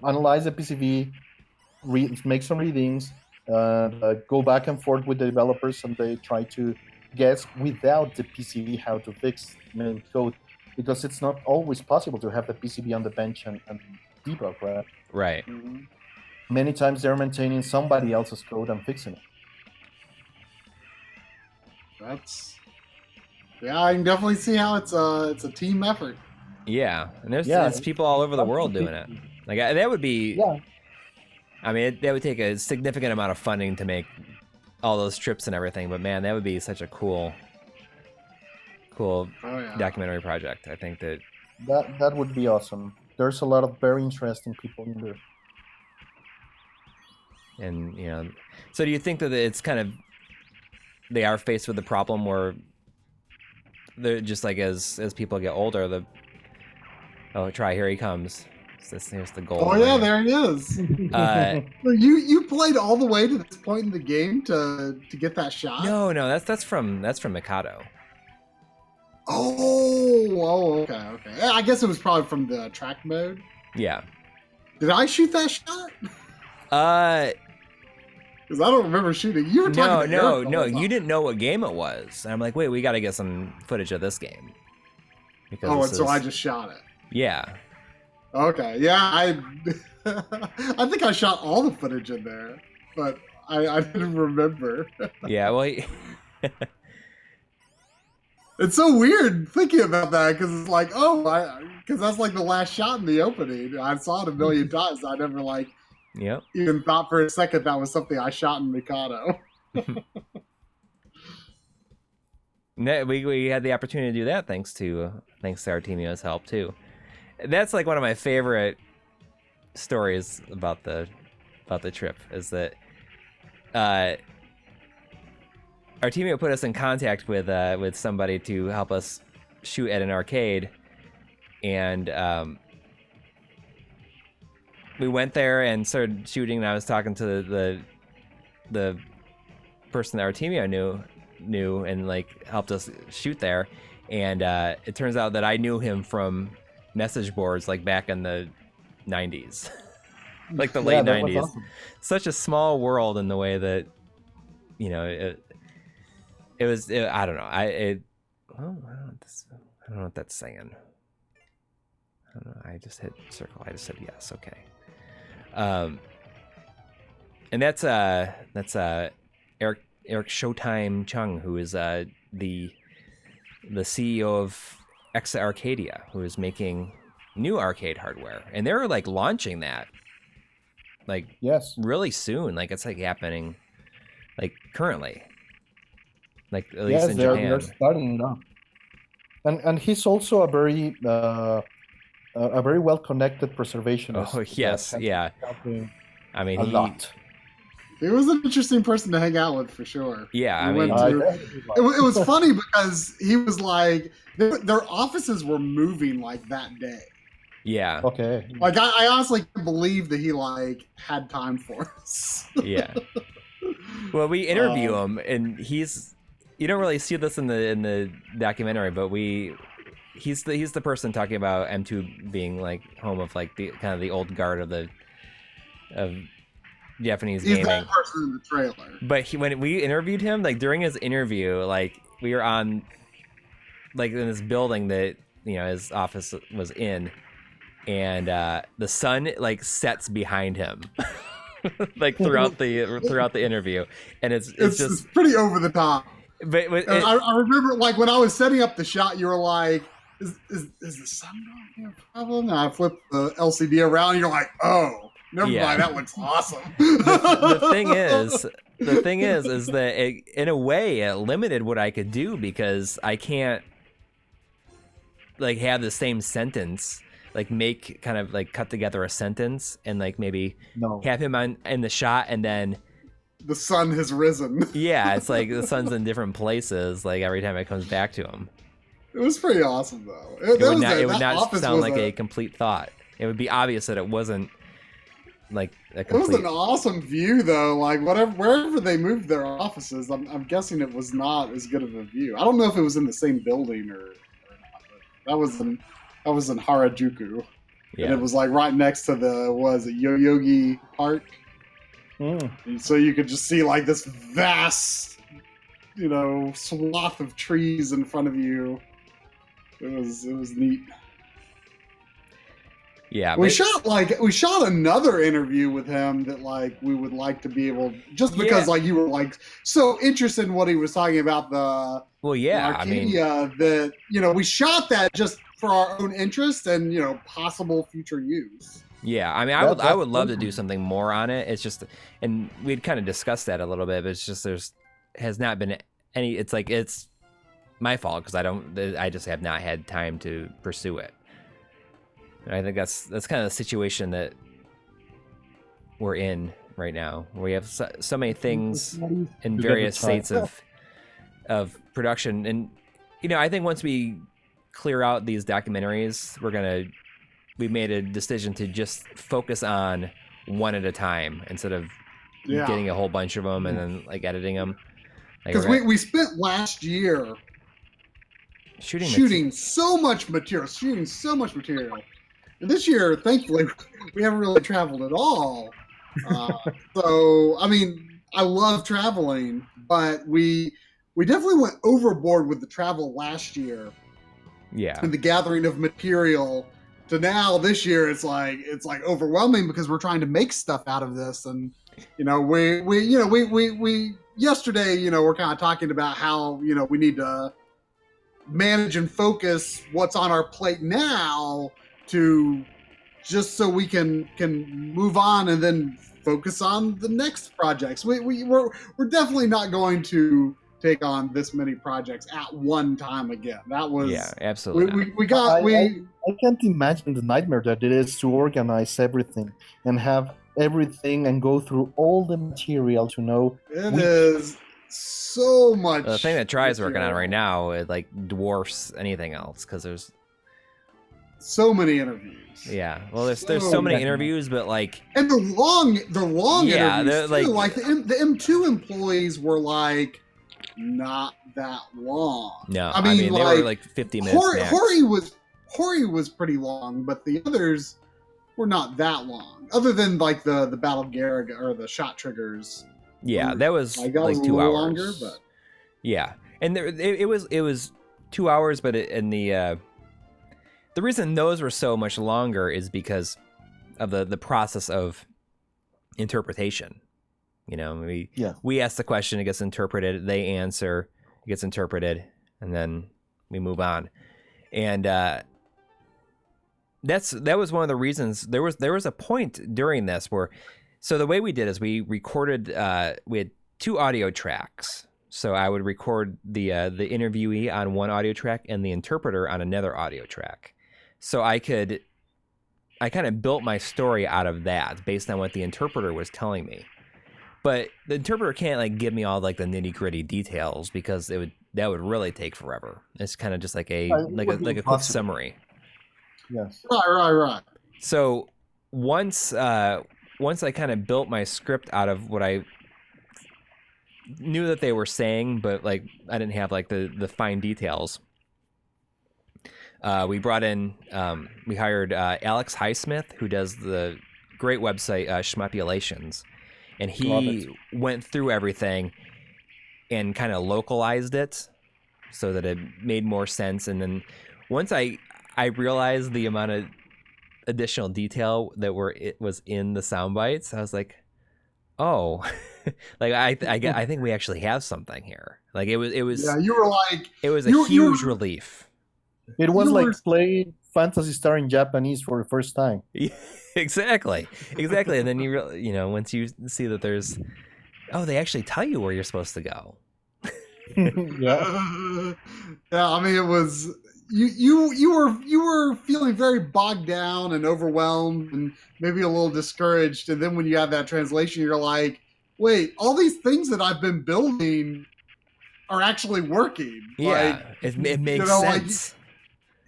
analyze the PCB, make some readings. Go back and forth with the developers, and they try to guess without the PCB how to fix MAME code, because it's not always possible to have the PCB on the bench and debug, right? Right. Many times they're maintaining somebody else's code and fixing it. I can definitely see how it's a team effort. Yeah, and there's people all over the world doing it. Like that would be. Yeah. I mean, that would take a significant amount of funding to make all those trips and everything, but man, that would be such a cool documentary project. I think that would be awesome. There's a lot of very interesting people in there. And so do you think that it's kind of they are faced with the problem where they're just like as people get older, here he comes. Here's the goal. Oh yeah, there he is. You played all the way to this point in the game to get that shot? No, that's from Mikado. Oh, okay. I guess it was probably from the track mode. Yeah. Did I shoot that shot? Because I don't remember shooting. You were talking. No. You didn't know what game it was. And I'm like, wait, we got to get some footage of this game. So I just shot it. Yeah. Okay, yeah, I think I shot all the footage in there, but I didn't remember. Yeah, well, it's so weird thinking about that, because it's like, because that's like the last shot in the opening. I saw it a million times. I never even thought for a second that was something I shot in Mikado. We had the opportunity to do that thanks to Artemio's help too. That's like one of my favorite stories about the trip is that Artemio put us in contact with somebody to help us shoot at an arcade, and we went there and started shooting. And I was talking to the person that Artemio knew and like helped us shoot there. And it turns out that I knew him from message boards like back in the 90s, like the late that was 90s. awesome. Such a small world in the way that, you know, it was. I don't know. I don't know what that's saying. I don't know. I just hit circle. I just said yes. Okay. And that's Eric Showtime Chung, who is the CEO of Exa Arcadia, who is making new arcade hardware, and they're like launching that like Yes. really soon. Like it's like happening like currently, like at least Yes, in they're Japan. starting now. And he's also a very well connected preservationist. Oh yes, that has yeah. helping I mean, a lot. He was an interesting person to hang out with for sure. Yeah, I We mean, went to- it was funny because he was like, their offices were moving like that day. yeah, Okay. Like I honestly can't believe that he like had time for us. yeah. Well, we interview him, and you don't really see this in the documentary, but he's the person talking about M2 being like home of like the kind of the old guard of Japanese He's gaming. that person in the trailer. But when we interviewed him, like during his interview, like we were on like in this building that, you know, his office was in, and the sun like sets behind him like throughout the interview, and it's just pretty over the top. but I remember like when I was setting up the shot, you were like, is the sun going to be a problem? And I flipped the LCD around, and you're like, oh, never Yeah. mind, that looks awesome. the thing is that in a way it limited what I could do, because I can't like have the same sentence, like make kind of like cut together a sentence and like maybe have him in the shot, and then the sun has risen. yeah, it's like the sun's in different places like every time it comes back to him. It was pretty awesome though. It would not sound like a complete thought. It would be obvious that it wasn't like a complete. It was an awesome view though. Like wherever they moved their offices, I'm guessing it was not as good of a view. I don't know if it was in the same building or not. But that was in Harajuku, Yeah. and it was like right next to the Yoyogi Park. And so you could just see like this vast, you know, swath of trees in front of you. It was neat. Yeah, We shot another interview with him that like we would like to be able, just because like you were like so interested in what he was talking about the Arcadia, that, you know, we shot that just for our own interest and, you know, possible future use. Yeah, I mean, I would love to do something more on it. It's just, and we'd kind of discussed that a little bit, but it's just has not been any. It's like it's my fault because I just have not had time to pursue it. And I think that's kind of the situation that we're in right now, where we have so many things in various states of production, and you know, I think once we clear out these documentaries, we made a decision to just focus on one at a time instead of getting a whole bunch of them and then like editing them. Because we spent last year shooting so much material. And this year, thankfully, we haven't really traveled at all. So, I mean, I love traveling, but we definitely went overboard with the travel last year. Yeah. And the gathering of material. To now, this year, it's like overwhelming because we're trying to make stuff out of this, and you know, we yesterday, you know, we're kind of talking about how, you know, we need to manage and focus what's on our plate now to just so we can move on and then focus on the next projects. We're definitely not going to take on this many projects at one time again. That was absolutely. I can't imagine the nightmare that it is to organize everything and have everything and go through all the material to know. It is so much. The thing that Try's working on right now, it like dwarfs anything else because there's so many interviews. Yeah, well, there's so many interviews, but like, and the long yeah, interviews like the M2 employees were like not that long. No, I mean, they were like 50 minutes max. Hori was pretty long, but the others were not that long. Other than like the Battle of Garegga or the shot triggers. Yeah, that was like like 2 hours. Longer, but yeah, and it was 2 hours, but the reason those were so much longer is because of the process of interpretation. You know, we ask the question, it gets interpreted, they answer, it gets interpreted, and then we move on. And that was one of the reasons. There was a point during this where, so the way we did is we recorded, we had 2 audio tracks. So I would record the interviewee on one audio track and the interpreter on another audio track. So I kind of built my story out of that based on what the interpreter was telling me. But the interpreter can't like give me all like the nitty gritty details because that would really take forever. It's kind of just like a quick summary. Yes. Right. So once I kind of built my script out of what I knew that they were saying, but like I didn't have like the fine details. We brought in, we hired Alex Highsmith, who does the great website Schmopulations, and he went through everything and kind of localized it so that it made more sense. And then once I realized the amount of additional detail that was in the sound bites, I was like, oh, like I think we actually have something here. Like it was yeah, you were like, it was a huge relief. It was like playing Phantasy Star in Japanese for the first time. Yeah, exactly. And then once you see that there's, they actually tell you where you're supposed to go. Yeah. I mean, it was you were feeling very bogged down and overwhelmed and maybe a little discouraged, and then when you have that translation, you're like, wait, all these things that I've been building are actually working. Yeah, like, it makes sense.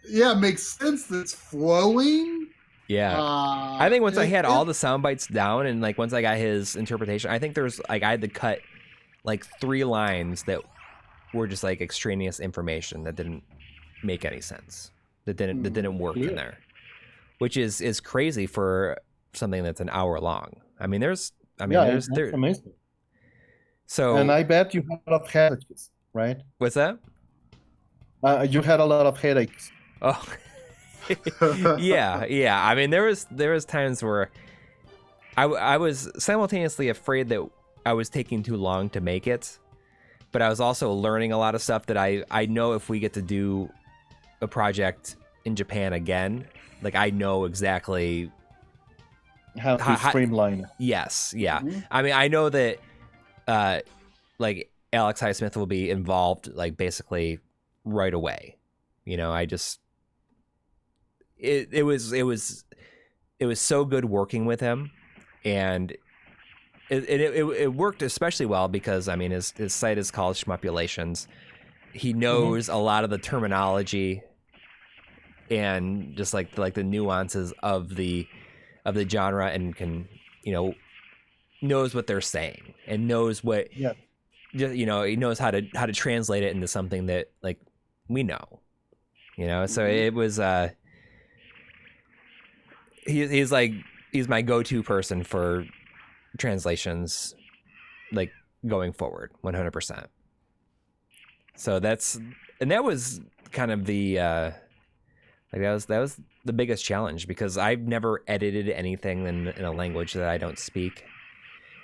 It makes sense. That's flowing. Yeah, I think once I had all the sound bites down, and like once I got his interpretation, I think there's like I had to cut like 3 lines that were just like extraneous information that didn't make any sense, that didn't work in there, which is crazy for something that's an hour long. I mean, there's amazing. So, and I bet you had a lot of headaches, right? What's that? You had a lot of headaches. Oh, yeah. I mean, there was times where I was simultaneously afraid that I was taking too long to make it, but I was also learning a lot of stuff that I know if we get to do a project in Japan again, like I know exactly how to streamline. Yes, yeah. Mm-hmm. I mean, I know that like Alex Highsmith will be involved like basically right away. You know, I just it was so good working with him, and it worked especially well because I mean his site is called Schmopulations. He knows a lot of the terminology and just like the nuances of the genre, and can knows what they're saying and knows what he knows how to translate it into something that like we know, so it was he's my go-to person for translations like going forward 100%. So that was kind of the that was the biggest challenge, because I've never edited anything in a language that I don't speak,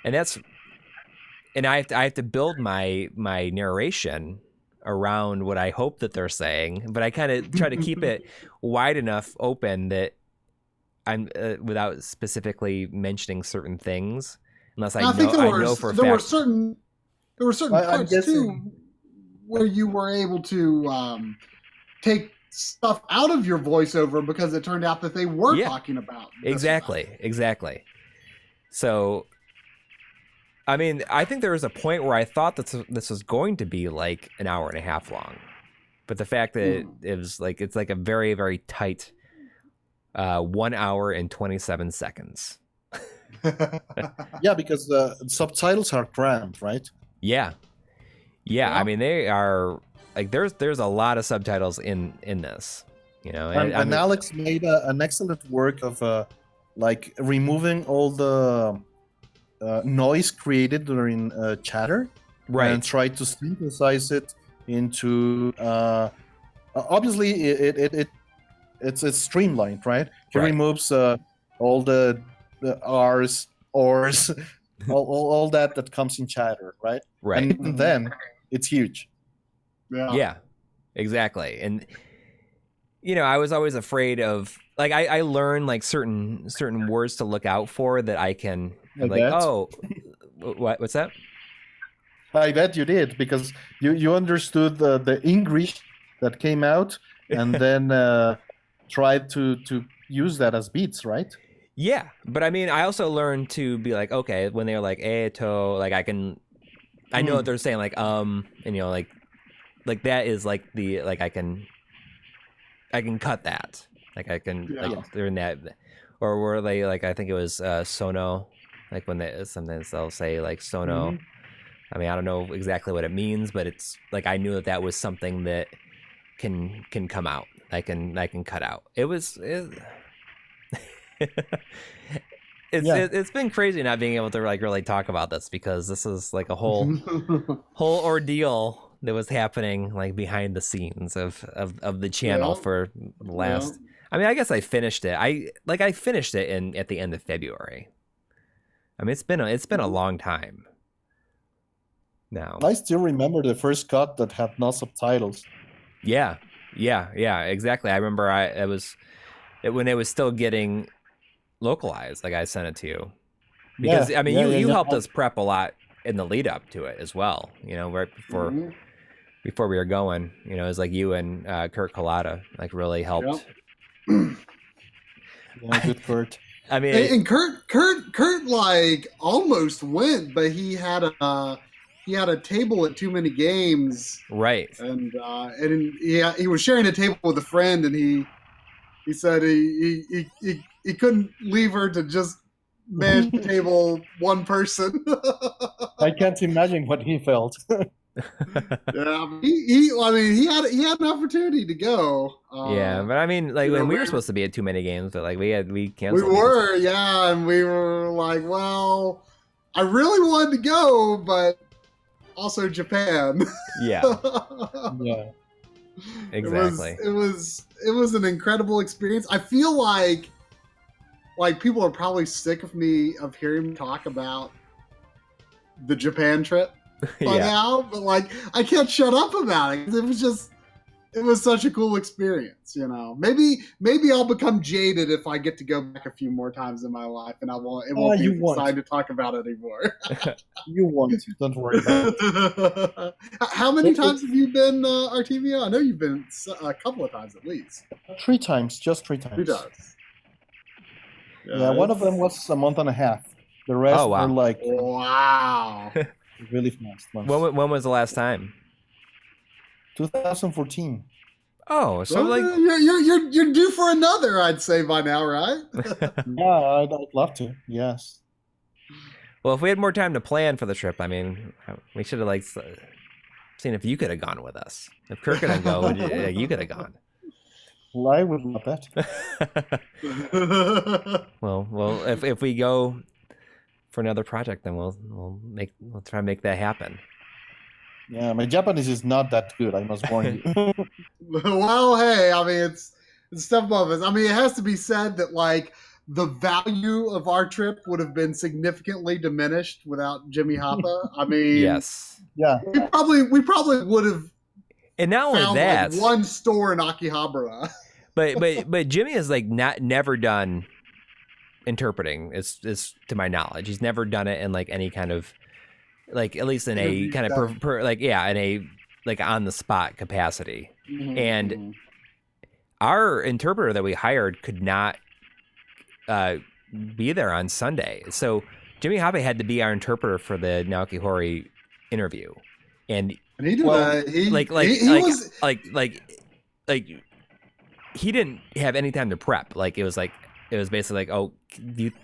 and I have to build my narration around what I hope that they're saying, but I kind of try to keep it wide enough open that I'm without specifically mentioning certain things, unless I know for a fact. There were certain parts too where you were able to take stuff out of your voiceover because it turned out that they were talking about exactly. So I mean, I think there was a point where I thought that this was going to be like an hour and a half long, but the fact that it was like it's like a very, very tight 1 hour and 27 seconds. Yeah, because the subtitles are crammed, right? Yeah, Yeah, Yeah. I mean they are like there's a lot of subtitles in this, you know. And, I mean, Alex made an excellent work of like removing all the noise created during chatter, right. and tried to synthesize it into. Obviously, it's streamlined, right? He Right. removes all the R's, ors, all that comes in chatter, right? Right. And even then, it's huge. Yeah, exactly. And you know, I was always afraid of like I learned like certain words to look out for that I can Like like, that? oh, what's that? I bet you did, because you understood the English that came out, and then tried to use that as beats, right? Yeah, but I mean, I also learned to be like, okay, when they're like to, like I know what they're saying, like and you know, like that is like the like I can cut that, like I can like they're in that, or were they like I think it was sono, like when they sometimes they'll say like sono. I mean, I don't know exactly what it means, but it's like I knew that was something that can come out. I can cut out. It's been crazy not being able to like really talk about this, because this is like a whole ordeal that was happening like behind the scenes of the channel for the last. I mean, I guess I finished it. I finished it at the end of February. I mean, it's been a long time. Now I still remember the first cut that had no subtitles. Yeah, exactly. I remember when it was still getting localized. Like I sent it to you because I mean you helped us prep a lot in the lead up to it as well. You know, right before we were going. You know, it was like you and Kurt Collada like really helped. Yeah, good Kurt. I mean, and Kurt like almost went, but he had a table at Too Many Games, right? And he was sharing a table with a friend, and he said he couldn't leave her to just manage the table one person. I can't imagine what he felt. Yeah, he had an opportunity to go. Yeah, but I mean, like when we were supposed to be at Too Many Games, but like we canceled. We were, yeah, and we were like, well, I really wanted to go, but also Japan. Yeah. Yeah. Exactly. It was an incredible experience. I feel like people are probably sick of hearing me talk about the Japan trip by now, but like I can't shut up about it. It was such a cool experience, you know. Maybe I'll become jaded if I get to go back a few more times in my life, and it won't be exciting to talk about it anymore. You want to, don't worry about it. How many times have you been Artemio? I know you've been a couple of times at least. 3 times, just 3 times. 3 times. Yeah, one of them was a month and a half. The rest were like wow, really fast ones. When was the last time? 2014. Oh, so like you're due for another, I'd say by now, right? Yeah, I'd love to. Yes. Well, if we had more time to plan for the trip, I mean, we should have like seen if you could have gone with us. If Kirk could have gone, you could have gone. Well, I would love that. well, if we go for another project, then we'll try to make that happen. Yeah, my Japanese is not that good, I must warn you. Well, hey, I mean, it's stuff above us. I mean, it has to be said that like the value of our trip would have been significantly diminished without Jimmy Hoppa. I mean, yes, yeah, we probably would have. And not only that, like one store in Akihabara. but Jimmy has like never done interpreting. It's to my knowledge, he's never done it in like any kind of like at least in a kind of in a like on the spot capacity. Mm-hmm. And our interpreter that we hired could not be there on Sunday, so Jimmy Hoppa had to be our interpreter for the Naoki Hori interview, and he did he didn't have any time to prep. Like it was basically like, oh,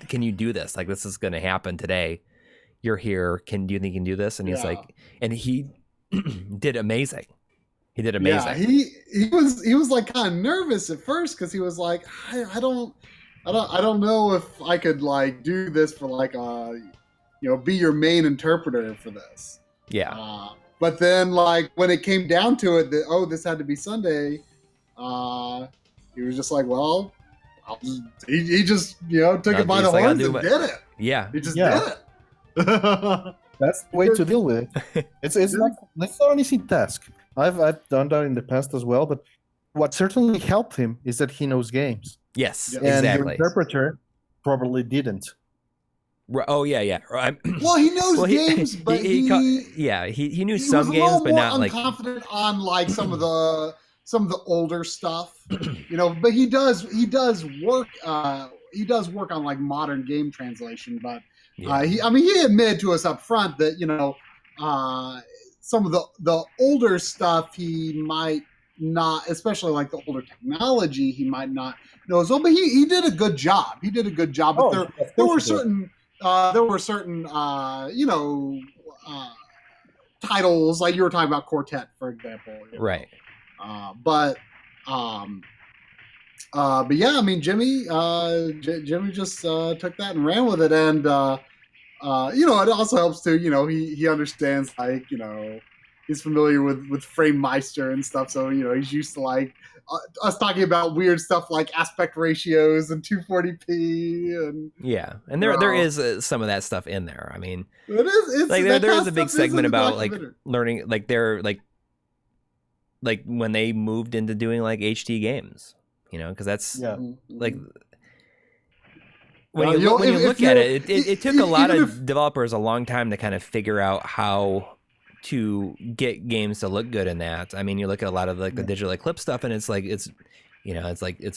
can you do this? Like this is going to happen today. You're here. Do you think you can do this? And he's like, and he did amazing. He did amazing. Yeah, he was like kind of nervous at first because he was like, I don't know if I could like do this for like be your main interpreter for this. Yeah. But then like when it came down to it, that this had to be Sunday, he was just like, well, he just took it by the horns and did it. Yeah, he just did it. That's the way to deal with it. It's not an easy task. I've done that in the past as well, but what certainly helped him is that he knows games. Yes, and exactly. The interpreter probably didn't. Oh yeah. Well, he knows games, but he knew some games, but not like confident on like some of the older stuff, But he does work. He does work on like modern game translation, but he admitted to us up front that some of the older stuff he might not, especially like the older technology, he might not know as well. But he did a good job. But there were certain titles like you were talking about Quartet, for example. Right. But yeah, I mean Jimmy just took that and ran with it, and it also helps too. He understands like he's familiar with FrameMeister and stuff, so he's used to like us talking about weird stuff like aspect ratios and 240p and and there is some of that stuff in there. I mean, it's like there is a big segment about like learning like they're like when they moved into doing like HD games, because that's like when you look at it, it took a lot of developers a long time to kind of figure out how to get games to look good in that. I mean, you look at a lot of like the digital Eclipse stuff, and it's like it's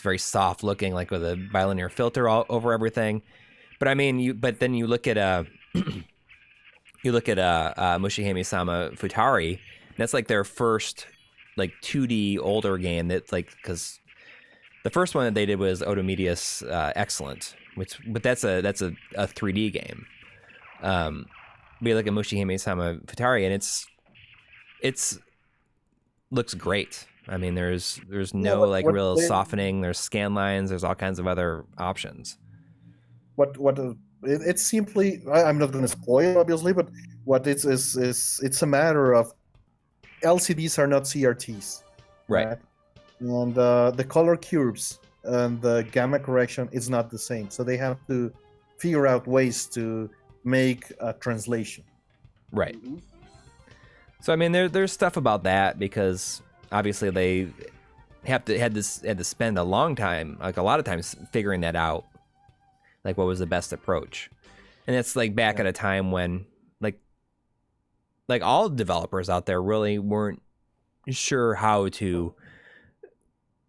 very soft looking, like with a bilinear filter all over everything. But I mean, but then you look at Mushihime-sama Futari, and that's like their first like 2D older game that like, because the first one that they did was Odomedius Excellent, but that's a 3D game. Be like a Mushihime-sama Futari, and it's looks great. I mean, there's no real softening. There's scan lines. There's all kinds of other options. It's simply, I'm not going to spoil obviously, but what it's a matter of LCDs are not CRTs, right? And the color curves and the gamma correction is not the same, so they have to figure out ways to make a translation. Right. So I mean, there's stuff about that because obviously they had to spend a long time, like a lot of times, figuring that out, like what was the best approach. And it's like back at a time when like all developers out there really weren't sure how to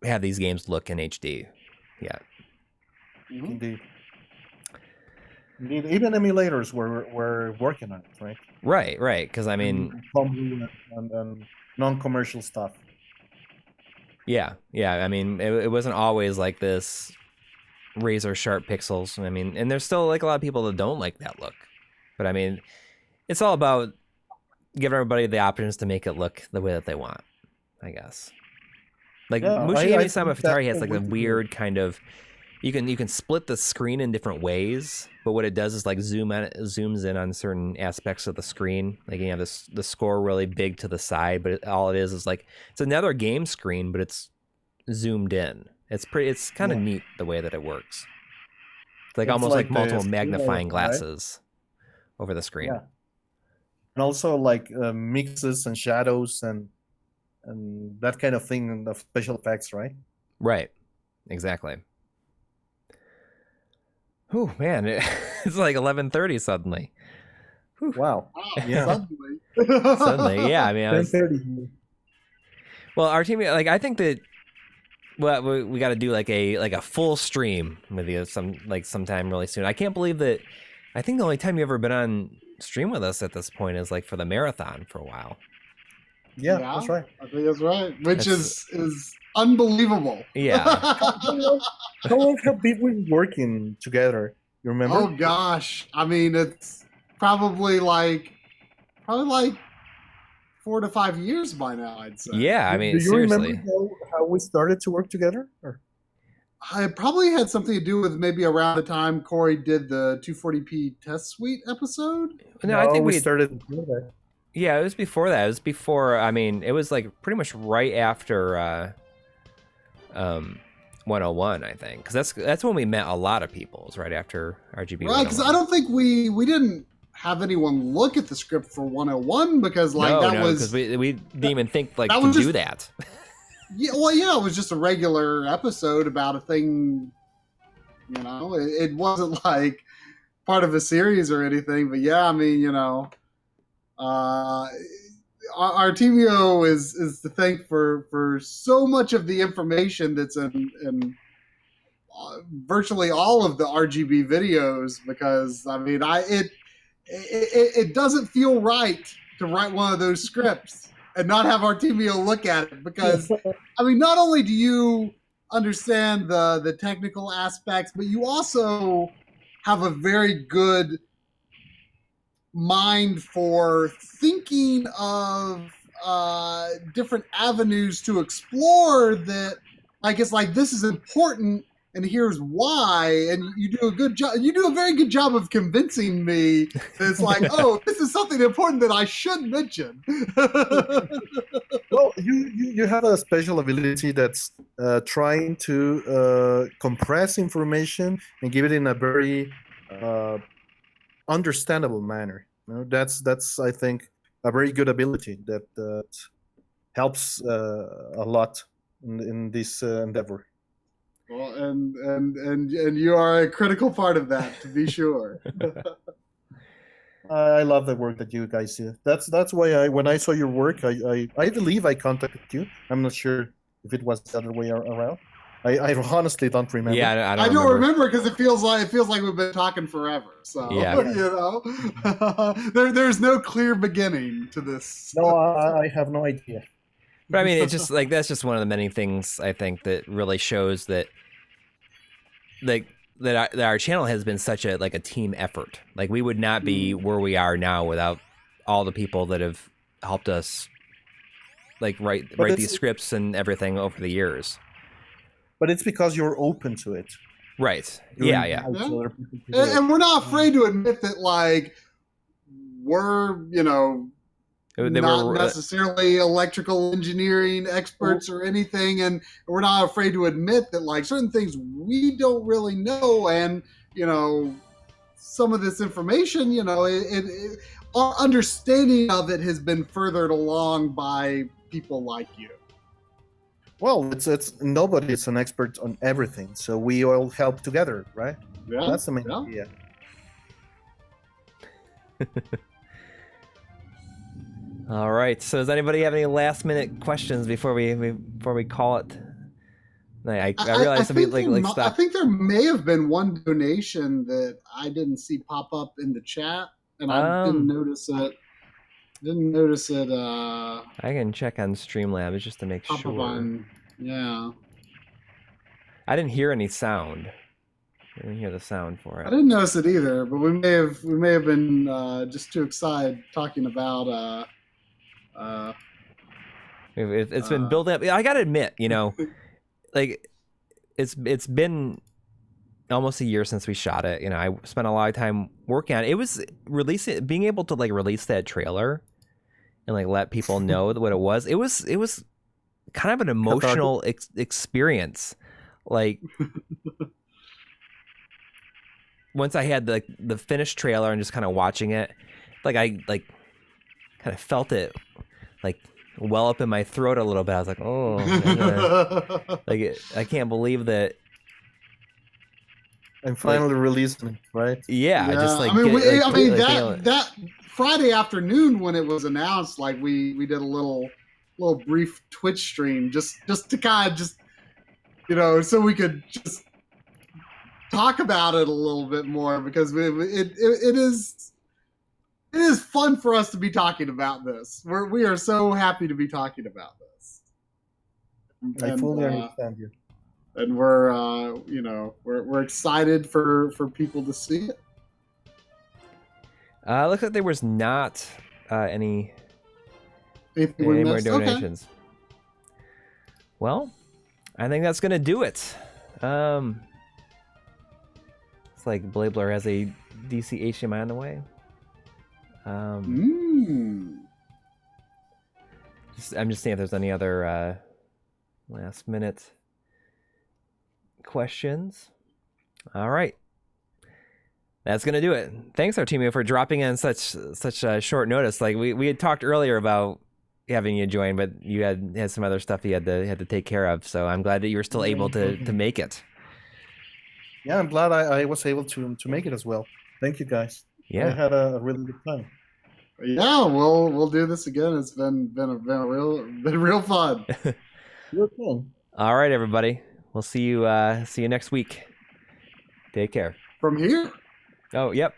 have these games look in HD yet. Indeed. Even emulators were working on it, right? Right. Because I mean, and non-commercial stuff. Yeah. I mean, it wasn't always like this razor sharp pixels. I mean, and there's still like a lot of people that don't like that look. But I mean, it's all about giving everybody the options to make it look the way that they want, I guess. Like Mushihime-sama Futari has like a weird kind of. You can split the screen in different ways, but what it does is like zooms in on certain aspects of the screen. Like you have the score really big to the side, but all it is like it's another game screen, but it's zoomed in. It's kind of neat the way that it works. It's like almost like multiple magnifying glasses over the screen. Yeah. And also like mixes and shadows and that kind of thing of special effects, right? Right. Exactly. Oh man, it's like 11:30 suddenly. Whew. Wow. Yeah. Suddenly, yeah. I mean, 10:30. Well, our team, like, I think that we got to do like a full stream with you sometime really soon. I can't believe that. I think the only time you ever been on stream with us at this point is like for the marathon for a while. Yeah, that's right. I think that's right. Which is unbelievable. Yeah. How long have we been working together? You remember? Oh gosh. I mean, it's probably like 4 4 to 5 years by now, I'd say. Yeah, I Do mean, you seriously. remember how we started to work together? Or? It probably had something to do with maybe around the time Coury did the 240p test suite episode. No, I think we started before that. Yeah, it was before that. It was before. I mean, it was like pretty much right after 101, I think, because that's when we met a lot of people. It was right after RGB. Right, because I don't think we didn't have anyone look at the script for 101 because because we didn't even think like to do that. Yeah, well, yeah, it was just a regular episode about a thing. You know, it wasn't like part of a series or anything. But yeah, I mean, you know, Artemio is to thank for so much of the information that's in virtually all of the RGB videos, because I mean, it doesn't feel right to write one of those scripts and not have Artemio look at it, because I mean, not only do you understand the technical aspects, but you also have a very good mind for thinking of different avenues to explore that, like, it's like, this is important and here's why, and you do a good job. You do a very good job of convincing me that it's like, oh, this is something important that I should mention. Well, you have a special ability that's trying to compress information and give it in a very understandable manner. You know, that's I think a very good ability that helps a lot in this endeavor. Well, and you are a critical part of that, to be sure. I love the work that you guys do. That's why when I saw your work, I believe I contacted you. I'm not sure if it was the other way around. I honestly don't remember. Yeah, I don't remember because it feels like we've been talking forever. So yeah. You know, there's no clear beginning to this. No, I have no idea. But I mean, it's just like, that's just one of the many things I think that really shows that that our channel has been such a team effort. Like, we would not be where we are now without all the people that have helped us write these scripts and everything over the years. But it's because you're open to it. Right. Yeah. And we're not afraid to admit that, like, we're, you know, not necessarily electrical engineering experts or anything, and we're not afraid to admit that, like, certain things we don't really know, and, you know, some of this information, you know, our understanding of it has been furthered along by people like you. Well, it's nobody is an expert on everything, so we all help together, right? Yeah, that's the main idea. All right. So, does anybody have any last-minute questions before we call it? I realize I think there may have been one donation that I didn't see pop up in the chat, and I didn't notice it. I can check on Streamlabs just to make sure. Yeah. I didn't hear any sound. I didn't hear the sound for it. I didn't notice it either, but we may have been just too excited talking about. It's been building up. I gotta admit, you know, like, it's been almost a year since we shot it. You know, I spent a lot of time working on it. It was being able to release that trailer and let people know what it was. It was kind of an emotional experience. Like, once I had the finished trailer and just kind of watching it, I kind of felt it well up in my throat a little bit. I was like, oh, I can't believe that I'm finally releasing it, right? Yeah, just that Friday afternoon when it was announced, we did a little brief Twitch stream just to kind of just, you know, so we could just talk about it a little bit more, because it is fun for us to be talking about this. We are so happy to be talking about this. I fully understand you. And we're excited for people to see it. Looks like there was not any Anything we Any more missed? Okay. donations? Well, I think that's gonna do it. It's like Blabler has a DC HDMI on the way. I'm just seeing if there's any other last minute questions. All right. That's gonna do it. Thanks, Artemio, for dropping in such short notice. Like we had talked earlier about having you join, but you had some other stuff you had to take care of. So I'm glad that you were still able to make it. Yeah, I'm glad I was able to make it as well. Thank you, guys. Yeah, I had a really good time. Yeah, we'll do this again. It's been real fun. Real fun. All right, everybody. We'll see you next week. Take care. From here. Oh, yep.